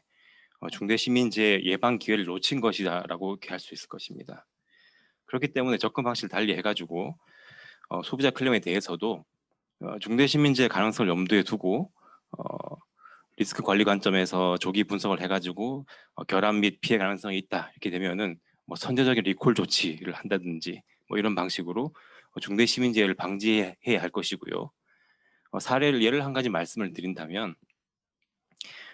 중대 시민재해 예방 기회를 놓친 것이다라고 이렇게 할 수 있을 것입니다. 그렇기 때문에 접근 방식을 달리 해가지고 소비자 클레임에 대해서도 중대 시민재해 가능성을 염두에 두고 리스크 관리 관점에서 조기 분석을 해가지고 결함 및 피해 가능성이 있다 이렇게 되면은 뭐 선제적인 리콜 조치를 한다든지 뭐 이런 방식으로 중대 시민재해를 방지해야 할 것이고요. 사례를 예를 한 가지 말씀을 드린다면,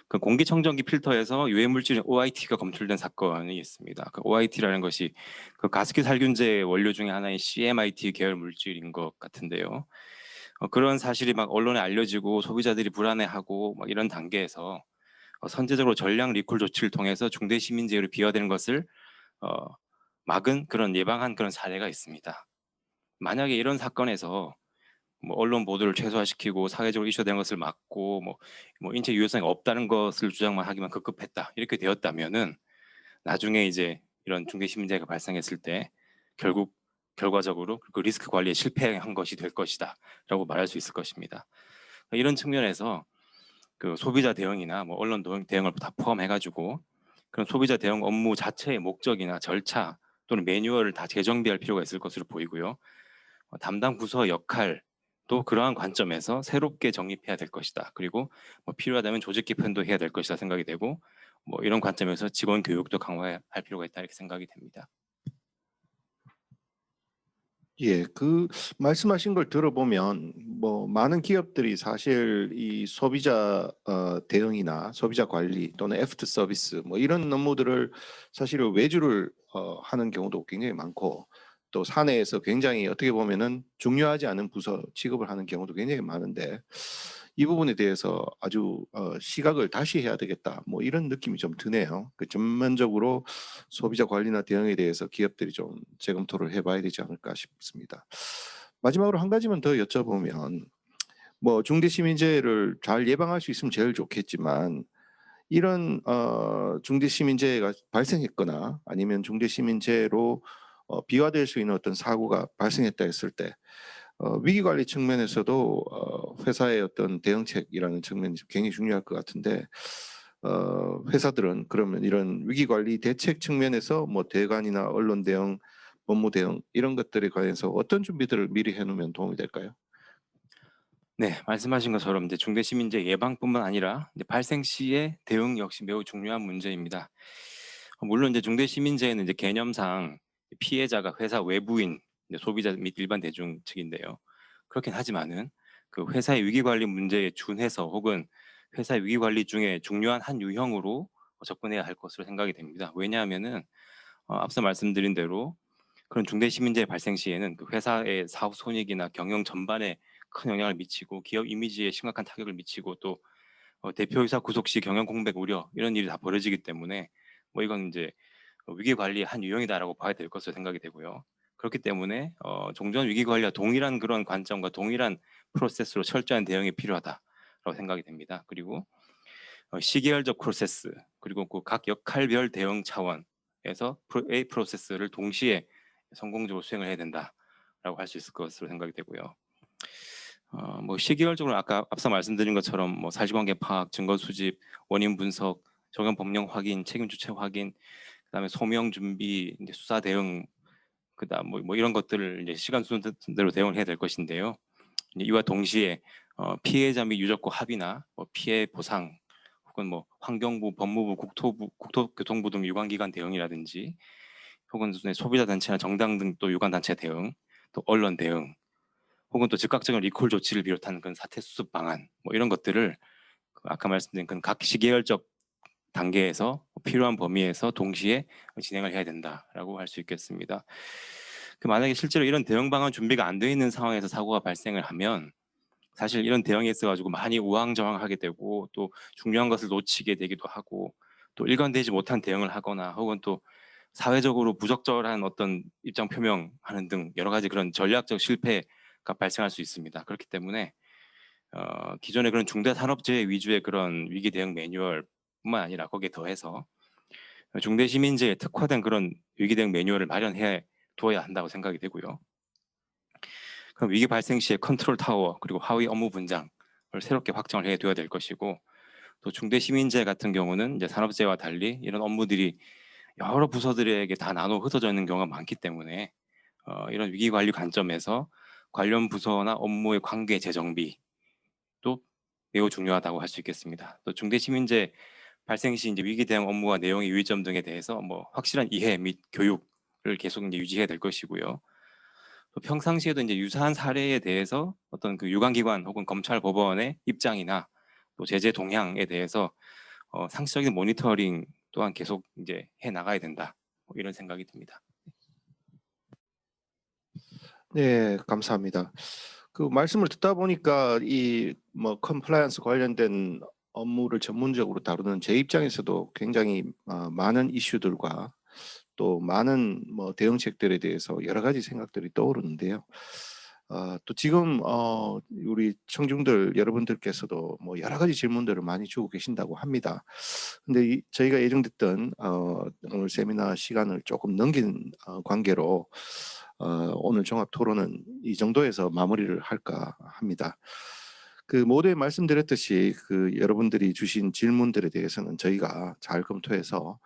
그 공기청정기 필터에서 유해 물질인 OIT가 검출된 사건이 있습니다. 그 OIT라는 것이 그 가습기 살균제 원료 중에 하나인 CMIT 계열 물질인 것 같은데요. 그런 사실이 막 언론에 알려지고 소비자들이 불안해하고 막 이런 단계에서 선제적으로 전량 리콜 조치를 통해서 중대 시민재해로 비화되는 것을 어, 막은 그런 예방한 그런 사례가 있습니다. 만약에 이런 사건에서 뭐 언론 보도를 최소화시키고 사회적으로 이슈되는 것을 막고 뭐 인체 유해성이 없다는 것을 주장만 하기만 급급했다 이렇게 되었다면은 나중에 이제 이런 중대 시민재해가 발생했을 때 결국 결과적으로 그 리스크 관리에 실패한 것이 될 것이다라고 말할 수 있을 것입니다. 이런 측면에서 그 소비자 대응이나 뭐 언론 대응을 다 포함해가지고 그런 소비자 대응 업무 자체의 목적이나 절차 또는 매뉴얼을 다 재정비할 필요가 있을 것으로 보이고요. 담당 부서 역할도 그러한 관점에서 새롭게 정립해야 될 것이다. 그리고 뭐 필요하다면 조직 개편도 해야 될 것이다 생각이 되고, 뭐 이런 관점에서 직원 교육도 강화할 필요가 있다 이렇게 생각이 됩니다. 예, 말씀하신 걸 들어보면 뭐 많은 기업들이 사실 이 소비자 대응이나 소비자 관리 또는 애프터 서비스 뭐 이런 업무들을 사실 외주를 하는 경우도 굉장히 많고, 또 사내에서 굉장히 어떻게 보면은 중요하지 않은 부서 취급을 하는 경우도 굉장히 많은데, 이 부분에 대해서 아주 시각을 다시 해야 되겠다 뭐 이런 느낌이 좀 드네요. 전면적으로 소비자 관리나 대응에 대해서 기업들이 좀 재검토를 해봐야 되지 않을까 싶습니다. 마지막으로 한 가지만 더 여쭤보면, 뭐 중대 시민재해를 잘 예방할 수 있으면 제일 좋겠지만, 이런 중대 시민재해가 발생했거나 아니면 중대 시민재해로 비화될 수 있는 어떤 사고가 발생했다 했을 때 위기 관리 측면에서도 회사의 어떤 대응책이라는 측면이 굉장히 중요할 것 같은데, 회사들은 그러면 이런 위기 관리 대책 측면에서 뭐 대관이나 언론 대응, 법무 대응 이런 것들에 관해서 어떤 준비들을 미리 해놓으면 도움이 될까요? 네, 말씀하신 것처럼 이제 중대 시민재해 예방뿐만 아니라 이제 발생 시의 대응 역시 매우 중요한 문제입니다. 물론 이제 중대 시민재해는 이제 개념상 피해자가 회사 외부인, 이제 소비자 및 일반 대중 측인데요. 그렇긴 하지만은 그 회사의 위기 관리 문제에 준해서 혹은 회사 위기 관리 중에 중요한 한 유형으로 접근해야 할 것으로 생각이 됩니다. 왜냐하면은 앞서 말씀드린 대로 그런 중대 시민재해 발생 시에는 그 회사의 사업 손익이나 경영 전반에 큰 영향을 미치고 기업 이미지에 심각한 타격을 미치고 또 대표이사 구속 시 경영 공백 우려 이런 일이 다 벌어지기 때문에 뭐 이건 이제 위기 관리의 한 유형이다라고 봐야 될 것으로 생각이 되고요. 그렇기 때문에 종전 위기 관리와 동일한 그런 관점과 동일한 프로세스로 철저한 대응이 필요하다라고 생각이 됩니다. 그리고 시계열적 프로세스 그리고 그 각 역할별 대응 차원에서 A 프로세스를 동시에 성공적으로 수행을 해야 된다라고 할 수 있을 것으로 생각이 되고요. 뭐 시기열적으로 아까 앞서 말씀드린 것처럼 뭐 사실관계 파악, 증거 수집, 원인 분석, 적용 법령 확인, 책임 주체 확인, 그다음에 소명 준비, 이제 수사 대응, 그다음 뭐 이런 것들을 이제 시간 순서대로 대응을 해야 될 것인데요. 이제 이와 동시에 피해자 및 유족과 합의나 뭐 피해 보상 혹은 뭐 환경부, 법무부, 국토부, 국토교통부 등 유관기관 대응이라든지 혹은 소비자 단체나 정당 등 또 유관 단체 대응, 또 언론 대응, 혹은 또 즉각적인 리콜 조치를 비롯한 그런 사태 수습 방안 뭐 이런 것들을 아까 말씀드린 각 시계열적 단계에서 필요한 범위에서 동시에 진행을 해야 된다라고 할 수 있겠습니다. 만약에 실제로 이런 대응 방안 준비가 안 되어 있는 상황에서 사고가 발생을 하면 사실 이런 대응에 있어 가지고 많이 우왕좌왕하게 되고 또 중요한 것을 놓치게 되기도 하고 또 일관되지 못한 대응을 하거나 혹은 또 사회적으로 부적절한 어떤 입장 표명하는 등 여러 가지 그런 전략적 실패가 발생할 수 있습니다. 그렇기 때문에 기존의 그런 중대산업재해 위주의 그런 위기 대응 매뉴얼뿐만 아니라 거기에 더해서 중대시민재해에 특화된 그런 위기 대응 매뉴얼을 마련해 두어야 한다고 생각이 되고요. 그럼 위기 발생 시에 컨트롤 타워 그리고 하위 업무 분장을 새롭게 확정을 해둬야 될 것이고 또 중대시민재해 같은 경우는 이제 산업재해와 달리 이런 업무들이 여러 부서들에게 다 나눠 흩어져 있는 경우가 많기 때문에 이런 위기 관리 관점에서 관련 부서나 업무의 관계 재정비도 매우 중요하다고 할 수 있겠습니다. 또 중대시민재해 발생 시 이제 위기 대응 업무와 내용의 유의점 등에 대해서 뭐 확실한 이해 및 교육을 계속 이제 유지해야 될 것이고요. 또 평상시에도 이제 유사한 사례에 대해서 어떤 그 유관기관 혹은 검찰 법원의 입장이나 또 제재 동향에 대해서 상시적인 모니터링 또한 계속 이제 해 나가야 된다. 뭐 이런 생각이 듭니다. 네, 감사합니다. 그 말씀을 듣다 보니까 이 뭐 컴플라이언스 관련된 업무를 전문적으로 다루는 제 입장에서도 굉장히 많은 이슈들과 또 많은 뭐 대응책들에 대해서 여러 가지 생각들이 떠오르는데요. 또 지금 우리 청중들 여러분들께서도 뭐 여러 가지 질문들을 많이 주고 계신다고 합니다. 근데 저희가 예정됐던 오늘 세미나 시간을 조금 넘긴 관계로 오늘 종합 토론은 이 정도에서 마무리를 할까 합니다. 그 모두에 말씀드렸듯이 그 여러분들이 주신 질문들에 대해서는 저희가 잘 검토해서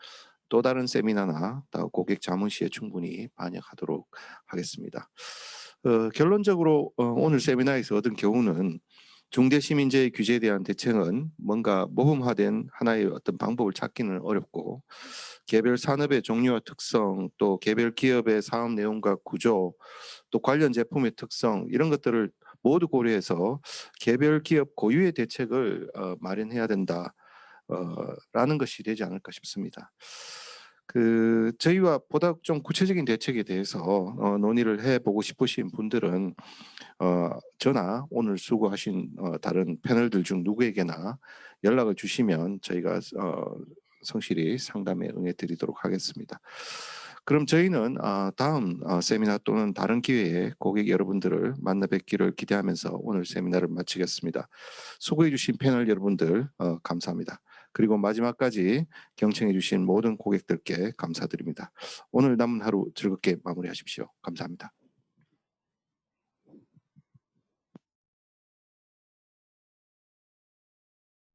또 다른 세미나나 또 고객 자문 시에 충분히 반영하도록 하겠습니다. 결론적으로 오늘 세미나에서 얻은 교훈은 중대시민재해 규제에 대한 대책은 뭔가 모범화된 하나의 어떤 방법을 찾기는 어렵고 개별 산업의 종류와 특성 또 개별 기업의 사업 내용과 구조 또 관련 제품의 특성 이런 것들을 모두 고려해서 개별 기업 고유의 대책을 마련해야 된다. 라는 것이 되지 않을까 싶습니다. 그 저희와 보다 좀 구체적인 대책에 대해서 논의를 해보고 싶으신 분들은 저나 오늘 수고하신 다른 패널들 중 누구에게나 연락을 주시면 저희가 성실히 상담에 응해드리도록 하겠습니다. 그럼 저희는 다음 세미나 또는 다른 기회에 고객 여러분들을 만나 뵙기를 기대하면서 오늘 세미나를 마치겠습니다. 수고해 주신 패널 여러분들 감사합니다. 그리고 마지막까지 경청해 주신 모든 고객들께 감사드립니다. 오늘 남은 하루 즐겁게 마무리하십시오. 감사합니다.